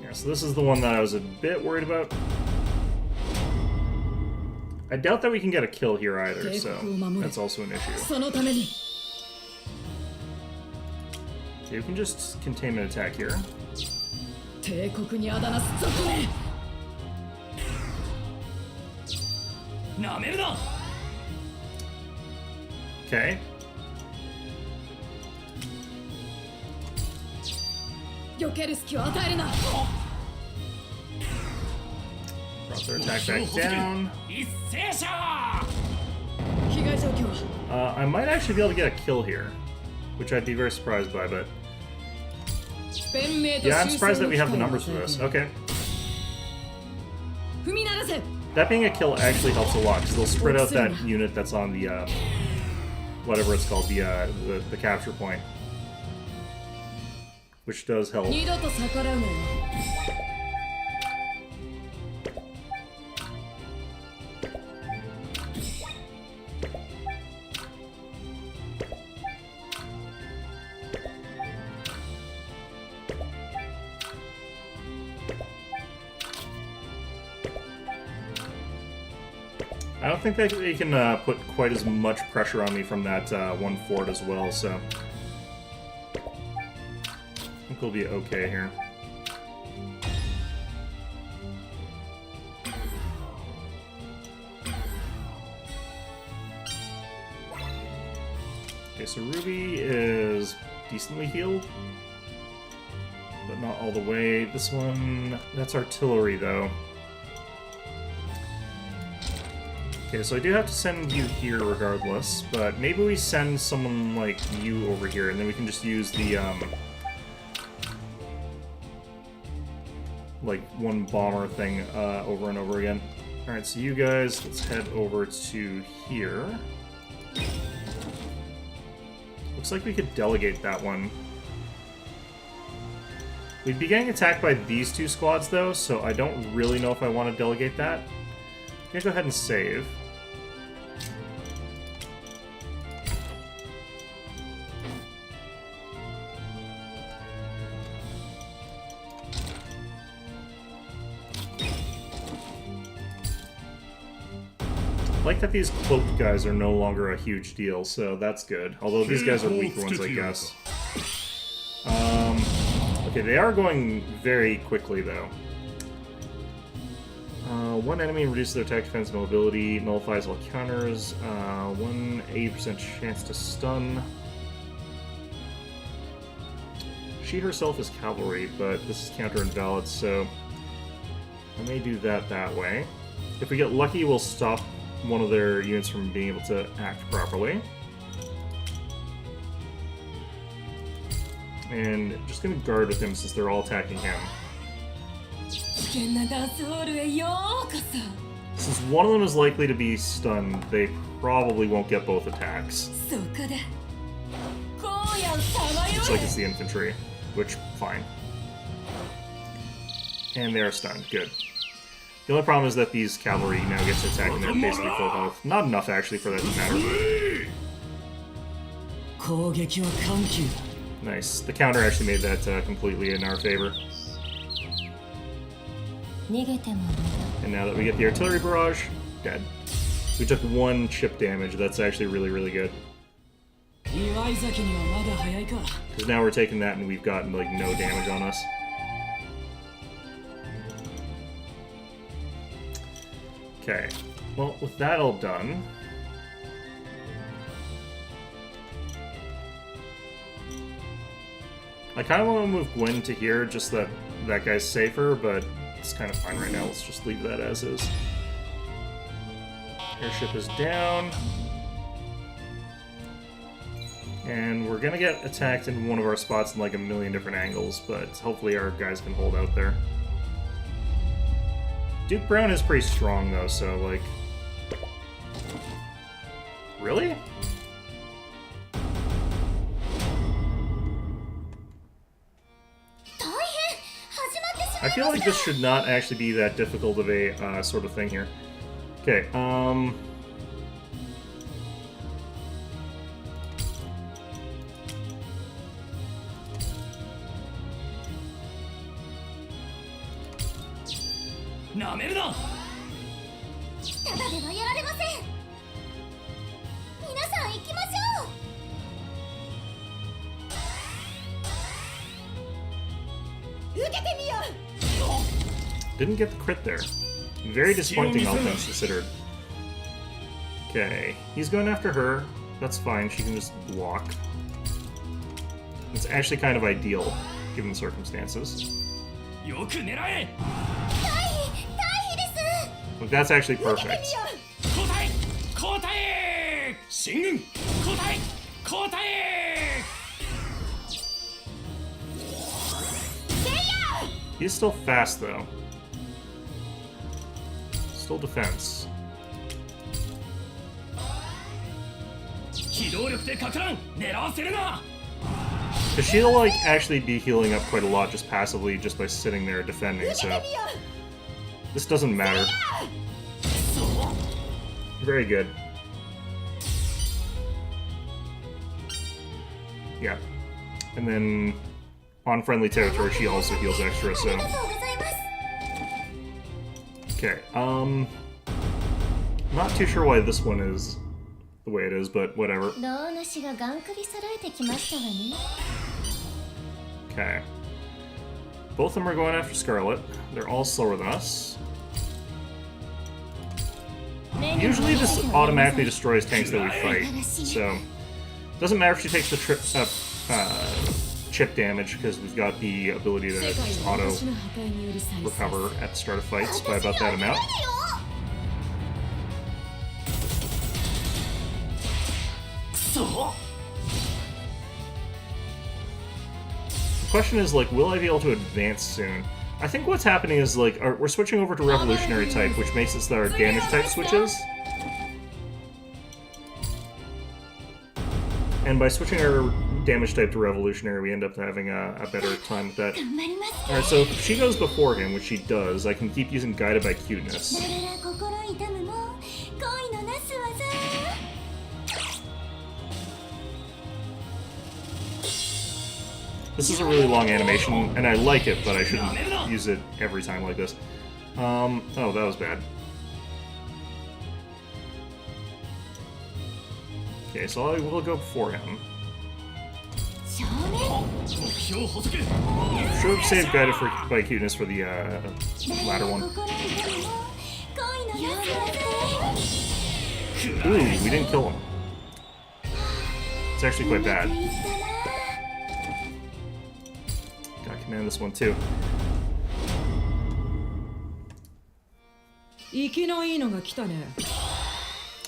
Yeah, so this is the one that I was a bit worried about. I doubt that we can get a kill here either, so that's also an issue. So you can just containment attack here. Okay. Brought their attack back down. I might actually be able to get a kill here, which I'd be very surprised by, but... Yeah, I'm surprised that we have the numbers for this. Okay. That being a kill actually helps a lot, because they'll spread out that unit that's on the, whatever it's called, the capture point. Which does help. I don't think they can put quite as much pressure on me from that one fort as well, so I think we'll be okay here. Okay, so Ruby is decently healed, but not all the way. This one, that's artillery though. Okay, so I do have to send you here regardless, but maybe we send someone like you over here, and then we can just use the, like, one bomber thing over and over again. Alright, so you guys, let's head over to here. Looks like we could delegate that one. We'd be getting attacked by these two squads, though, so I don't really know if I want to delegate that. I'm gonna go ahead and save. I like that these cloaked guys are no longer a huge deal, so that's good. Although these guys are weaker ones, I guess. Okay, they are going very quickly, though. One enemy reduces their attack, defense, mobility, nullifies all counters. 80% chance to stun. She herself is cavalry, but this is counter invalid, so I may do that way. If we get lucky, we'll stop one of their units from being able to act properly. And just gonna guard with him since they're all attacking him. Since one of them is likely to be stunned, they probably won't get both attacks. Looks like it's the infantry, which, fine. And they are stunned, good. The only problem is that these cavalry now get to attack and they're basically full health. Not enough, actually, for that to matter. Nice. The counter actually made that completely in our favor. And now that we get the artillery barrage, dead. We took 1 chip damage. That's actually really, really good. Because now we're taking that and we've gotten, like, no damage on us. Okay. Well, with that all done... I kind of want to move Gwen to here, just that that guy's safer, but it's kind of fine right now. Let's just leave that as is. Airship is down. And we're gonna get attacked in one of our spots in like a million different angles, but hopefully our guys can hold out there. Duke Brown is pretty strong, though, so, like... Really? I feel like this should not actually be that difficult of a sort of thing here. Okay, didn't get the crit there. Very disappointing, all things considered. Okay, he's going after her. That's fine, she can just block. It's actually kind of ideal, given the circumstances. Like, that's actually perfect. He's still fast, though. Still defense. Because she'll, like, actually be healing up quite a lot just passively, just by sitting there defending, so... This doesn't matter. Very good. Yeah. And then, on friendly territory, she also heals extra, so... Okay, not too sure why this one is the way it is, but whatever. Okay. Both of them are going after Scarlet. They're all slower than us. Usually this automatically destroys tanks that we fight, so... Doesn't matter if she takes the chip damage, because we've got the ability to just auto recover at the start of fights by about that amount. The question is, like, will I be able to advance soon? I think what's happening is, like, we're switching over to Revolutionary type, which makes it so that our damage type switches. And by switching our damage type to Revolutionary, we end up having a better time with that. Alright, so if she goes before him, which she does, I can keep using Guided by Cuteness. This is a really long animation, and I like it, but I shouldn't use it every time like this. Oh, that was bad. Okay, so I will go before him. Should have saved Guided by Cuteness for the latter one. Ooh, we didn't kill him. It's actually quite bad. Gotta command this one too.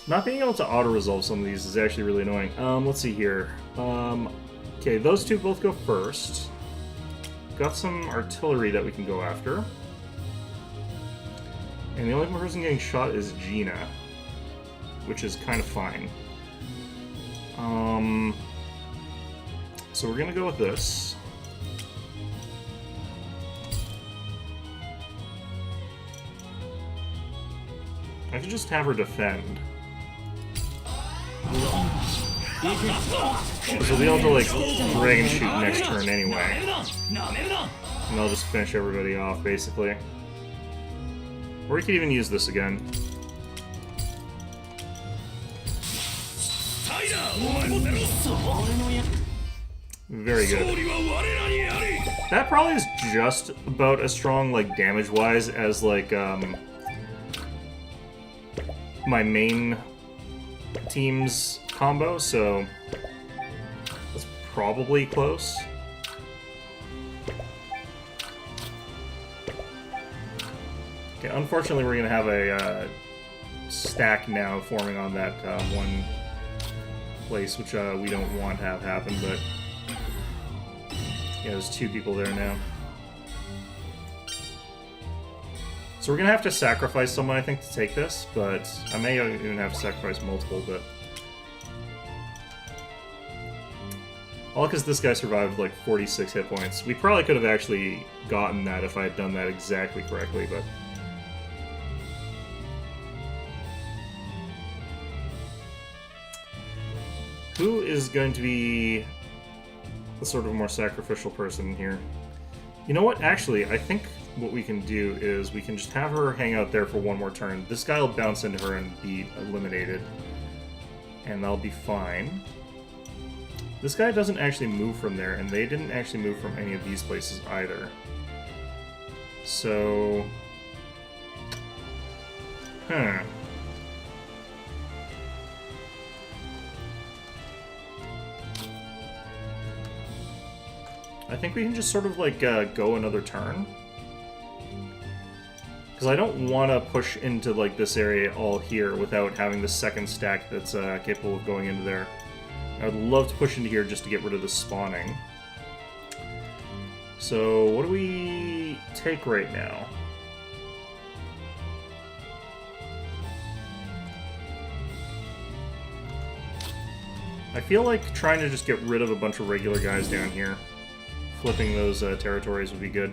Not being able to auto-resolve some of these is actually really annoying. Let's see here. Okay, those two both go first. Got some artillery that we can go after. And the only person getting shot is Gina, which is kind of fine. So we're gonna go with this. I could just have her defend. So we'll be able to, like, dragon shoot next turn anyway. And I'll just finish everybody off, basically. Or we could even use this again. Very good. That probably is just about as strong, like, damage-wise as, like, my main team's combo, so that's probably close. Okay, unfortunately we're going to have a stack now forming on that one place, which we don't want to have happen, but yeah, there's two people there now. So we're gonna have to sacrifice someone, I think, to take this, but I may even have to sacrifice multiple, but... All because this guy survived like 46 hit points. We probably could have actually gotten that if I had done that exactly correctly, but... Who is going to be the sort of more sacrificial person here? You know what? Actually, I think what we can do is we can just have her hang out there for one more turn. This guy will bounce into her and be eliminated. And that'll be fine. This guy doesn't actually move from there, and they didn't actually move from any of these places either. So... Huh. I think we can just sort of, like, go another turn. Because I don't want to push into, like, this area all here without having the second stack that's capable of going into there. I would love to push into here just to get rid of the spawning. So, what do we take right now? I feel like trying to just get rid of a bunch of regular guys down here. Flipping those territories would be good.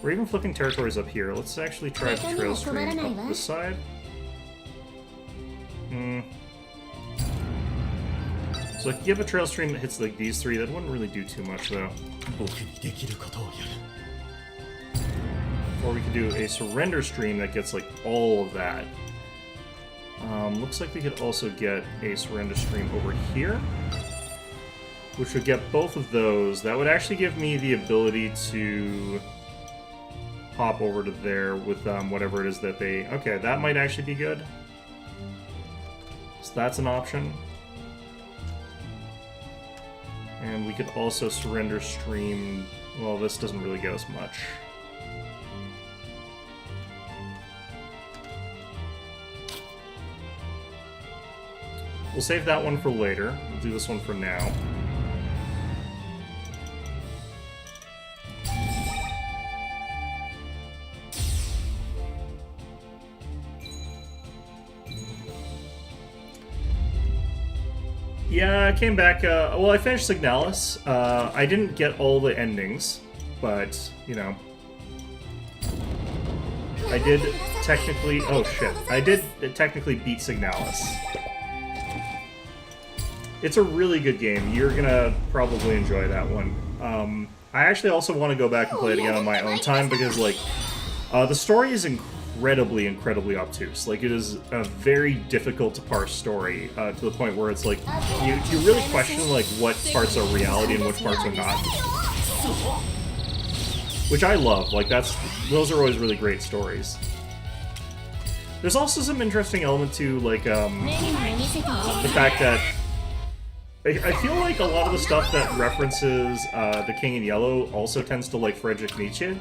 Or even flipping territories up here. Let's actually try the trail stream up this side. So I could give a trail stream that hits like these three. That wouldn't really do too much though. Or we could do a surrender stream that gets like all of that. Looks like we could also get a surrender stream over here, which would get both of those. That would actually give me the ability to hop over to there with whatever it is that they... Okay, that might actually be good. So that's an option. And we could also surrender stream... Well, this doesn't really get us much. We'll save that one for later. We'll do this one for now. Yeah, I came back, well, I finished Signalis. I didn't get all the endings, but, you know. I did technically, oh shit, I did technically beat Signalis. It's a really good game. You're gonna probably enjoy that one. I actually also want to go back and play it again on my own time because, like, the story is incredibly obtuse. Like, it is a very difficult to parse story to the point where it's like you really question like what parts are reality and which parts are not. Which I love. Like, those are always really great stories. There's also some interesting element to like the fact that I feel like a lot of the stuff that references the King in Yellow also tends to like Friedrich Nietzsche.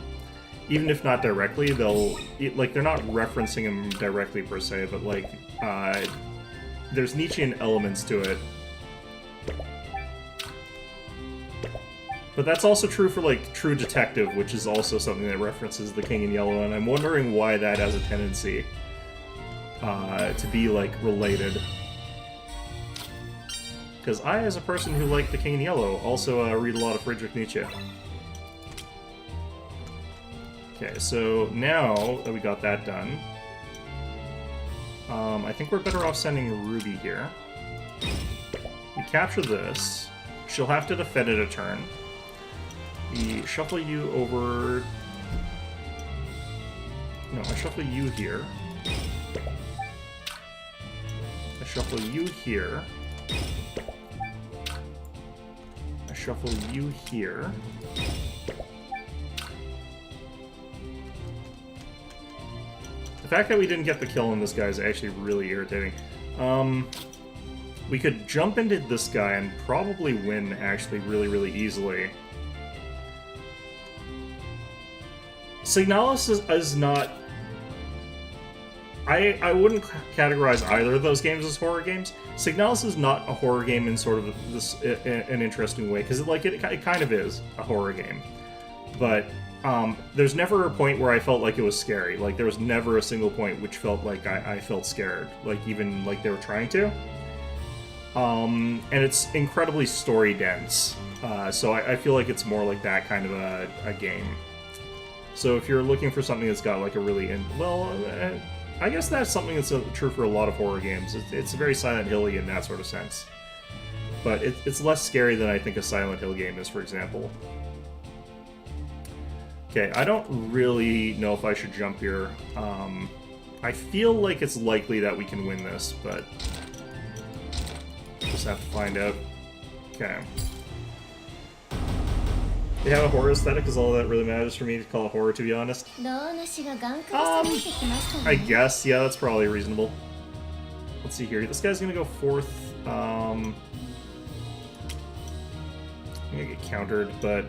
Even if not directly, they're not referencing him directly per se, but like, there's Nietzschean elements to it. But that's also true for like True Detective, which is also something that references the King in Yellow, and I'm wondering why that has a tendency to be like related. Because I, as a person who liked the King in Yellow, also read a lot of Friedrich Nietzsche. Okay, so now that we got that done, I think we're better off sending Ruby here. We capture this. She'll have to defend it a turn. We shuffle you over... No, I shuffle you here. I shuffle you here. I shuffle you here. The fact that we didn't get the kill on this guy is actually really irritating. We could jump into this guy and probably win, actually, really easily. Signalis is not... I wouldn't categorize either of those games as horror games. Signalis is not a horror game in sort of this an interesting way, because it kind of is a horror game. But there's never a point where I felt like it was scary. Like, there was never a single point which felt like I felt scared. Like, even like they were trying to. And it's incredibly story dense. So I feel like it's more like that kind of a game. So if you're looking for something that's got like a really... I guess that's something that's true for a lot of horror games. It's very Silent Hill-y in that sort of sense. But it's less scary than I think a Silent Hill game is, for example. Okay, I don't really know if I should jump here. I feel like it's likely that we can win this, but... just have to find out. Okay. They have a horror aesthetic is all that really matters for me to call it horror, to be honest. I guess, yeah, that's probably reasonable. Let's see here. This guy's gonna go fourth. I'm gonna get countered, but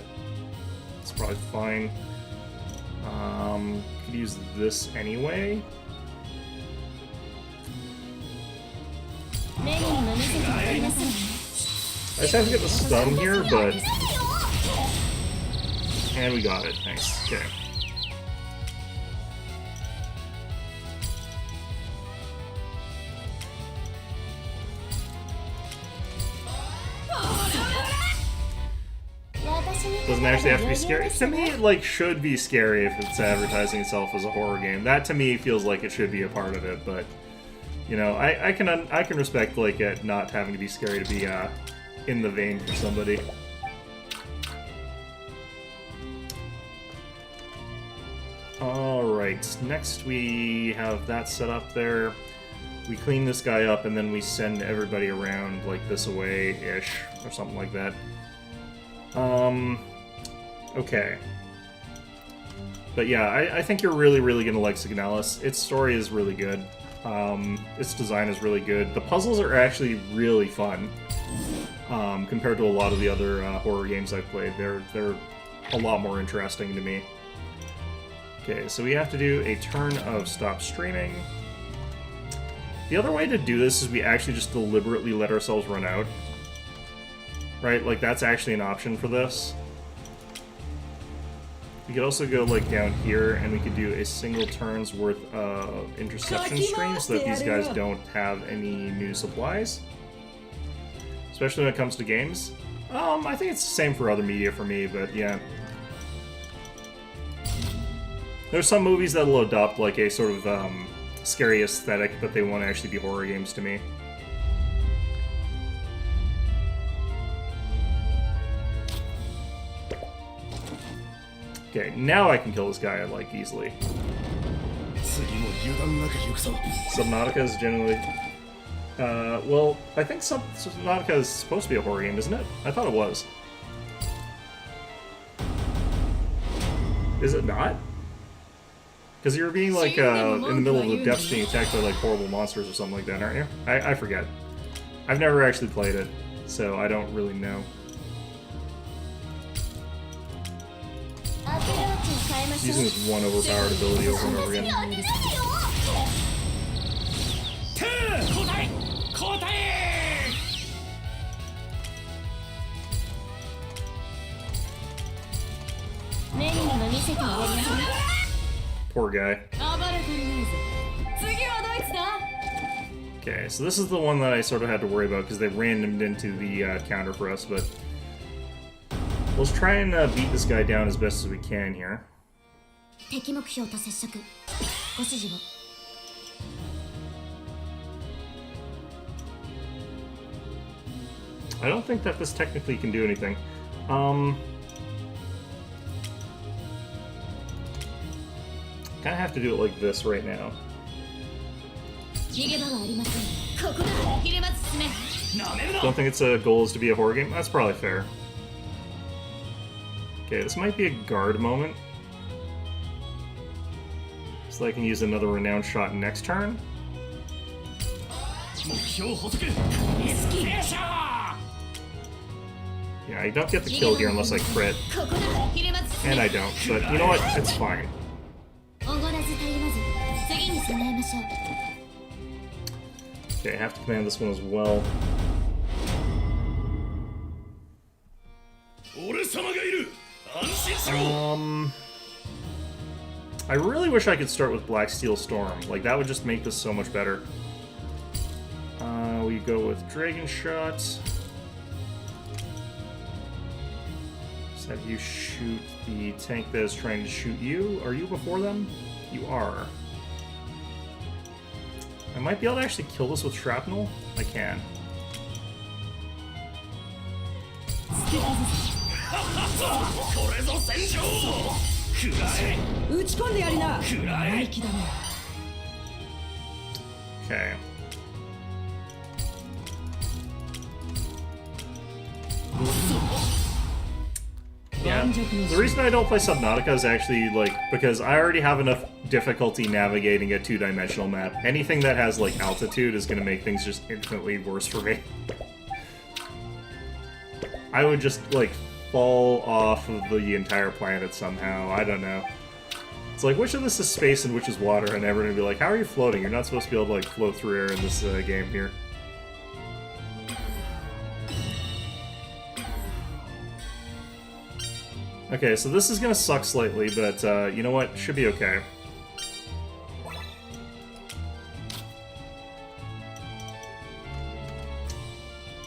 it's probably fine. Could use this anyway. I just have to get the stun here, but... and we got it. Nice. Okay. Doesn't actually have to be scary. To me, it like should be scary if it's advertising itself as a horror game. That to me feels like it should be a part of it, but you know, I can respect like it not having to be scary to be in the vein for somebody. Alright, next we have that set up there. We clean this guy up and then we send everybody around like this away-ish, or something like that. Okay. But yeah, I think you're really, really gonna like Signalis. Its story is really good. Its design is really good. The puzzles are actually really fun. Compared to a lot of the other horror games I've played. They're a lot more interesting to me. Okay, so we have to do a turn of stop streaming. The other way to do this is we actually just deliberately let ourselves run out. Right? Like, that's actually an option for this. We could also go, like, down here, and we could do a single turn's worth of interception stream so that these guys don't have any new supplies. Especially when it comes to games. I think it's the same for other media for me, but yeah. There's some movies that'll adopt like a sort of scary aesthetic, but they won't actually be horror games to me. Okay, now I can kill this guy like easily. Subnautica is generally... well, I think Subnautica is supposed to be a horror game, isn't it? I thought it was. Is it not? Because you're being, like, in the middle of the depths being attacked by, like, horrible monsters or something like that, aren't you? I forget. I've never actually played it, so I don't really know. Using this one overpowered ability over and over again. Poor guy. Okay, so this is the one that I sort of had to worry about because they randomed into the counter for us, but let's try and beat this guy down as best as we can here. I don't think that this technically can do anything. Kind of have to do it like this right now. Don't think its goal is to be a horror game? That's probably fair. Okay, this might be a guard moment. So I can use another renowned shot next turn. Yeah, I don't get the kill here unless I crit. And I don't, but you know what? It's fine. Okay, I have to command this one as well. I really wish I could start with Black Steel Storm. Like, that would just make this so much better. We go with Dragon Shot. Just have you shoot the tank that is trying to shoot you. Are you before them? You are. I might be able to actually kill this with shrapnel. I can. 打ち込んでやりな。生意気だね。Okay. Yeah. The reason I don't play Subnautica is actually, like, because I already have enough difficulty navigating a two-dimensional map. Anything that has, like, altitude is going to make things just infinitely worse for me. I would just, like, fall off of the entire planet somehow. I don't know. It's like, which of this is space and which is water? And everyone would be like, how are you floating? You're not supposed to be able to, like, float through air in this game here. Okay, so this is gonna suck slightly, but you know what? Should be okay.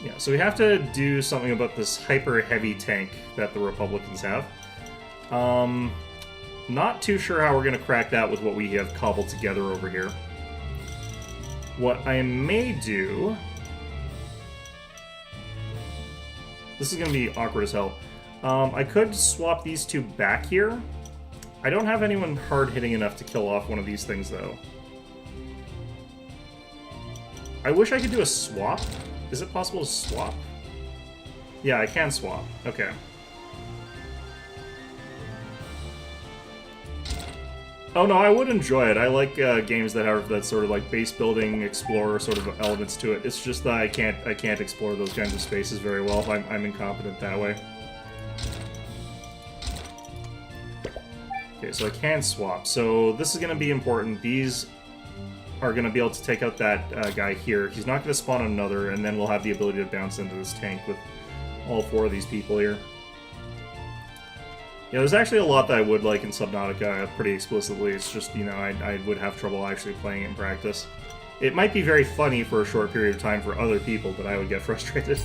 Yeah, so we have to do something about this hyper-heavy tank that the Republicans have. Not too sure how we're gonna crack that with what we have cobbled together over here. What I may do... This is gonna be awkward as hell. I could swap these two back here. I don't have anyone hard-hitting enough to kill off one of these things, though. I wish I could do a swap. Is it possible to swap? Yeah, I can swap. Okay. Oh no, I would enjoy it. I like games that have that sort of like base-building, explorer sort of elements to it. It's just that I can't explore those kinds of spaces very well. I'm incompetent that way. Okay, so I can swap. So this is going to be important. These are going to be able to take out that guy here. He's not going to spawn another, and then we'll have the ability to bounce into this tank with all four of these people here. Yeah, there's actually a lot that I would like in Subnautica pretty explicitly. It's just, you know, I would have trouble actually playing it in practice. It might be very funny for a short period of time for other people, but I would get frustrated.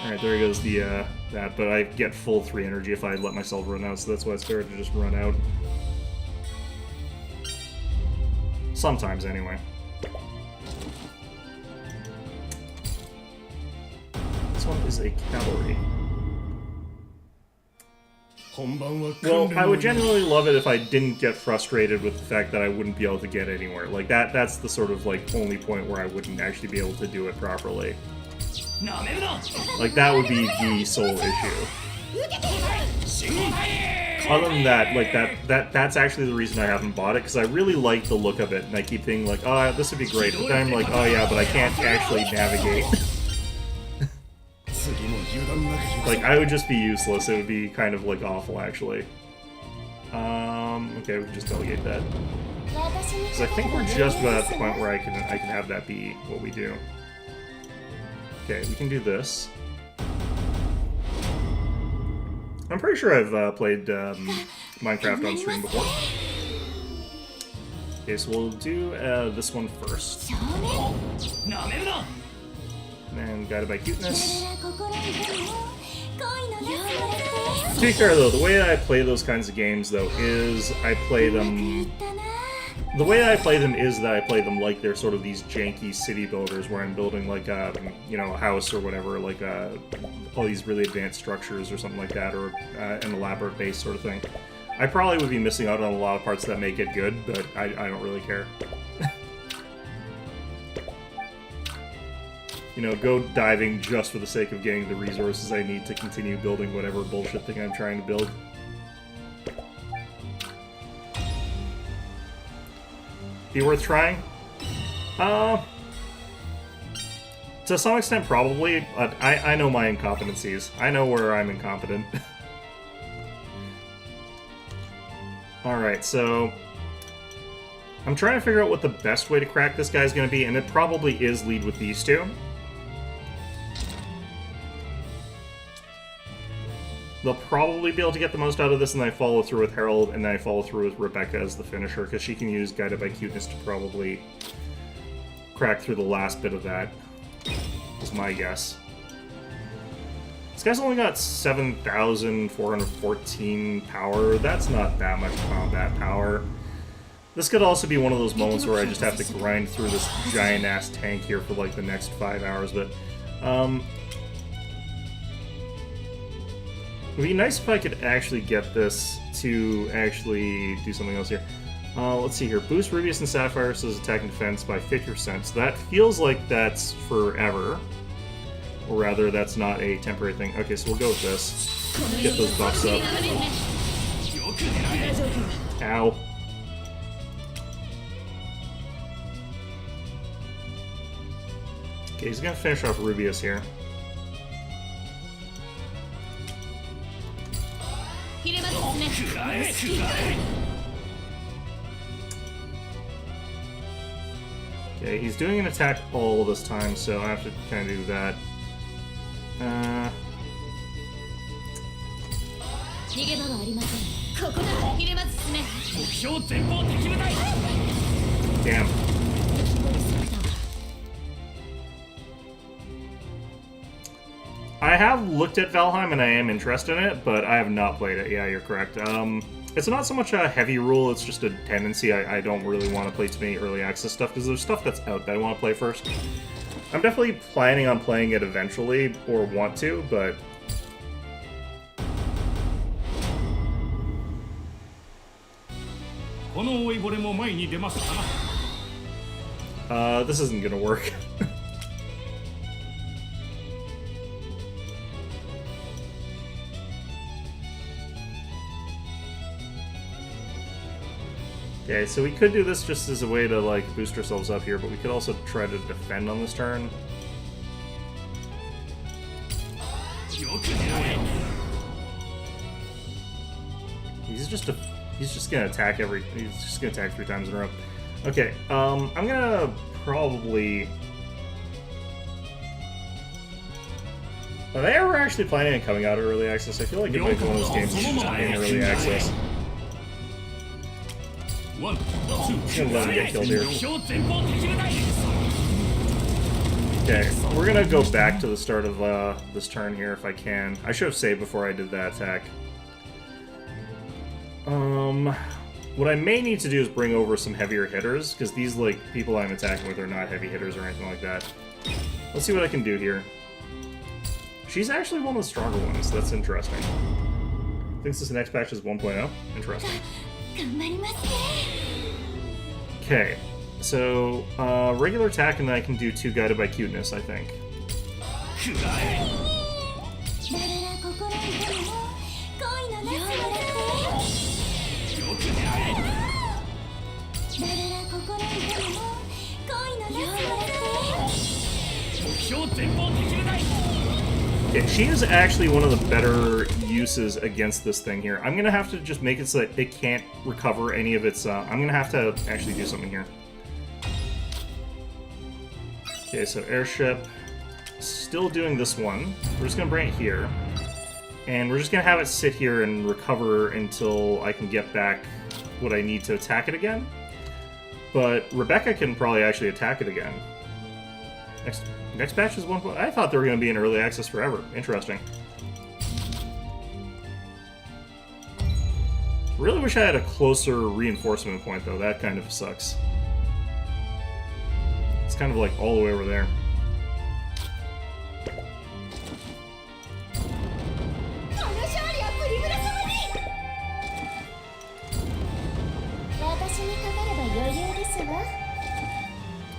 Alright, there goes the, that, but I get full 3 energy if I let myself run out, so that's why I started to just run out. Sometimes, anyway. This one is a cavalry. Well, I would genuinely love it if I didn't get frustrated with the fact that I wouldn't be able to get anywhere. Like, that's the sort of, like, only point where I wouldn't actually be able to do it properly. Like, that would be the sole issue. Other than that, like, that's actually the reason I haven't bought it, because I really like the look of it, and I keep thinking, like, oh, this would be great, but then I'm like, oh yeah, but I can't actually navigate. Like, I would just be useless. It would be kind of, like, awful, actually. Okay, we can just delegate that. Because I think we're just about at the point where I can have that be what we do. Okay, we can do this. I'm pretty sure I've played Minecraft on stream before. Okay, so we'll do this one first. And guided by cuteness. To be fair though, the way I play those kinds of games though is I play them... The way I play them is that I play them like they're sort of these janky city builders where I'm building like a, you know, a house or whatever, like all these really advanced structures or something like that, or an elaborate base sort of thing. I probably would be missing out on a lot of parts that make it good, but I don't really care. You know, go diving just for the sake of getting the resources I need to continue building whatever bullshit thing I'm trying to build. Be worth trying? To some extent, probably. But I know my incompetencies. I know where I'm incompetent. Alright, so... I'm trying to figure out what the best way to crack this guy is going to be, and it probably is lead with these two. they'll probably be able to get the most out of this, and then I follow through with Harold, and then I follow through with Rebecca as the finisher, because she can use Guided by Cuteness to probably crack through the last bit of that, is my guess. This guy's only got 7,414 power. That's not that much combat power. This could also be one of those moments where I just have to grind through this giant-ass tank here for like the next 5 hours, but it would be nice if I could actually get this to actually do something else here. Let's see here. Boost Rubius and Sapphire's attack and defense by 50%. So that feels like that's forever. Or rather, that's not a temporary thing. Okay, so we'll go with this. Get those buffs up. Ow. Okay, he's gonna finish off Rubius here. Okay, he's doing an attack all this time, so I have to kind of do that. Damn. I have looked at Valheim and I am interested in it, but I have not played it. Yeah, you're correct. It's not so much a heavy rule, it's just a tendency. I don't really want to play too many early access stuff, because there's stuff that's out that I want to play first. I'm definitely planning on playing it eventually, or want to, but... this isn't gonna work. Okay, so we could do this just as a way to, like, boost ourselves up here, but we could also try to defend on this turn. He's just gonna attack he's just gonna attack 3 times in a row. Okay, I'm gonna probably... Are they ever actually planning on coming out of early access? I feel like it might be one of those games that should just be in early access. I'm gonna let him get killed here. Okay, we're gonna go back to the start of this turn here if I can. I should have saved before I did that attack. What I may need to do is bring over some heavier hitters, because these, like, people I'm attacking with are not heavy hitters or anything like that. Let's see what I can do here. She's actually one of the stronger ones. That's interesting. Thinks this next patch is 1.0. Interesting. Okay, so regular attack, and then I can do 2 Guided by Cuteness, I think. Okay, she is actually one of the better uses against this thing here. I'm gonna have to just make it so that it can't recover any of its... I'm gonna have to actually do something here. Okay, so airship. Still doing this one. We're just gonna bring it here. And we're just gonna have it sit here and recover until I can get back what I need to attack it again. But Rebecca can probably actually attack it again. Next batch is 1. I thought they were going to be in early access forever. Interesting. Really wish I had a closer reinforcement point, though. That kind of sucks. It's kind of like all the way over there.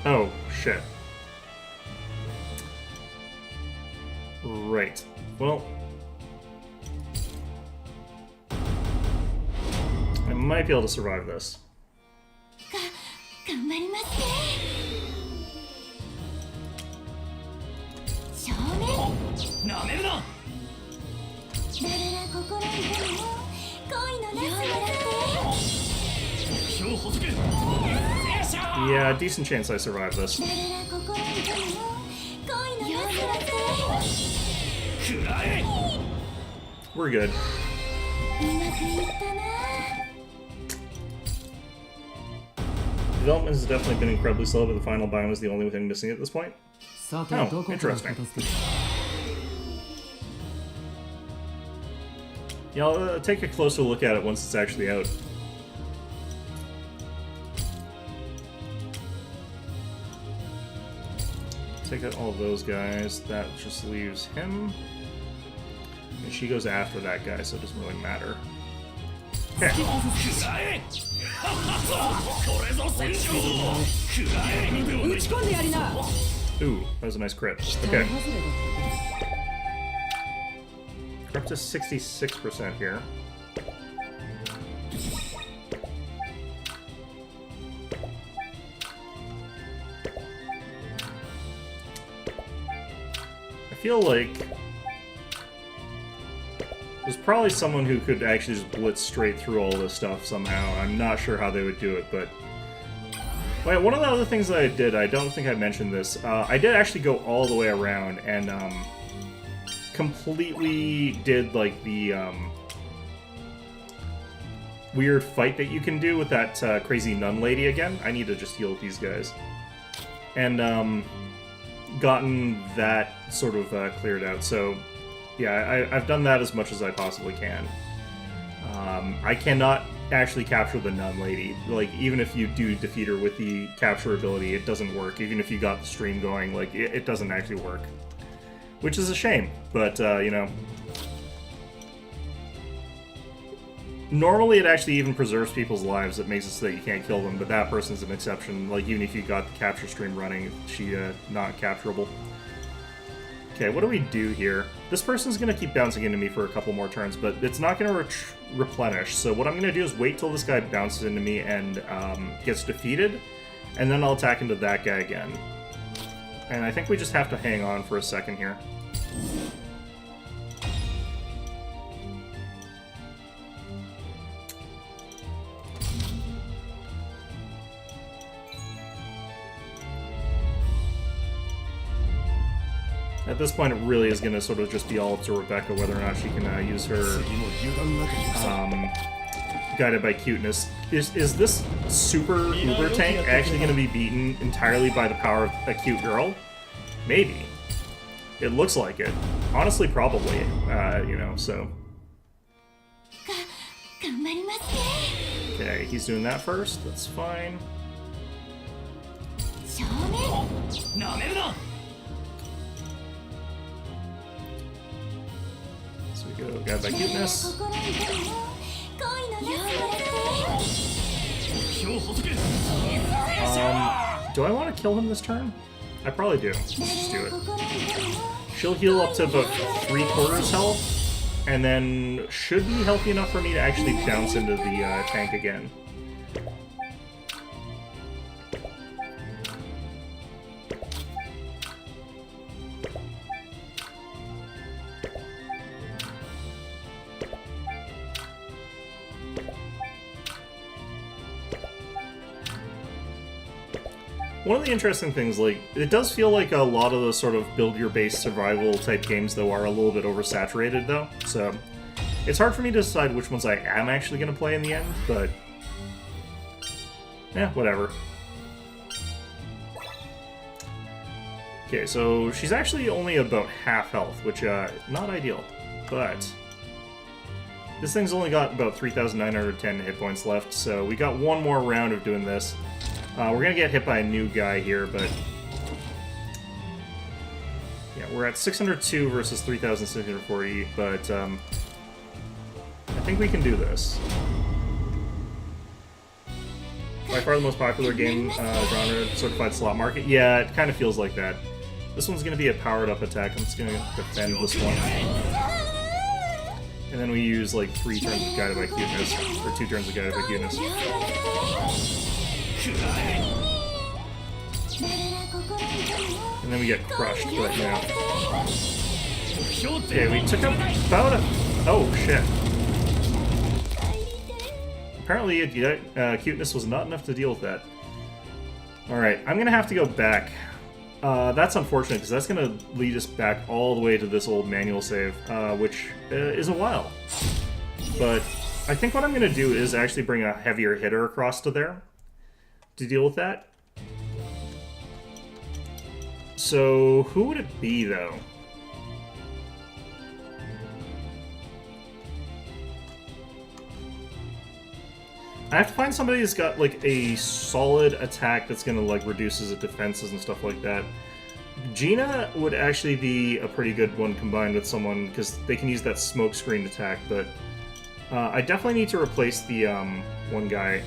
Oh, shit. Right. Well, I might be able to survive this. Yeah, decent chance I survive this. We're good. Development has definitely been incredibly slow, but the final biome is the only thing missing at this point. Oh, interesting. Yeah, I'll take a closer look at it once it's actually out. Take out all of those guys. That just leaves him. And she goes after that guy, so it doesn't really matter. Okay. Ooh, that was a nice crit. Okay. We're up to 66% here. I feel like there's probably someone who could actually just blitz straight through all this stuff somehow. I'm not sure how they would do it, but... Wait, one of the other things that I did, I don't think I mentioned this, I did actually go all the way around and completely did like the weird fight that you can do with that crazy nun lady again. I need to just heal these guys. And gotten that sort of cleared out, so yeah, I've done that as much as I possibly can. I cannot actually capture the nun lady. Like, even if you do defeat her with the capture ability, it doesn't work. Even if you got the stream going, like, it doesn't actually work. Which is a shame, but, you know... Normally it actually even preserves people's lives. It makes it so that you can't kill them, but that person's an exception. Like, even if you got the capture stream running, she, not capturable. Okay, what do we do here? This person's going to keep bouncing into me for a couple more turns, but it's not going to replenish. So what I'm going to do is wait till this guy bounces into me and gets defeated, and then I'll attack into that guy again. And I think we just have to hang on for a second here. At this point, it really is going to sort of just be all up to Rebecca whether or not she can use her guided by cuteness. Is this super uber tank actually going to be beaten entirely by the power of a cute girl? Maybe. It looks like it. Honestly, probably. You know, so... Okay, he's doing that first. That's fine. So we go guide by cuteness. Do I want to kill him this turn? I probably do. Let's just do it. She'll heal up to about 3/4 health, and then should be healthy enough for me to actually bounce into the tank again. One of the interesting things, like, it does feel like a lot of the sort of build-your-base survival type games, though, are a little bit oversaturated, though. So, it's hard for me to decide which ones I am actually going to play in the end, but... yeah, whatever. Okay, so she's actually only about half health, which, not ideal. But... this thing's only got about 3,910 hit points left, so we got one more round of doing this. We're gonna get hit by a new guy here, but... yeah, we're at 602 versus 3,640, but, I think we can do this. By far the most popular game genre, certified slot market. Yeah, it kind of feels like that. This one's gonna be a powered-up attack. I'm just gonna defend this one. And then we use, like, 3 turns of Guided by Cuteness, or 2 turns of Guided by Cuteness. And then we get crushed, but yeah. Okay, we took out about a... oh, shit. Apparently, cuteness was not enough to deal with that. Alright, I'm gonna have to go back. That's unfortunate, because that's going to lead us back all the way to this old manual save, which is a while. But I think what I'm going to do is actually bring a heavier hitter across to there to deal with that. So, who would it be, though? I have to find somebody that's got, like, a solid attack that's gonna, like, reduce his defenses and stuff like that. Gina would actually be a pretty good one combined with someone, because they can use that smoke screen attack, but I definitely need to replace the one guy.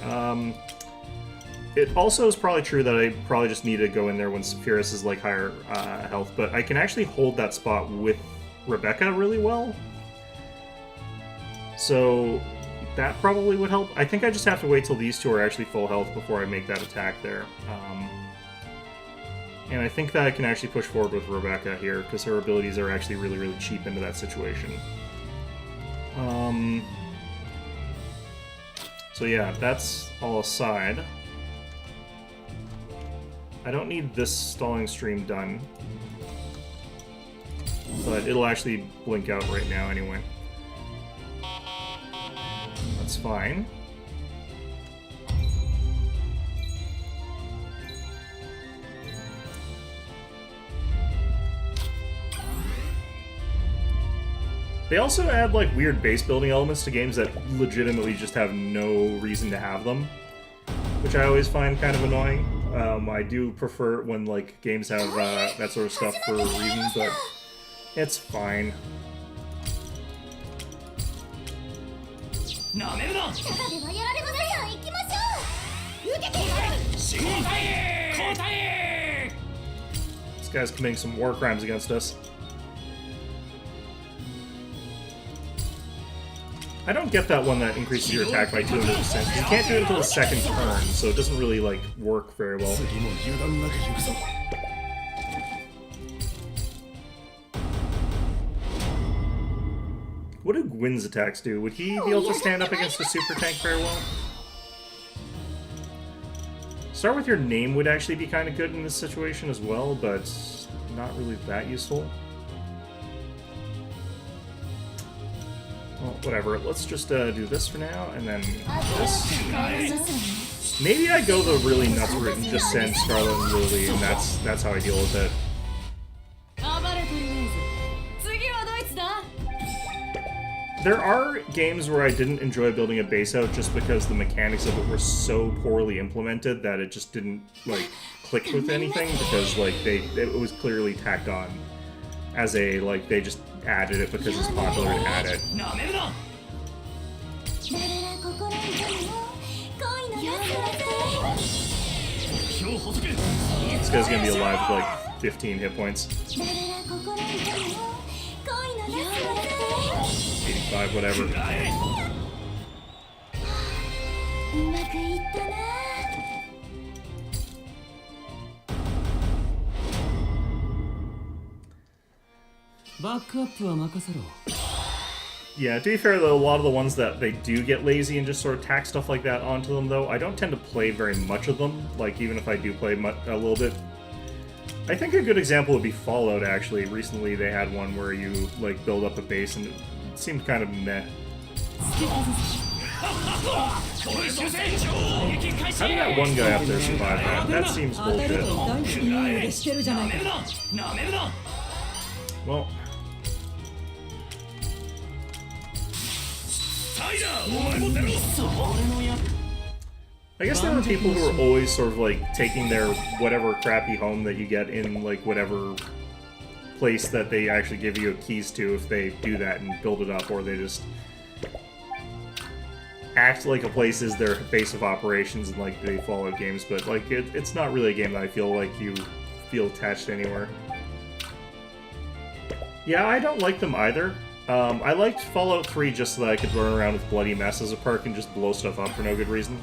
It also is probably true that I probably just need to go in there when Sephiroth is, like, higher health, but I can actually hold that spot with Rebecca really well. So that probably would help. I think I just have to wait till these two are actually full health before I make that attack there. And I think that I can actually push forward with Rebecca here, because her abilities are actually really, really cheap into that situation. So yeah, that's all aside. I don't need this stalling stream done, but it'll actually blink out right now anyway. That's fine. They also add, like, weird base building elements to games that legitimately just have no reason to have them, which I always find kind of annoying. I do prefer when, like, games have that sort of stuff for a reason, but it's fine. This guy's committing some war crimes against us. I don't get that one that increases your attack by 200%. You can't do it until the second turn, so it doesn't really, like, work very well. What do Gwyn's attacks do? Would he be able to stand up against a super tank very well? Start with your name would actually be kind of good in this situation as well, but not really that useful. Well, whatever. Let's just do this for now, and then this. Maybe I go the really nuts route and just send Scarlet and Lily, and that's how I deal with it. There are games where I didn't enjoy building a base out just because the mechanics of it were so poorly implemented that it just didn't, like, click with anything, because, like, it was clearly tacked on as a, like, they just added it because it's popular to add it. This guy's gonna be alive with, like, 15 hit points. 85, whatever. Yeah, to be fair though, a lot of the ones that they do get lazy and just sort of tack stuff like that onto them though, I don't tend to play very much of them, like even if I do play a little bit. I think a good example would be Fallout actually. Recently they had one where you like build up a base and it seemed kind of meh. How did that one guy up there survive that? That seems bullshit. Well... I guess there are people who are always sort of like taking their whatever crappy home that you get in like whatever place that they actually give you keys to if they do that and build it up, or they just act like a place is their base of operations and like they follow games, but like it's not really a game that I feel like you feel attached anywhere. Yeah, I don't like them either. I liked Fallout 3 just so that I could run around with Bloody Mess as a perk and just blow stuff up for no good reason.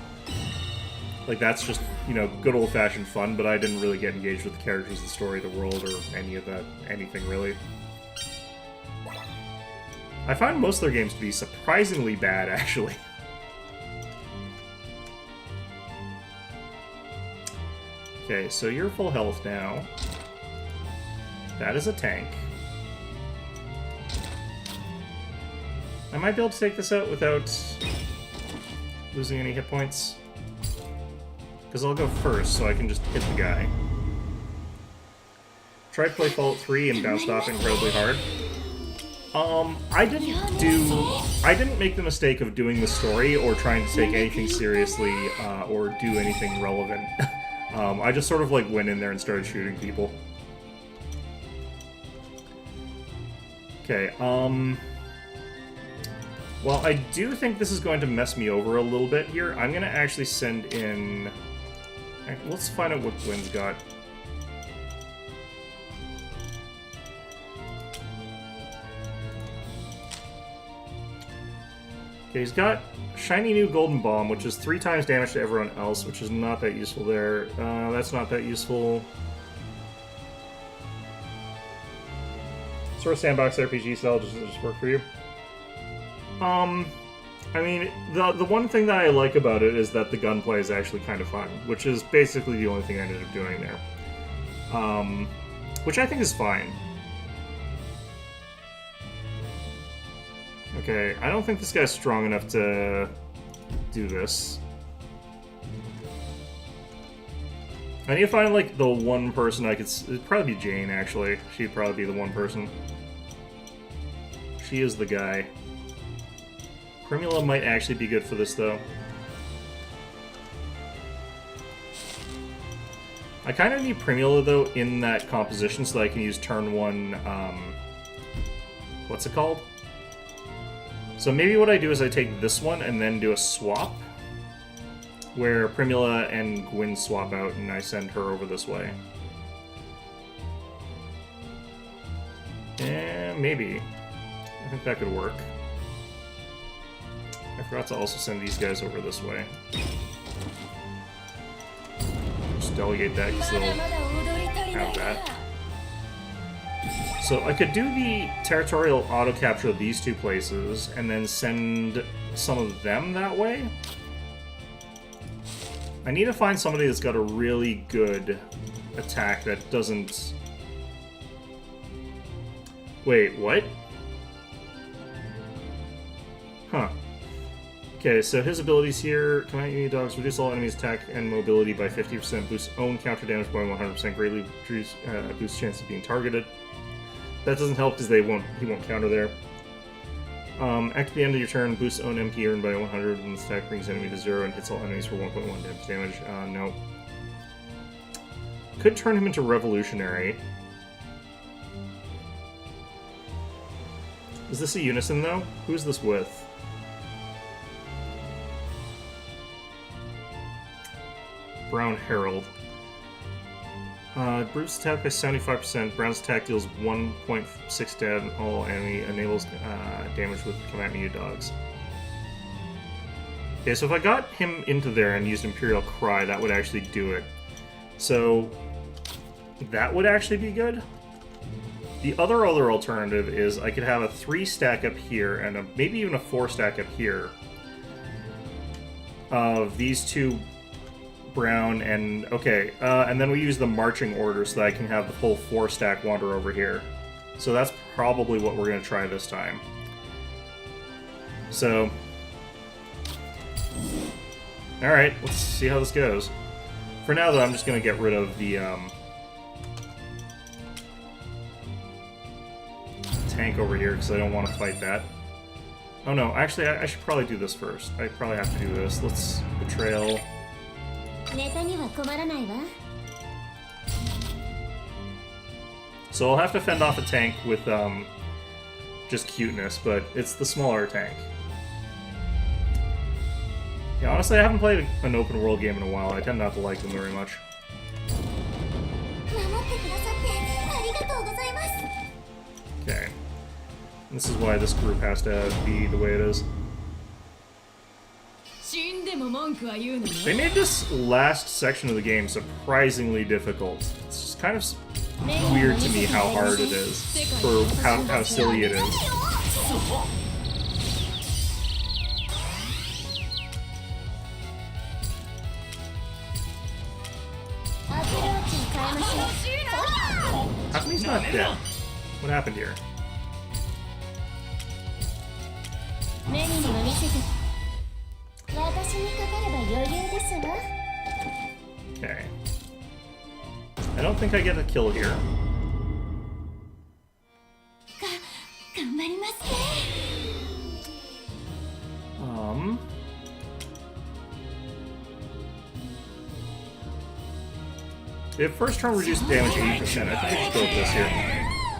Like, that's just, you know, good old-fashioned fun, but I didn't really get engaged with the characters, the story, the world, or any of that, anything really. I find most of their games to be surprisingly bad, actually. Okay, so you're full health now. That is a tank. I might be able to take this out without losing any hit points. Because I'll go first, so I can just hit the guy. Tried to play Fallout 3 and bounced off incredibly hard. I didn't make the mistake of doing the story or trying to take anything seriously or do anything relevant. I just sort of like went in there and started shooting people. Okay, well, I do think this is going to mess me over a little bit here. I'm gonna actually send in... Let's find out what Gwynn's got. Okay, he's got Shiny New Golden Bomb, which is 3 times damage to everyone else, which is not that useful there. That's not that useful. Sort of sandbox RPG style, does it just work for you? I mean, the one thing that I like about it is that the gunplay is actually kind of fun, which is basically the only thing I ended up doing there. Which I think is fine. Okay, I don't think this guy's strong enough to do this. I need to find, like, the one person I could... It'd probably be Jane, actually. She'd probably be the one person. She is the guy. Primula might actually be good for this, though. I kind of need Primula, though, in that composition so that I can use turn 1, what's it called? So maybe what I do is I take this one and then do a swap, where Primula and Gwyn swap out and I send her over this way. And maybe. I think that could work. I forgot to also send these guys over this way. Just delegate that because they'll have that. So I could do the territorial auto-capture of these 2 places and then send some of them that way. I need to find somebody that's got a really good attack that doesn't... Wait, what? Huh. Okay, so his abilities here, command enemy dogs, reduce all enemies' attack and mobility by 50%, boost own counter damage by 100%, greatly boost chance of being targeted. That doesn't help because he won't counter there. At the end of your turn, boost own MP earned by 100, and this attack brings enemy to 0 and hits all enemies for 1.1 damage. No. Could turn him into Revolutionary. Is this a unison, though? Who's this with? Brown Herald. Bruce's attack by 75%. Brown's attack deals 1.6 damage all enemy. Enables damage with command menu dogs. Okay, so if I got him into there and used Imperial Cry, that would actually do it. So that would actually be good. The other alternative is I could have a 3 stack up here and maybe even a 4 stack up here of these 2 brown and okay, and then we use the marching order so that I can have the full 4 stack wander over here. So that's probably what we're going to try this time. So, alright, let's see how this goes. For now, though, I'm just going to get rid of the tank over here because I don't want to fight that. Oh no, actually, I should probably do this first. I probably have to do this. Let's betrayal. So I'll have to fend off a tank with just cuteness, but it's the smaller tank. Yeah, honestly, I haven't played an open world game in a while. I tend not to like them very much. Okay. This is why this group has to be the way it is. They made this last section of the game surprisingly difficult. It's just kind of weird to me how hard it is, for how silly it is. How come he's not Yeah. What happened here? 目にも見せて私にかかれば余裕ですわ Okay. I don't think I get a kill here. 頑張りますね If first turn reduced damage 80%, I think I should go with this here.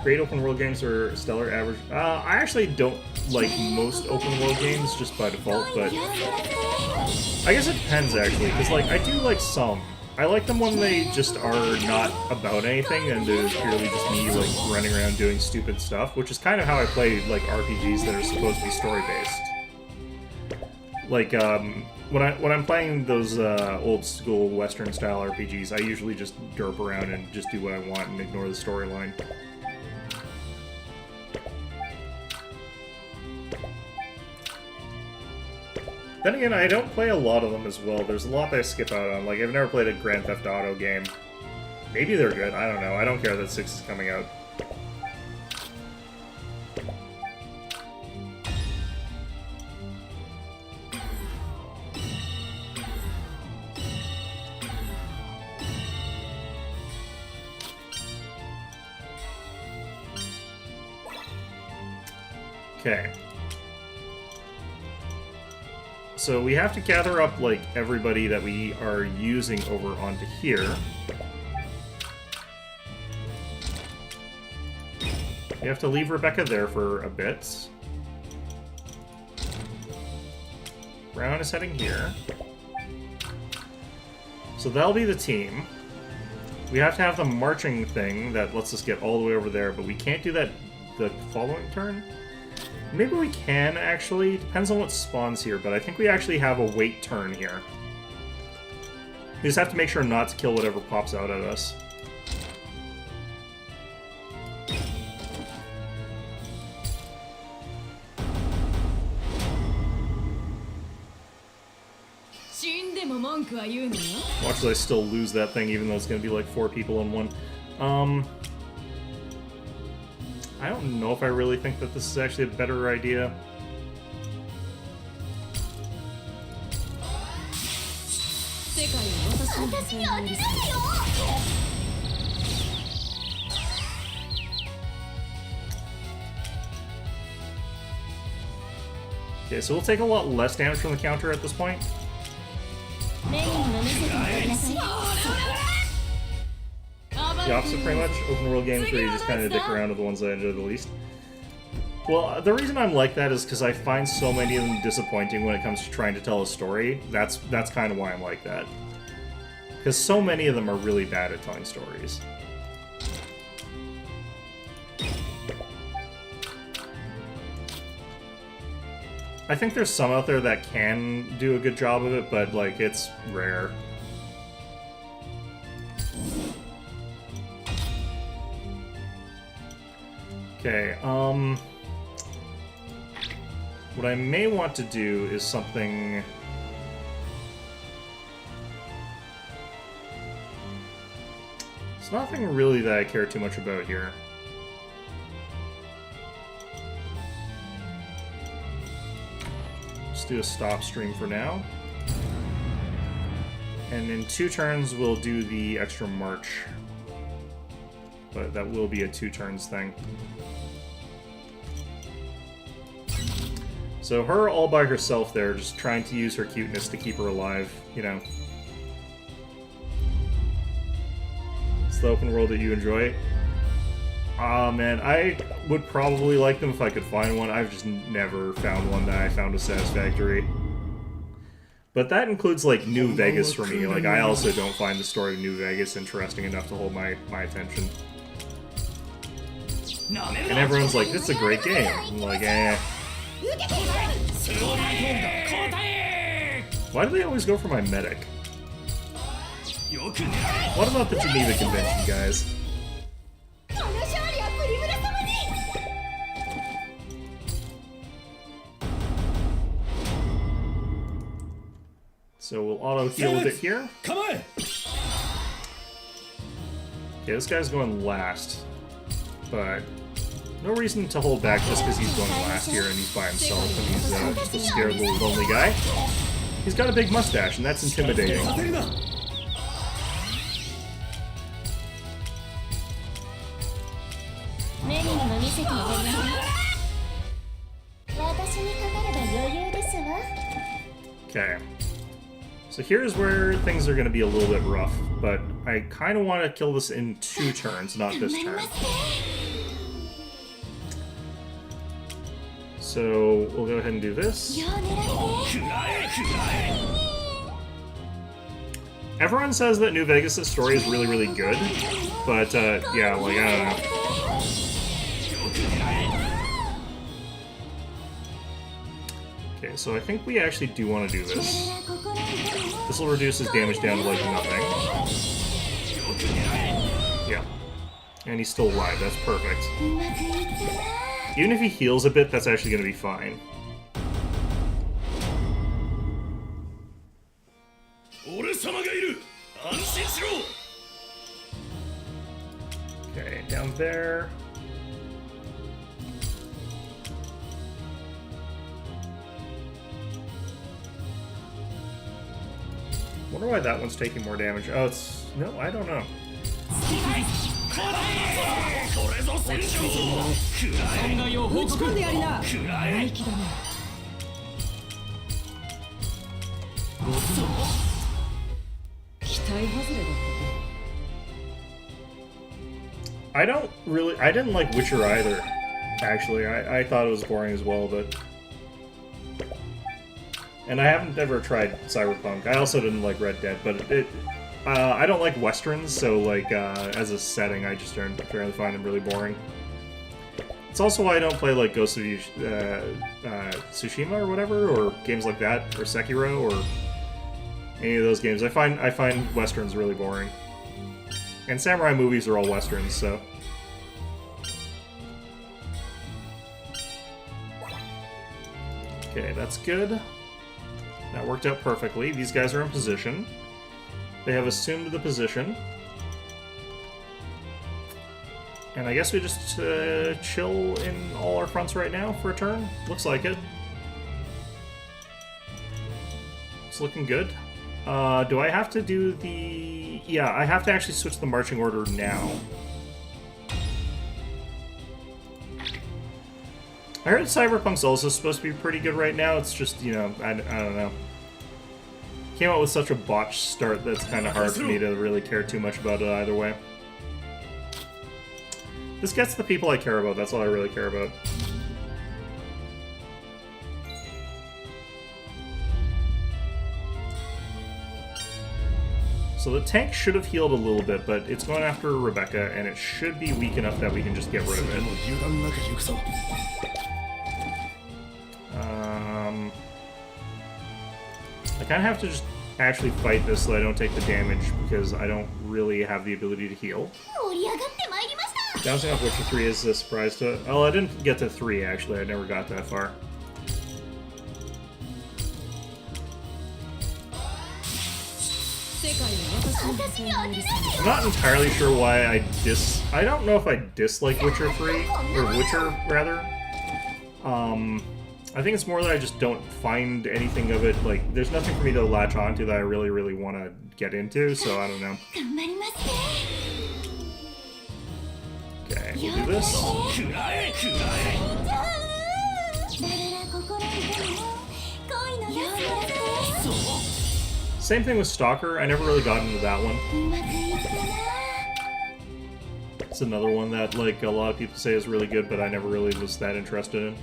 Great open world games are stellar average. I actually don't like most open world games just by default, but I guess it depends actually, because like I do like some. I like them when they just are not about anything and it is purely just me like running around doing stupid stuff, which is kind of how I play like RPGs that are supposed to be story based. Like when I'm playing those old school Western style RPGs, I usually just derp around and just do what I want and ignore the storyline. Then again, I don't play a lot of them as well. There's a lot that I skip out on. Like, I've never played a Grand Theft Auto game. Maybe they're good, I don't know. I don't care that 6 is coming out. Okay. So we have to gather up, like, everybody that we are using over onto here. We have to leave Rebecca there for a bit. Brown is heading here. So that'll be the team. We have to have the marching thing that lets us get all the way over there, but we can't do that the following turn? Maybe we can, actually. Depends on what spawns here, but I think we actually have a wait turn here. We just have to make sure not to kill whatever pops out at us. Watch as I still lose that thing, even though it's going to be like 4 people in one. I don't know if I really think that this is actually a better idea. Okay, so we'll take a lot less damage from the counter at this point. The opposite, pretty much. Open world games where you just kind of dick around are the ones that I enjoy the least. Well, the reason I'm like that is because I find so many of them disappointing when it comes to trying to tell a story. That's kind of why I'm like that. Because so many of them are really bad at telling stories. I think there's some out there that can do a good job of it, but, like, it's rare. Okay, what I may want to do is something... It's nothing really that I care too much about here. Just do a stop stream for now. And in 2 turns, we'll do the extra march. But that will be a 2 turns thing. So her all by herself there, just trying to use her cuteness to keep her alive, you know. It's the open world that you enjoy. Ah, man, I would probably like them if I could find one. I've just never found one that I found was satisfactory. But that includes, like, New Vegas for me. Like, I also don't find the story of New Vegas interesting enough to hold my attention. And everyone's like, this is a great game. I'm like, eh. Why do they always go for my medic? What about the Geneva Convention, guys? So we'll auto-heal with it here. Come on! Okay, this guy's going last. but no reason to hold back just because he's going last here and he's by himself and he's just a scared little lonely guy. He's got a big mustache, and that's intimidating. 目にも見せてあげます私にかかれば余裕ですわ Okay. So here's where things are going to be a little bit rough, but I kind of want to kill this in 2 turns, not this turn. So we'll go ahead and do this. Everyone says that New Vegas' story is really, really good, but yeah, like, I don't know. Okay, so I think we actually do want to do this. This will reduce his damage down to like nothing. Yeah. And he's still alive, that's perfect. Even if he heals a bit, that's actually going to be fine. Okay, down there. Wonder why that one's taking more damage. Oh, it's... No, I don't know. I didn't like Witcher either, actually. I thought it was boring as well, but... And I haven't ever tried Cyberpunk. I also didn't like Red Dead, but I don't like westerns, so like as a setting, I just find them really boring. It's also why I don't play like Ghost of Tsushima or whatever, or games like that, or Sekiro, or any of those games. I find westerns really boring. And samurai movies are all westerns, so. Okay, that's good. That worked out perfectly. These guys are in position. They have assumed the position. And I guess we just chill in all our fronts right now for a turn. Looks like it. It's looking good. Do I have to do the... Yeah, I have to actually switch the marching order now. I heard Cyberpunk's also supposed to be pretty good right now. It's just, you know, I don't know. Came out with such a botched start that's kind of hard for me to really care too much about it either way. This gets the people I care about. That's all I really care about. So the tank should have healed a little bit, but it's going after Rebecca, and it should be weak enough that we can just get rid of it. I kind of have to just actually fight this so I don't take the damage, because I don't really have the ability to heal. Bouncing off Witcher 3 is a surprise to it. Oh, I didn't get to 3, actually. I never got that far. I'm not entirely sure why I don't know if I dislike Witcher 3, or Witcher, rather. I think it's more that I just don't find anything of it, like, there's nothing for me to latch onto that I really, really want to get into, so I don't know. Okay, we'll do this. Same thing with Stalker, I never really got into that one. It's another one that, like, a lot of people say is really good, but I never really was that interested in.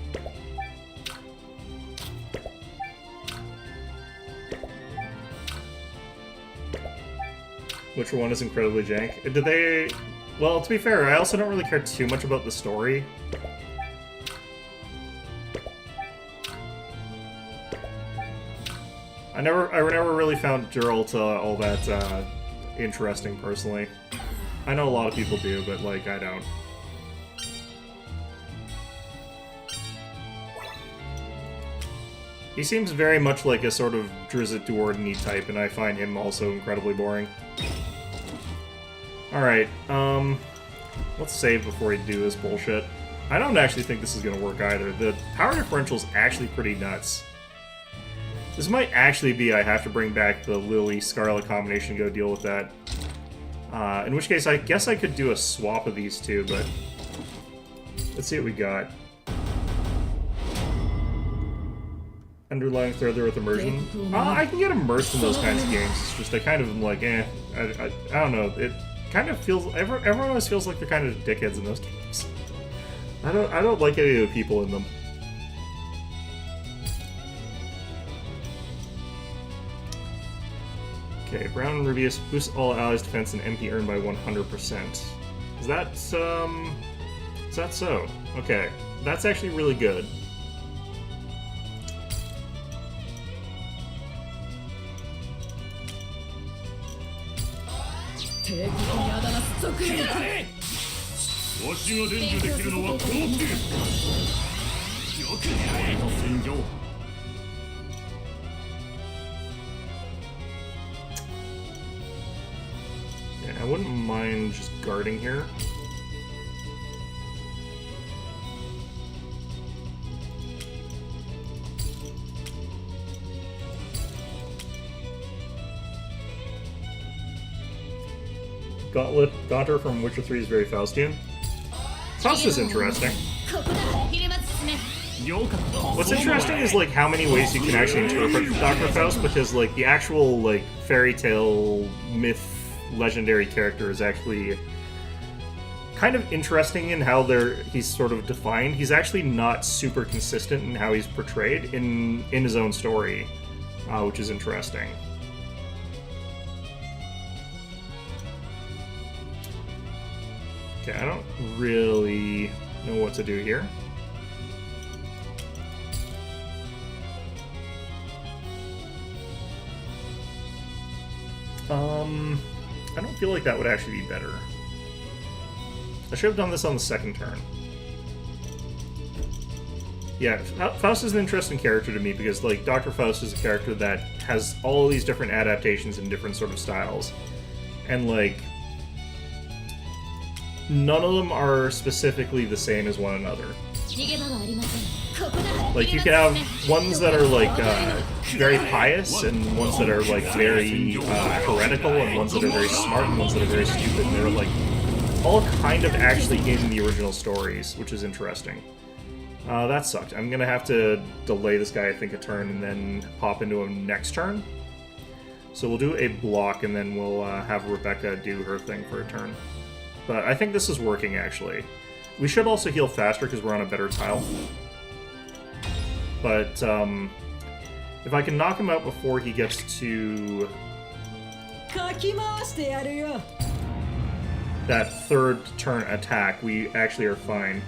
Witcher 1 is incredibly jank. Did they... Well, to be fair, I also don't really care too much about the story. I never really found Geralt all that interesting, personally. I know a lot of people do, but, like, I don't. He seems very much like a sort of Drizzt Do'Urden-y type, and I find him also incredibly boring. Alright, Let's save before we do this bullshit. I don't actually think this is going to work either. The power differential is actually pretty nuts. This might actually be I have to bring back the Lily-Scarlet combination to go deal with that. In which case, I guess I could do a swap of these two, but... Let's see what we got. Underlying thread there with immersion. I can get immersed in those kinds of games. It's just I kind of am like, I don't know. It kind of feels... Everyone always feels like they're kind of dickheads in those games. I don't like any of the people in them. Okay, Brown and Rubius boost all allies' defense and MP earned by 100%. Is that so? Okay, that's actually really good. Yeah, I wouldn't mind just guarding here. Gauntlet Gaunter from Witcher 3 is very Faustian. Faust is interesting. What's interesting is like how many ways you can actually interpret Dr. Faust, because like the actual like fairy tale myth legendary character is actually kind of interesting in how he's sort of defined. He's actually not super consistent in how he's portrayed in his own story, which is interesting. Okay, I don't really know what to do here. I don't feel like that would actually be better. I should have done this on the second turn. Yeah, Faust is an interesting character to me because, like, Dr. Faust is a character that has all these different adaptations and different sort of styles. And, like, none of them are specifically the same as one another. Like, you can have ones that are, like, very pious, and ones that are, like, very heretical, and ones that are very smart, and ones that are very stupid. And they're, like, all kind of actually in the original stories, which is interesting. That sucked. I'm gonna have to delay this guy, I think, a turn, and then pop into him next turn. So we'll do a block, and then we'll have Rebecca do her thing for a turn. But I think this is working, actually. We should also heal faster because we're on a better tile. But if I can knock him out before he gets to that third turn attack, we actually are fine.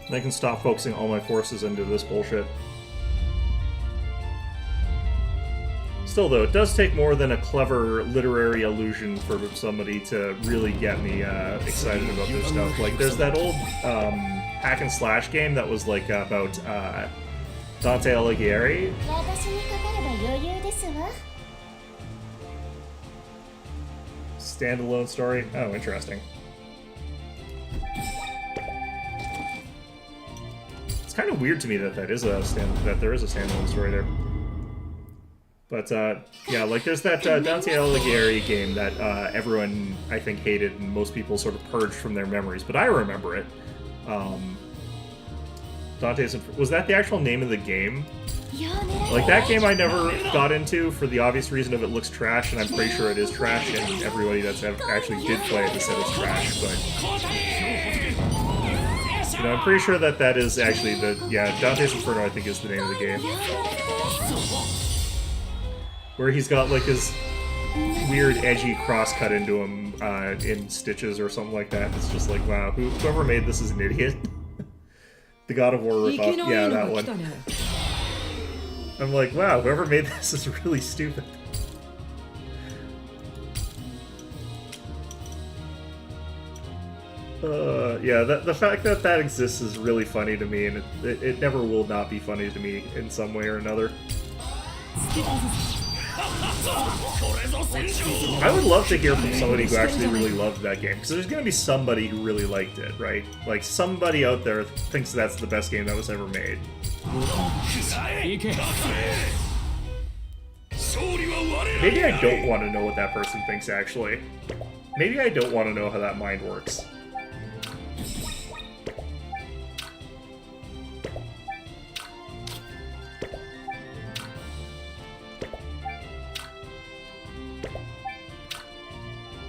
And I can stop focusing all my forces into this bullshit. Still, though, it does take more than a clever literary allusion for somebody to really get me excited about this stuff. Like, there's that old hack and slash game that was like about Dante Alighieri. Standalone story. Oh, interesting. It's kind of weird to me that there is a standalone story there. But, yeah, like, there's that Dante Alighieri game that everyone, I think, hated, and most people sort of purged from their memories, but I remember it. Was that the actual name of the game? Like, that game I never got into for the obvious reason of it looks trash, and I'm pretty sure it is trash, and everybody that's actually did play it has said it's trash, but... You know, I'm pretty sure that is actually Dante's Inferno, I think, is the name of the game. Where he's got, like, his weird, edgy cross cut into him in Stitches or something like that. It's just like, wow, whoever made this is an idiot. The God of War ripoff. Yeah, that one. I'm like, wow, whoever made this is really stupid. Yeah, the fact that exists is really funny to me, and it never will not be funny to me in some way or another. I would love to hear from somebody who actually really loved that game, because there's going to be somebody who really liked it, right? Like, somebody out there thinks that's the best game that was ever made. Maybe I don't want to know what that person thinks, actually. Maybe I don't want to know how that mind works.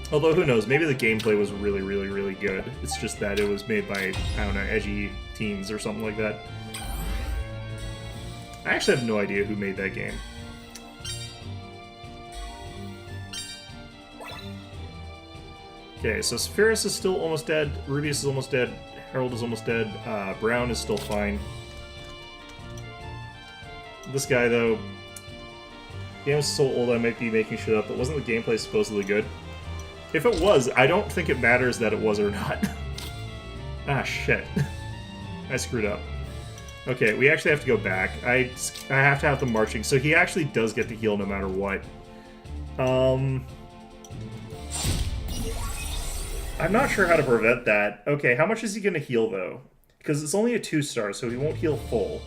Although, who knows, maybe the gameplay was really, really, really good. It's just that it was made by, I don't know, edgy teens or something like that. I actually have no idea who made that game. Okay, so Sephiroth is still almost dead, Rubius is almost dead, Harold is almost dead, Brown is still fine. This guy, though, the game is so old I might be making shit up, but wasn't the gameplay supposedly good? If it was, I don't think it matters that it was or not. Ah, shit. I screwed up. Okay, we actually have to go back. I have to have the marching, so he actually does get to heal no matter what. I'm not sure how to prevent that. Okay, how much is he going to heal, though? Because it's only a 2-star, so he won't heal full.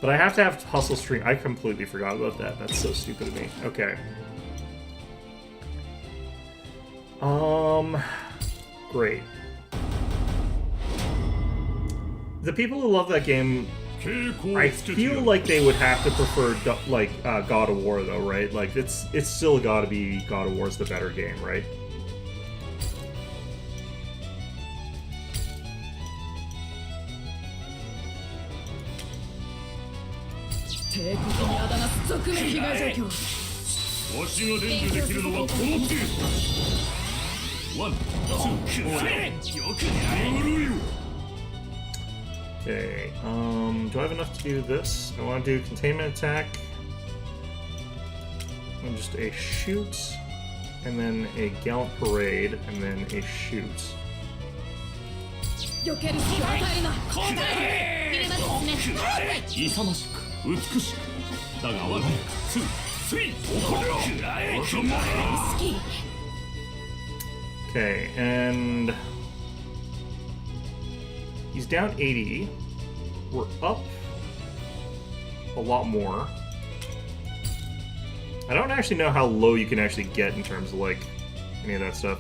But I have to have Hustle String. I completely forgot about that. That's so stupid of me. Okay. Great. The people who love that game, I feel like they would have to prefer God of War, though, right? Like it's still got to be God of War's the better game, right? Okay, do I have enough to do this? I want to do containment attack, and just a shoot, and then a gallant parade, and then a shoot. Okay, and he's down 80. We're up a lot more. I don't actually know how low you can actually get in terms of, like, any of that stuff.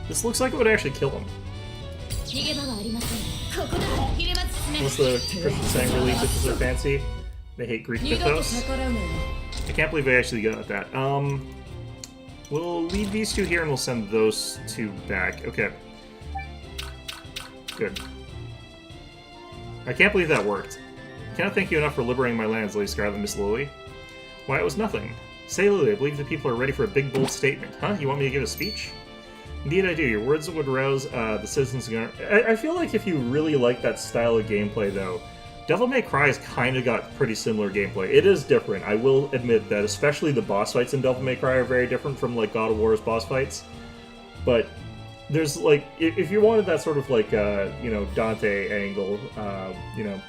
This looks like it would actually kill him. What's the Christian saying? Really tickles their fancy? They hate Greek mythos. I can't believe I actually got that. We'll leave these two here and we'll send those two back. Okay. Good. I can't believe that worked. Cannot thank you enough for liberating my lands, Lady Scarlet and Miss Lily. Why, it was nothing. Say, Lily, I believe the people are ready for a big, bold statement. Huh? You want me to give a speech? Indeed I do. Your words would rouse the citizens. I feel like if you really like that style of gameplay, though, Devil May Cry has kind of got pretty similar gameplay. It is different. I will admit that, especially the boss fights in Devil May Cry are very different from, like, God of War's boss fights. But there's, like, if you wanted that sort of, like, you know, Dante angle, you know,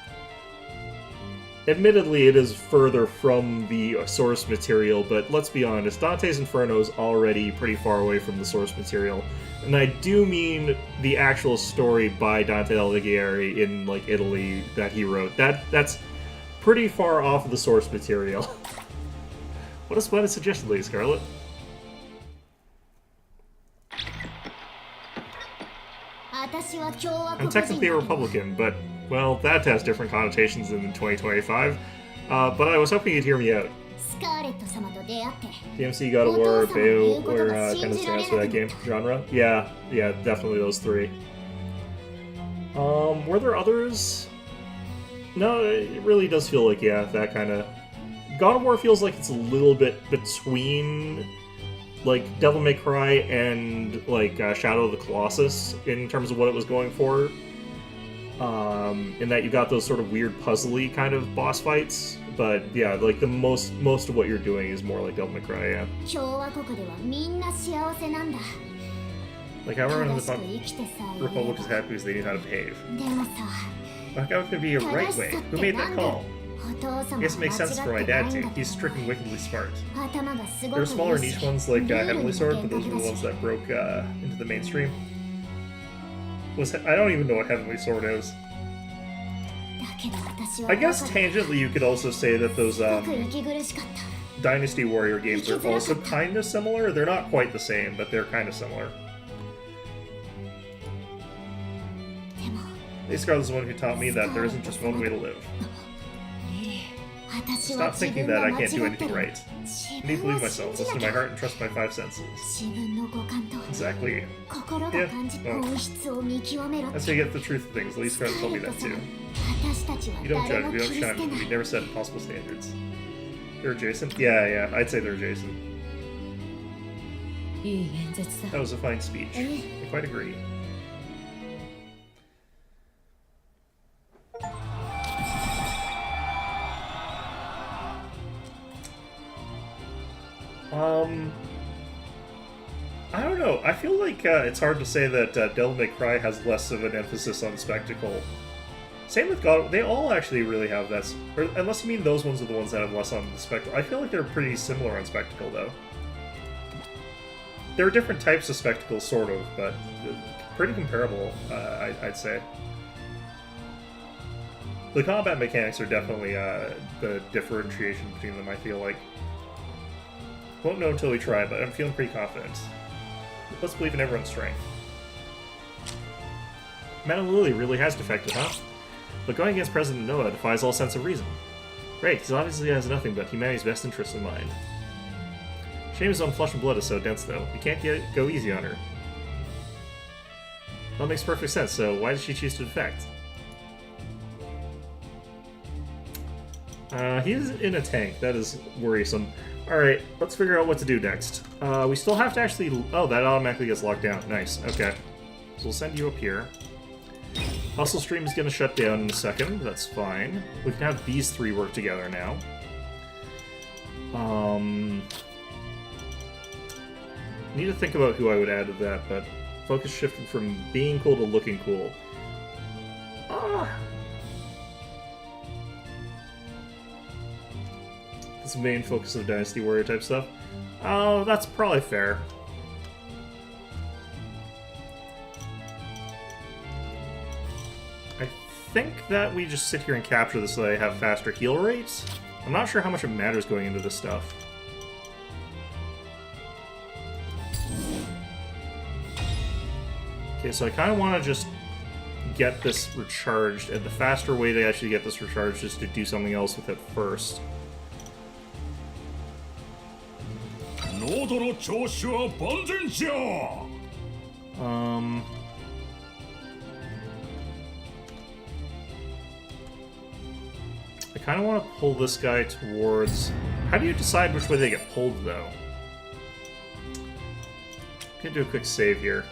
admittedly, it is further from the source material, but let's be honest, Dante's Inferno is already pretty far away from the source material. And I do mean the actual story by Dante Alighieri in, like, Italy that he wrote. That's pretty far off of the source material. What a splendid suggestion, Lady Scarlet. I'm technically a Republican, but, well, that has different connotations in 2025. But I was hoping you'd hear me out. DMC, God of War, Bayo, or kind of stands for that game genre. Yeah, definitely those three. Were there others? No, it really does feel like, yeah, that kind of... God of War feels like it's a little bit between, like, Devil May Cry and, like, Shadow of the Colossus in terms of what it was going for. In that you got those sort of weird puzzly kind of boss fights. But, yeah, like, the most of what you're doing is more like Devil May Cry, yeah. Like, everyone in 正 the しく生きてさえいれば Republic is happy because they knew how to behave. でもさ Like, how could it be a right way? Who made that call? お父 I 様 guess it は makes 間 sense 違 for my って dad ないん too. だけ He's ど strict and wickedly smart. 頭がすご There く were smaller いいし niche ones like ルール Heavenly の Sword, 厳 but those 格 were the だ ones し that broke into the mainstream. I don't even know what Heavenly Sword is. だけど私は I guess バカだ tangentially you could also say that those すごく息苦しかった Dynasty Warrior games are also kind of similar. They're not quite the same, but they're kind of similar. でも Scarlet is the one who taught me that there isn't just one way to live. 私は Stop 自 thinking 分 that が I 間違 can't do って anything る right. 自 I need to 分 believe を信 myself, じ listen な to き my ゃ heart, and trust my five senses. 自分の五感と Exactly. 心が感じ Yeah. 本質を見極めろ That's how you get the truth of things. Lee Scarlet told me that too. 私たちは You don't 誰 judge, も we 切 don't り捨 shun, てな we い never set impossible standards. They're adjacent? Yeah, I'd say they're adjacent. いい演説だ That was a fine speech. I quite agree. I don't know. I feel like it's hard to say that Devil May Cry has less of an emphasis on spectacle. Same with God. They all actually really have that. Or, unless you mean those ones are the ones that have less on the spectacle. I feel like they're pretty similar on spectacle, though. There are different types of spectacles, sort of, but pretty comparable, I'd say. The combat mechanics are definitely the differentiation between them, I feel like. Won't know until we try, but I'm feeling pretty confident. Let's believe in everyone's strength. Madame Lily really has defected, huh? But going against President Noah defies all sense of reason. Right, he obviously has nothing but humanity's best interests in mind. Shame his own flesh and blood is so dense, though. You can't go easy on her. That makes perfect sense, so why did she choose to defect? He's in a tank. That is worrisome. Alright, let's figure out what to do next. We still have to actually... Oh, that automatically gets locked down. Nice, okay. So we'll send you up here. Hustle Stream is going to shut down in a second. That's fine. We can have these three work together now. Need to think about who I would add to that, but focus shifted from being cool to looking cool. This main focus of Dynasty Warrior type stuff. Oh, that's probably fair. I think that we just sit here and capture this so that I have faster heal rates. I'm not sure how much it matters going into this stuff. Okay, so I kind of want to just get this recharged, and the faster way to actually get this recharged is to do something else with it first. I kind of want to pull this guy towards... How do you decide which way they get pulled, though? I'm gonna do a quick save here.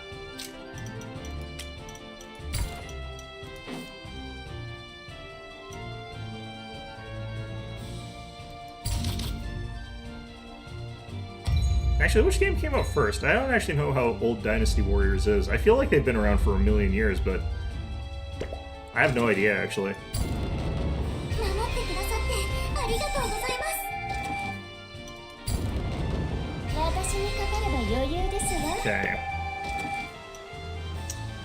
Actually, which game came out first? I don't actually know how old Dynasty Warriors is. I feel like they've been around for a million years, but I have no idea, actually. 守ってくださってありがとうございます私にかかれば余裕ですわ Okay.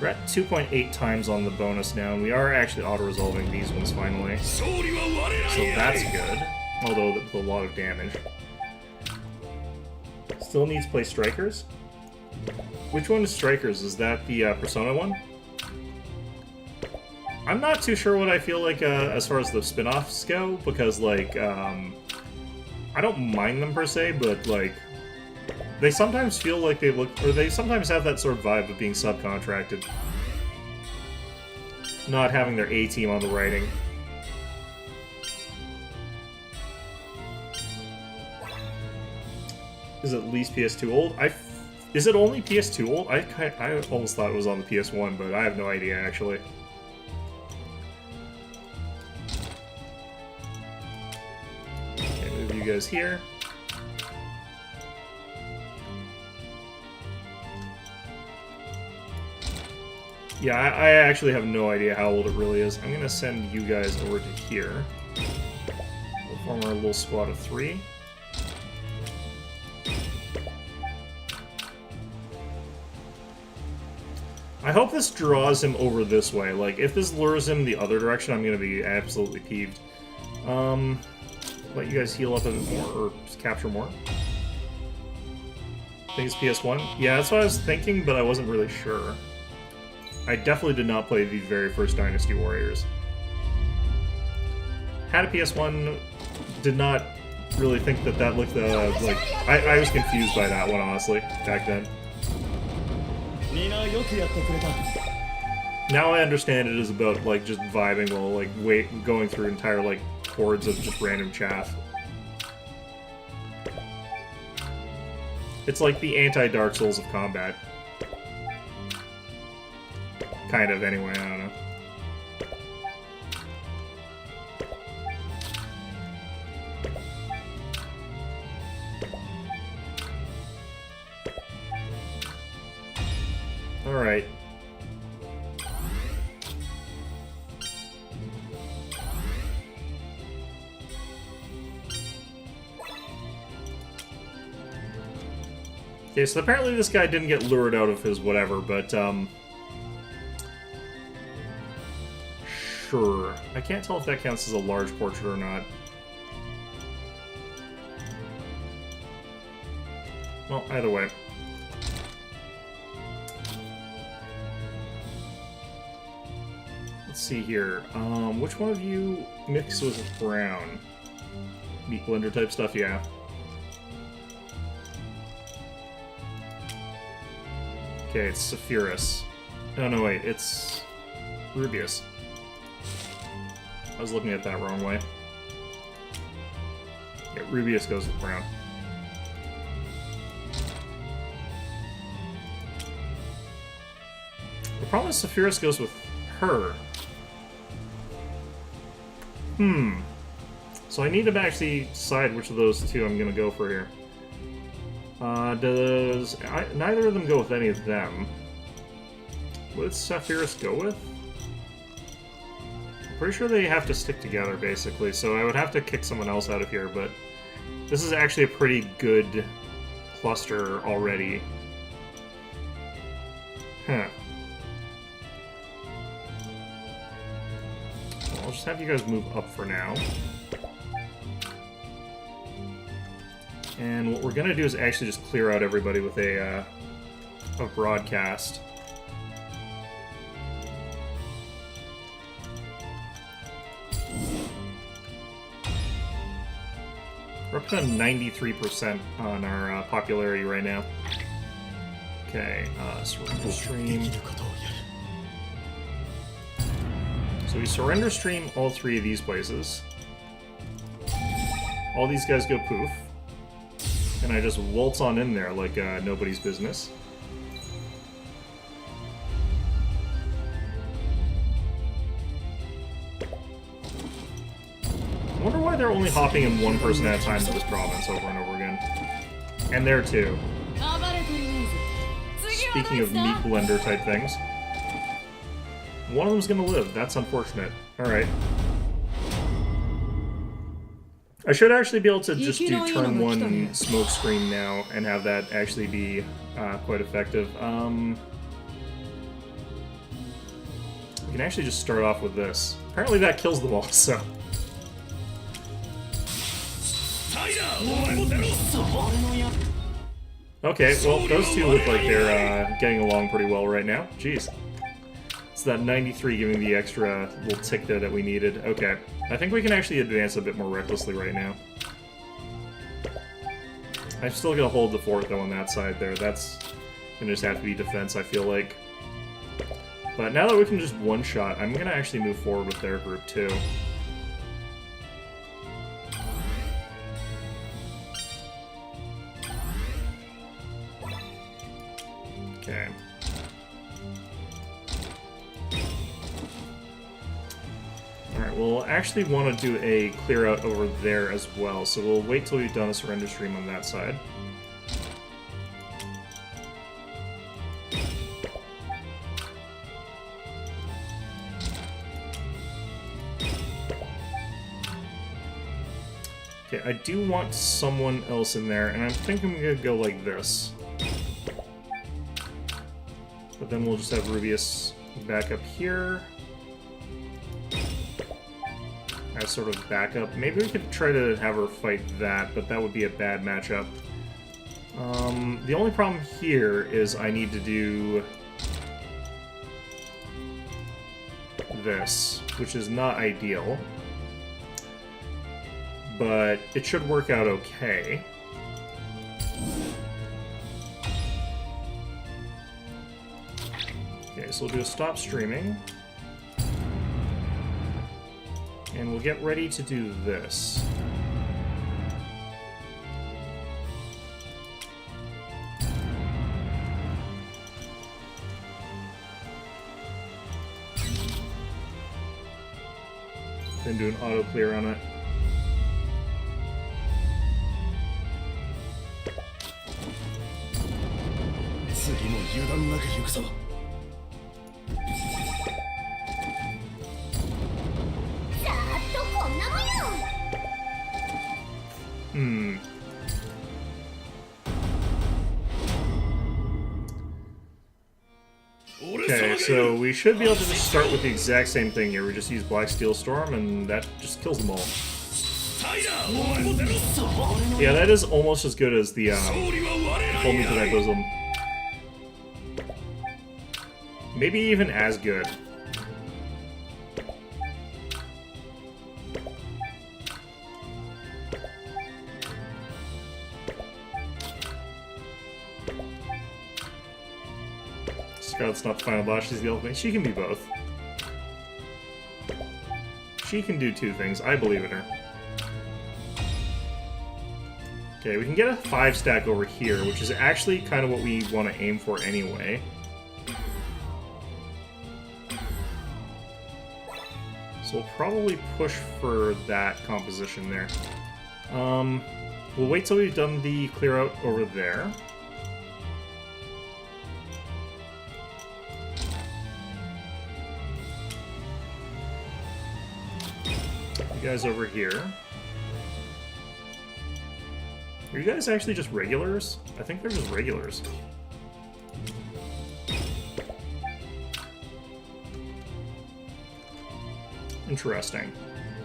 We're at 2.8 times on the bonus now, and we are actually auto-resolving these ones finally. So that's good, although with a lot of damage. Still needs to play Strikers? Which one is Strikers? Is that the Persona one? I'm not too sure what I feel like as far as the spin-offs go, because, like, I don't mind them per se, but, like, they sometimes feel like they look, or they sometimes have that sort of vibe of being subcontracted. Not having their A-team on the writing. Is it at least PS2 old? Is it only PS2 old? I almost thought it was on the PS1, but I have no idea, actually. Okay, move you guys here. Yeah, I actually have no idea how old it really is. I'm gonna send you guys over to here. We'll form our little squad of 3. I hope this draws him over this way. Like, if this lures him the other direction, I'm gonna be absolutely peeved. Let you guys heal up a bit more, or just capture more. I think it's PS1. Yeah, that's what I was thinking, but I wasn't really sure. I definitely did not play the very first Dynasty Warriors. Had a PS1, did not really think that that looked, like... I was confused by that one, honestly, back then. Now I understand it is about, like, just vibing while, like, going through entire, like, hordes of just random chaff. It's like the anti-Dark Souls of combat. Kind of, anyway, I don't know. Alright. Okay, so apparently this guy didn't get lured out of his whatever, but, sure. I can't tell if that counts as a large portrait or not. Well, either way. Let's see here. Which one of you mixed with brown? Meat blender type stuff, yeah. Okay, it's Sephiroth. Oh, no, wait, it's Rubius. I was looking at that wrong way. Yeah, Rubius goes with brown. The problem is Sephiroth goes with her. So I need to actually decide which of those two I'm gonna go for here. Neither of them go with any of them. What did Sephiroth go with? I'm pretty sure they have to stick together, basically, so I would have to kick someone else out of here, but this is actually a pretty good cluster already. Huh. Well, I'll just have you guys move up for now. And what we're gonna do is actually just clear out everybody with a broadcast. We're up to 93% on our popularity right now. Okay, surrender stream. So we surrender stream all 3 of these places. All these guys go poof. And I just waltz on in there like nobody's business. I wonder why they're only hopping in one person at a time to this province over and over again. And there too. Speaking of meat blender type things. One of them's gonna live. That's unfortunate. Alright. I should actually be able to just do turn 1 smoke screen now and have that actually be quite effective. We can actually just start off with this. Apparently that kills them all, so... Okay, well, those two look like they're getting along pretty well right now. Jeez. It's that 93 giving the extra little tick there that we needed. Okay. I think we can actually advance a bit more recklessly right now. I'm still gonna hold the fort, though, on that side there. That's gonna just have to be defense, I feel like. But now that we can just one-shot, I'm gonna actually move forward with their group, too. Okay. Alright, we'll actually want to do a clear out over there as well, so we'll wait till we've done a surrender stream on that side. Okay, I do want someone else in there, and I think I'm gonna go like this. But then we'll just have Rubius back up here. As sort of backup. Maybe we could try to have her fight that, but that would be a bad matchup. The only problem here is I need to do this, which is not ideal. But it should work out okay. Okay, so we'll do a stop streaming. And we'll get ready to do this. Then do an auto clear on it. Okay, so we should be able to just start with the exact same thing here. We just use Black Steel Storm, and that just kills them all. Yeah, that is almost as good as the Hold Me to Thy Bosom. Maybe even as good. Scarlet's not the final boss, she's the ultimate. She can be both. She can do two things, I believe in her. Okay, we can get a 5-stack over here, which is actually kind of what we want to aim for anyway. So we'll probably push for that composition there. We'll wait till we've done the clear out over there. You guys over here. Are you guys actually just regulars? I think they're just regulars. Interesting.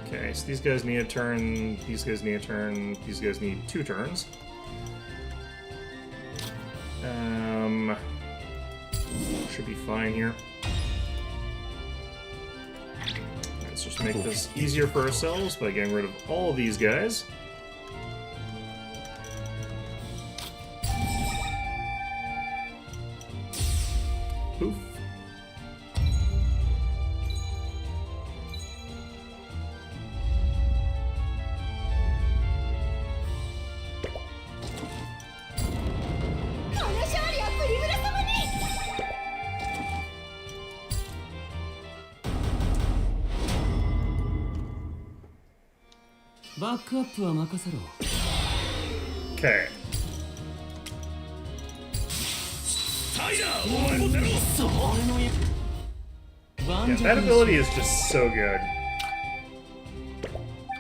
Okay, so these guys need a turn, these guys need a turn, these guys need 2 turns. Should be fine here. Let's just make this easier for ourselves by getting rid of all of these guys. Poof. Okay. Yeah, that ability is just so good.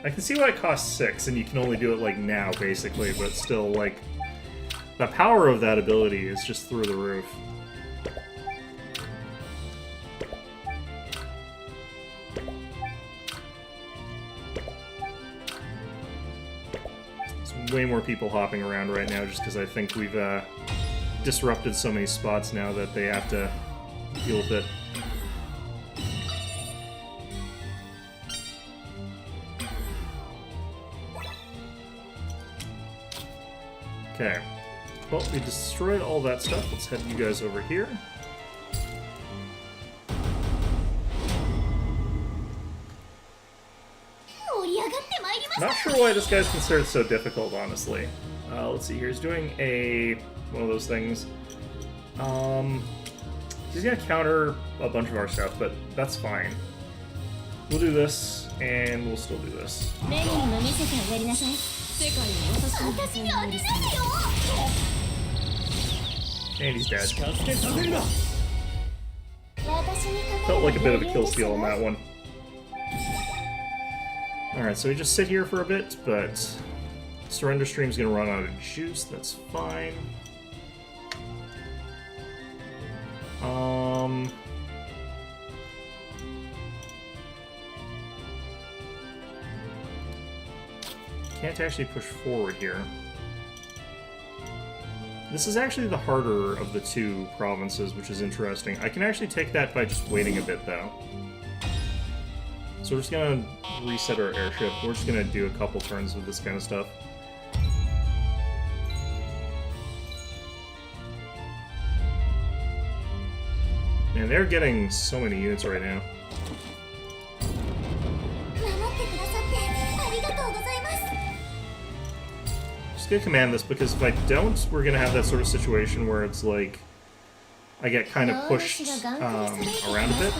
I can see why it costs 6 and you can only do it like now basically, but still like the power of that ability is just through the roof. There's way more people hopping around right now just because I think we've disrupted so many spots now that they have to deal with it. Okay. Well, we destroyed all that stuff. Let's head you guys over here. Not sure why this guy's considered so difficult, honestly. Let's see here. He's doing one of those things. He's gonna counter a bunch of our stuff, but that's fine. We'll do this, and we'll still do this. And he's dead. Felt like a bit of a kill steal on that one. Alright, so we just sit here for a bit, but Surrender Stream's gonna run out of juice, that's fine. Can't actually push forward here. This is actually the harder of the two provinces, which is interesting. I can actually take that by just waiting a bit, though. So we're just gonna reset our airship. We're just gonna do a couple turns with this kind of stuff. Man, they're getting so many units right now. Just gonna command this, because if I don't, we're gonna have that sort of situation where it's like I get kind of pushed around a bit.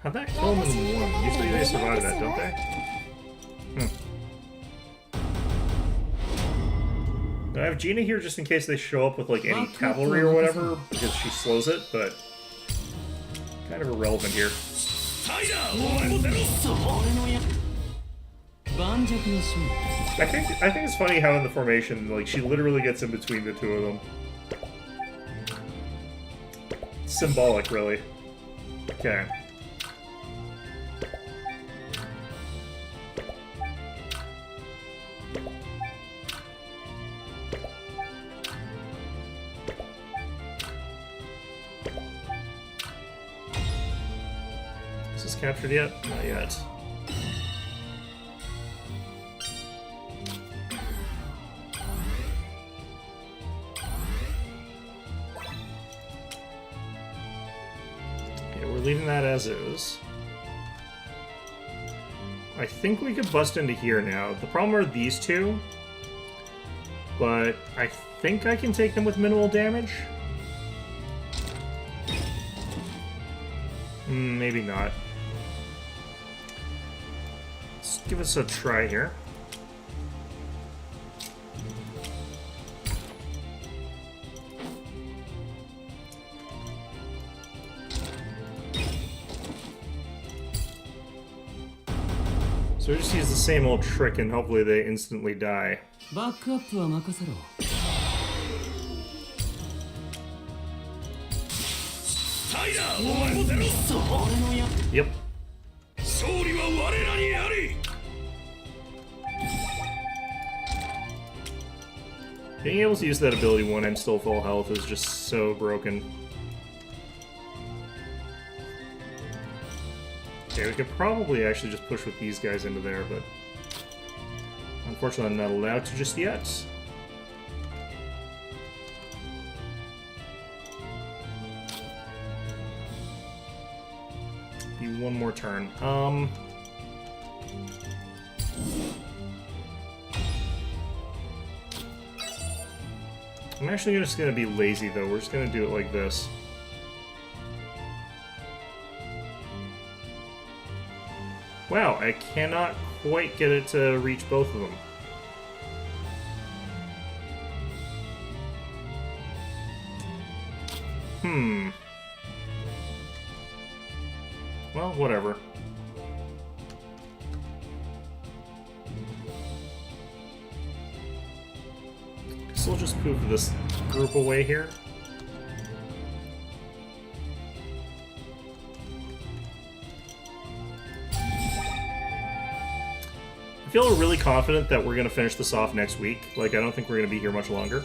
How'd that kill them in one? Usually they survive that, don't they? I have Gina here just in case they show up with like any cavalry or whatever, because she slows it, but kind of irrelevant here. I think it's funny how in the formation, like, she literally gets in between the two of them. Symbolic, really. Okay. Is this captured yet? Not yet. Leaving that as is. I think we could bust into here now. The problem are these two, but I think I can take them with minimal damage. Maybe not. Let's give us a try here. So we just use the same old trick and hopefully they instantly die. Yep. Being able to use that ability when I'm still full health is just so broken. Okay, we could probably actually just push with these guys into there, but unfortunately I'm not allowed to just yet. Be one more turn. I'm actually just gonna be lazy though. We're just gonna do it like this. Wow, I cannot quite get it to reach both of them. Well, whatever. So we'll just move this group away here. I feel really confident that we're going to finish this off next week. Like, I don't think we're going to be here much longer.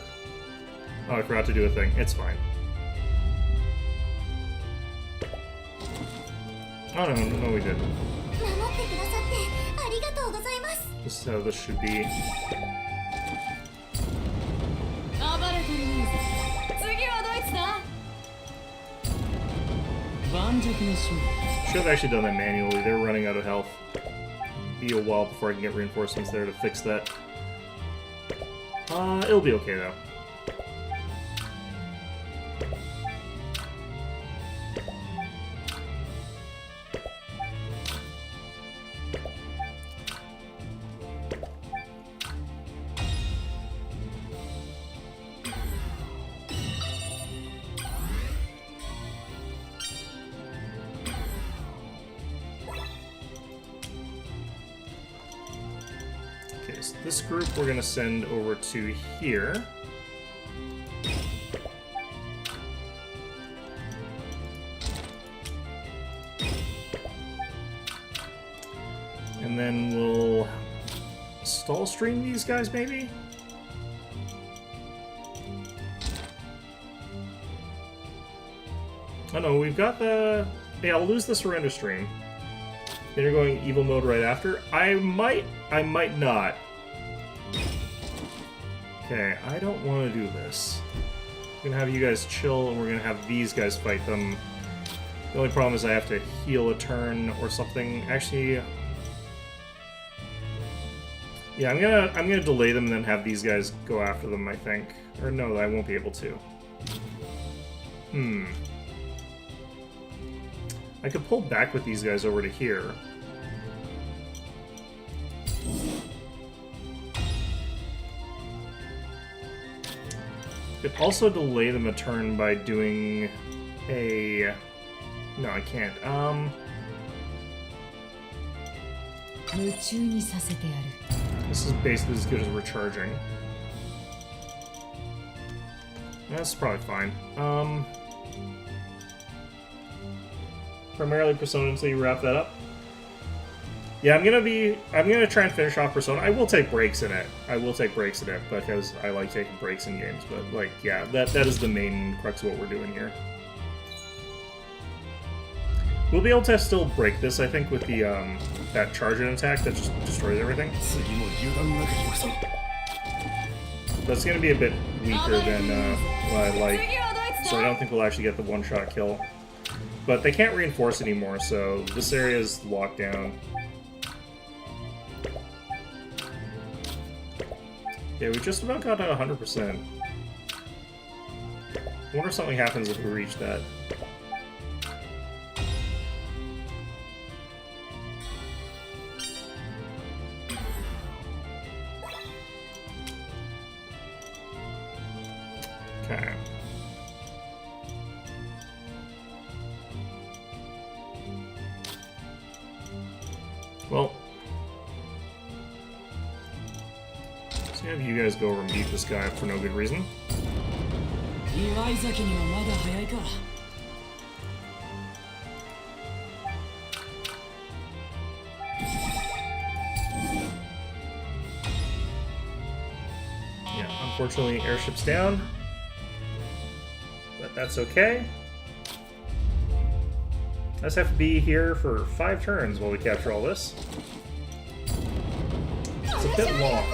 Oh, I forgot to do a thing. It's fine. Oh, no, we didn't. This is how this should be. Should have actually done that manually. They're running out of health. Be a while before I can get reinforcements there to fix that. It'll be okay though. this group we're going to send over to here. And then we'll stall stream these guys, maybe? Oh no, we've got the... Yeah, I'll lose the surrender stream. Then you're going evil mode right after. I might not. Okay, I don't want to do this. I'm gonna have you guys chill, and we're gonna have these guys fight them. The only problem is I have to heal a turn or something. Actually, yeah, I'm gonna delay them and then have these guys go after them, I think. Or no, I won't be able to. I could pull back with these guys over to here. Could also delay them a turn by doing a... No, I can't. This is basically as good as recharging. That's probably fine. Primarily Persona until you wrap that up. Yeah, I'm gonna try and finish off Persona. I will take breaks in it. Because I like taking breaks in games. But like, yeah, that is the main crux of what we're doing here. We'll be able to still break this, I think, with the that charging attack that just destroys everything. That's gonna be a bit weaker than what I like, so I don't think we'll actually get the one-shot kill. But they can't reinforce anymore, so this area is locked down. Yeah, we just about got to 100%. I wonder if something happens if we reach that. Okay. Well, let's have you guys go over and beat this guy up for no good reason. Yeah, unfortunately, airship's down, but that's okay. I just have to be here for 5 turns while we capture all this. It's a bit long.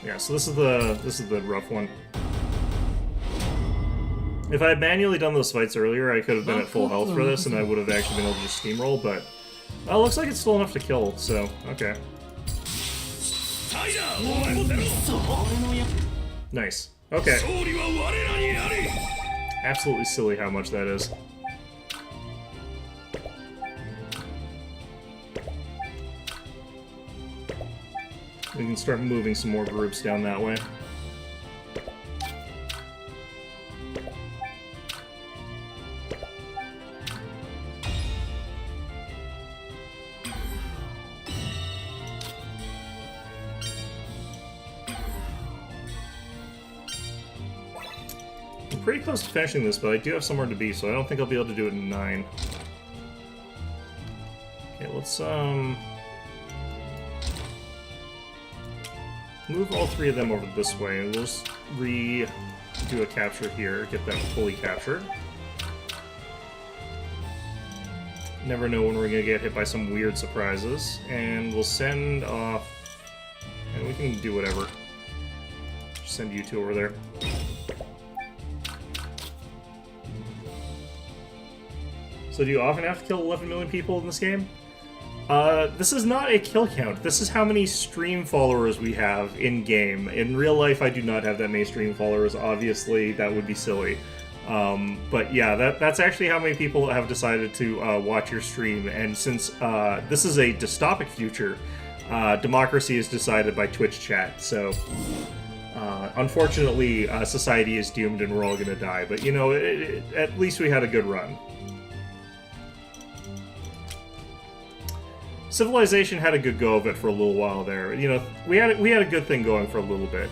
Yeah, so this is the rough one. If I had manually done those fights earlier, I could have been at full health for this, and I would have actually been able to just steamroll. But it looks like it's still enough to kill. So okay. Nice. Okay. Absolutely silly how much that is. We can start moving some more groups down that way. I'm pretty close to finishing this, but I do have somewhere to be, so I don't think I'll be able to do it in 9. Okay, let's move all 3 of them over this way, and we'll just do a capture here, get that fully captured. Never know when we're gonna get hit by some weird surprises, and we'll send off, and we can do whatever. Just send you 2 over there. So do you often have to kill 11 million people in this game? This is not a kill count. This is how many stream followers we have in-game. In real life, I do not have that many stream followers. Obviously, that would be silly. But yeah, that's actually how many people have decided to watch your stream. And since this is a dystopic future, democracy is decided by Twitch chat. So, unfortunately, society is doomed and we're all going to die. But, you know, at least we had a good run. Civilization had a good go of it for a little while there. You know, we had a good thing going for a little bit.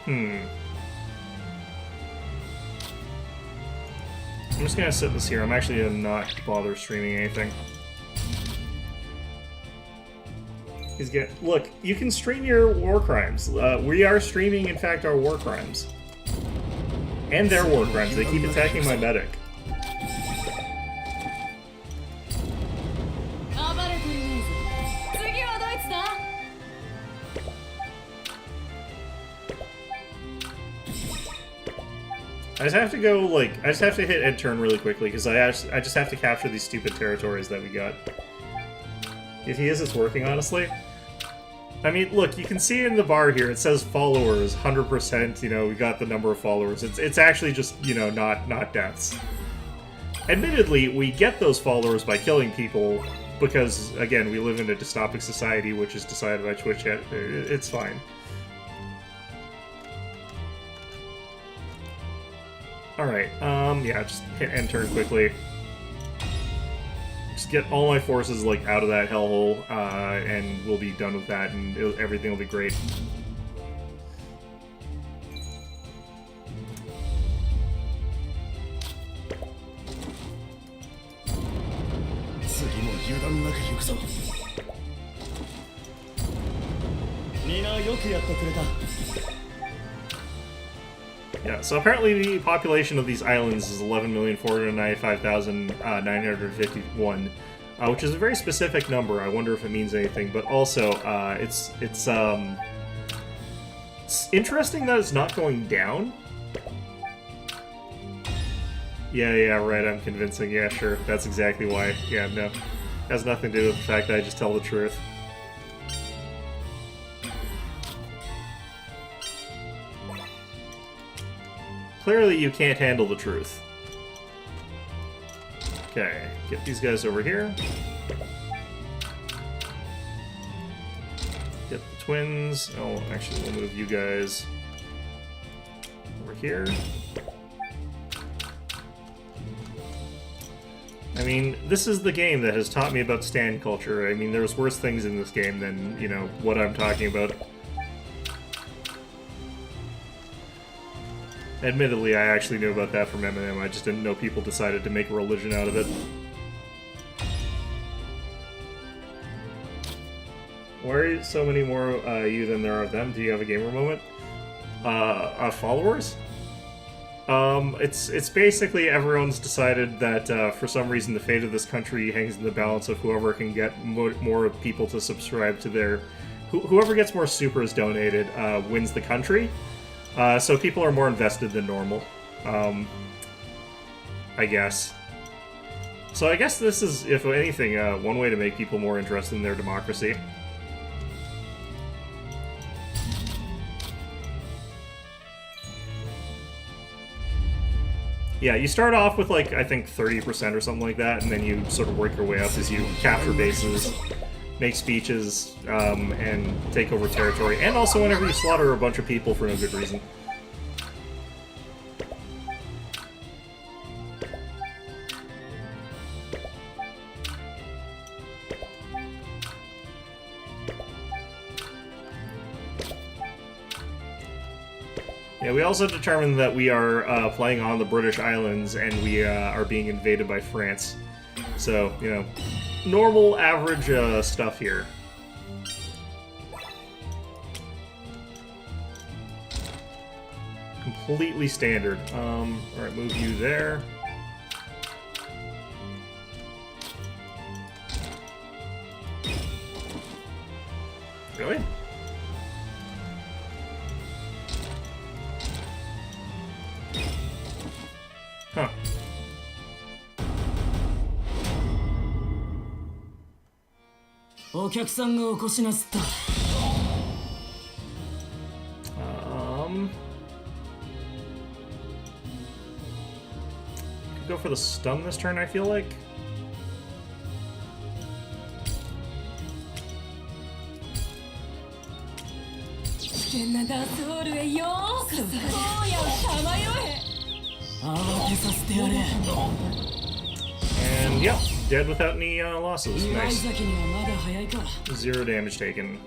I'm just gonna set this here. I'm actually gonna not bother streaming anything. Look, you can stream your war crimes. We are streaming, in fact, our war crimes. And their war crimes. They keep attacking my medic. I just have to go, like, I just have to hit end turn really quickly, because I just have to capture these stupid territories that we got. If he is, it's working, honestly. I mean, look, you can see in the bar here, it says followers, 100%, you know, we got the number of followers. It's actually just, you know, not deaths. Admittedly, we get those followers by killing people, because, again, we live in a dystopic society, which is decided by Twitch. It's fine. Alright, yeah, just hit end turn quickly. Just get all my forces, like, out of that hellhole, and we'll be done with that, and everything will be great. Yeah, so apparently the population of these islands is 11,495,951, which is a very specific number. I wonder if it means anything, but also it's interesting that it's not going down. Yeah, right, I'm convincing. Yeah, sure, that's exactly why. Yeah, no, has nothing to do with the fact that I just tell the truth. Clearly you can't handle the truth. Okay, get these guys over here. Get the twins. Oh, actually, we'll move you guys over here. I mean, this is the game that has taught me about stand culture. I mean, there's worse things in this game than, you know, what I'm talking about. Admittedly, I actually knew about that from Eminem, I just didn't know people decided to make a religion out of it. Why are so many more you than there are of them? Do you have a gamer moment? Followers? It's basically everyone's decided that for some reason the fate of this country hangs in the balance of whoever can get more people to subscribe to their... Whoever gets more supers donated wins the country. So people are more invested than normal, I guess. So I guess this is, if anything, one way to make people more interested in their democracy. Yeah, you start off with, like, I think 30% or something like that, and then you sort of work your way up as you capture bases, make speeches, and take over territory, and also whenever you slaughter a bunch of people for no good reason. Yeah, we also determined that we are playing on the British Islands, and we are being invaded by France. So, you know, normal, average stuff here. Completely standard. Alright, move you there. Really? Huh. Could go for the stun this turn, I feel like. 険なダースホールへようこそ荒野をさまよえ慌てさせてやれ And yep, dead without any losses. 祝い Nice. 酒にはまだ早いか Zero damage taken.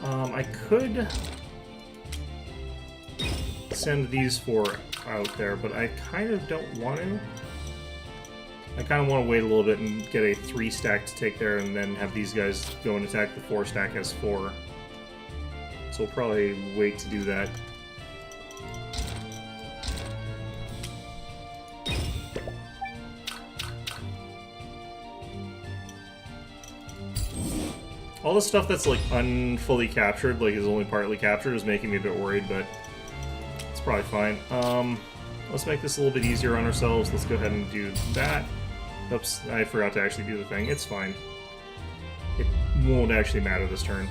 I could send these four out there, but I kind of don't want to. I kind of want to wait a little bit and get a 3-stack to take there and then have these guys go and attack the 4-stack as 4. So we'll probably wait to do that. All the stuff that's like unfully captured, like is only partly captured, is making me a bit worried, but it's probably fine. Let's make this a little bit easier on ourselves. Let's go ahead and do that. Oops, I forgot to actually do the thing. It's fine. It won't actually matter this turn.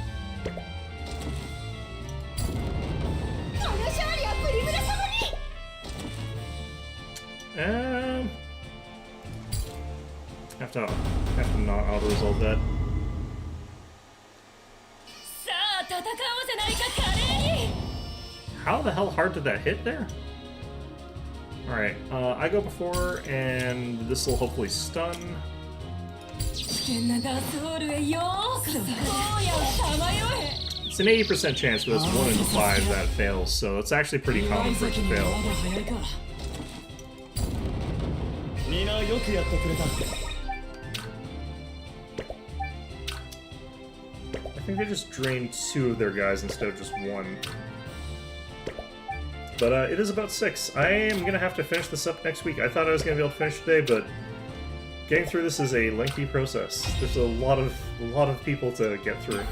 Have to not auto-resolve that. How the hell hard did that hit there? Alright, I go before, and this will hopefully stun. It's an 80% chance, but it's 1 in 5 that fails, so it's actually pretty common for it to fail. I think they just drained 2 of their guys instead of just 1. But it is about 6. I am going to have to finish this up next week. I thought I was going to be able to finish today, but getting through this is a lengthy process. There's a lot of people to get through.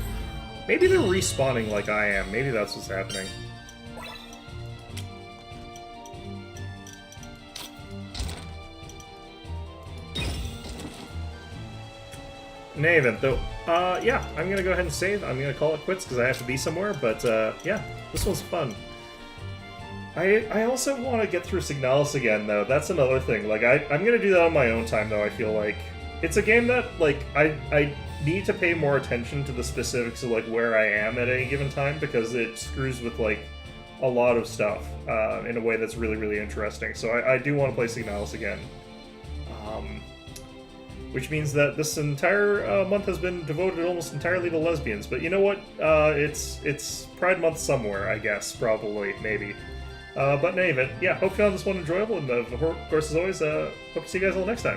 Maybe they're respawning like I am. Maybe that's what's happening. In any event, though, yeah, I'm going to go ahead and save. I'm going to call it quits because I have to be somewhere, but yeah, this one's fun. I also want to get through Signalis again, though. That's another thing. Like, I'm going to do that on my own time, though, I feel like. It's a game that, like, I need to pay more attention to the specifics of, like, where I am at any given time, because it screws with, like, a lot of stuff in a way that's really, really interesting. So I do want to play Signalis again. Which means that this entire month has been devoted almost entirely to lesbians. But you know what? It's Pride Month somewhere, I guess. Probably. Maybe. But in any event, yeah, hope you found this one enjoyable, and of course, as always, hope to see you guys all next time.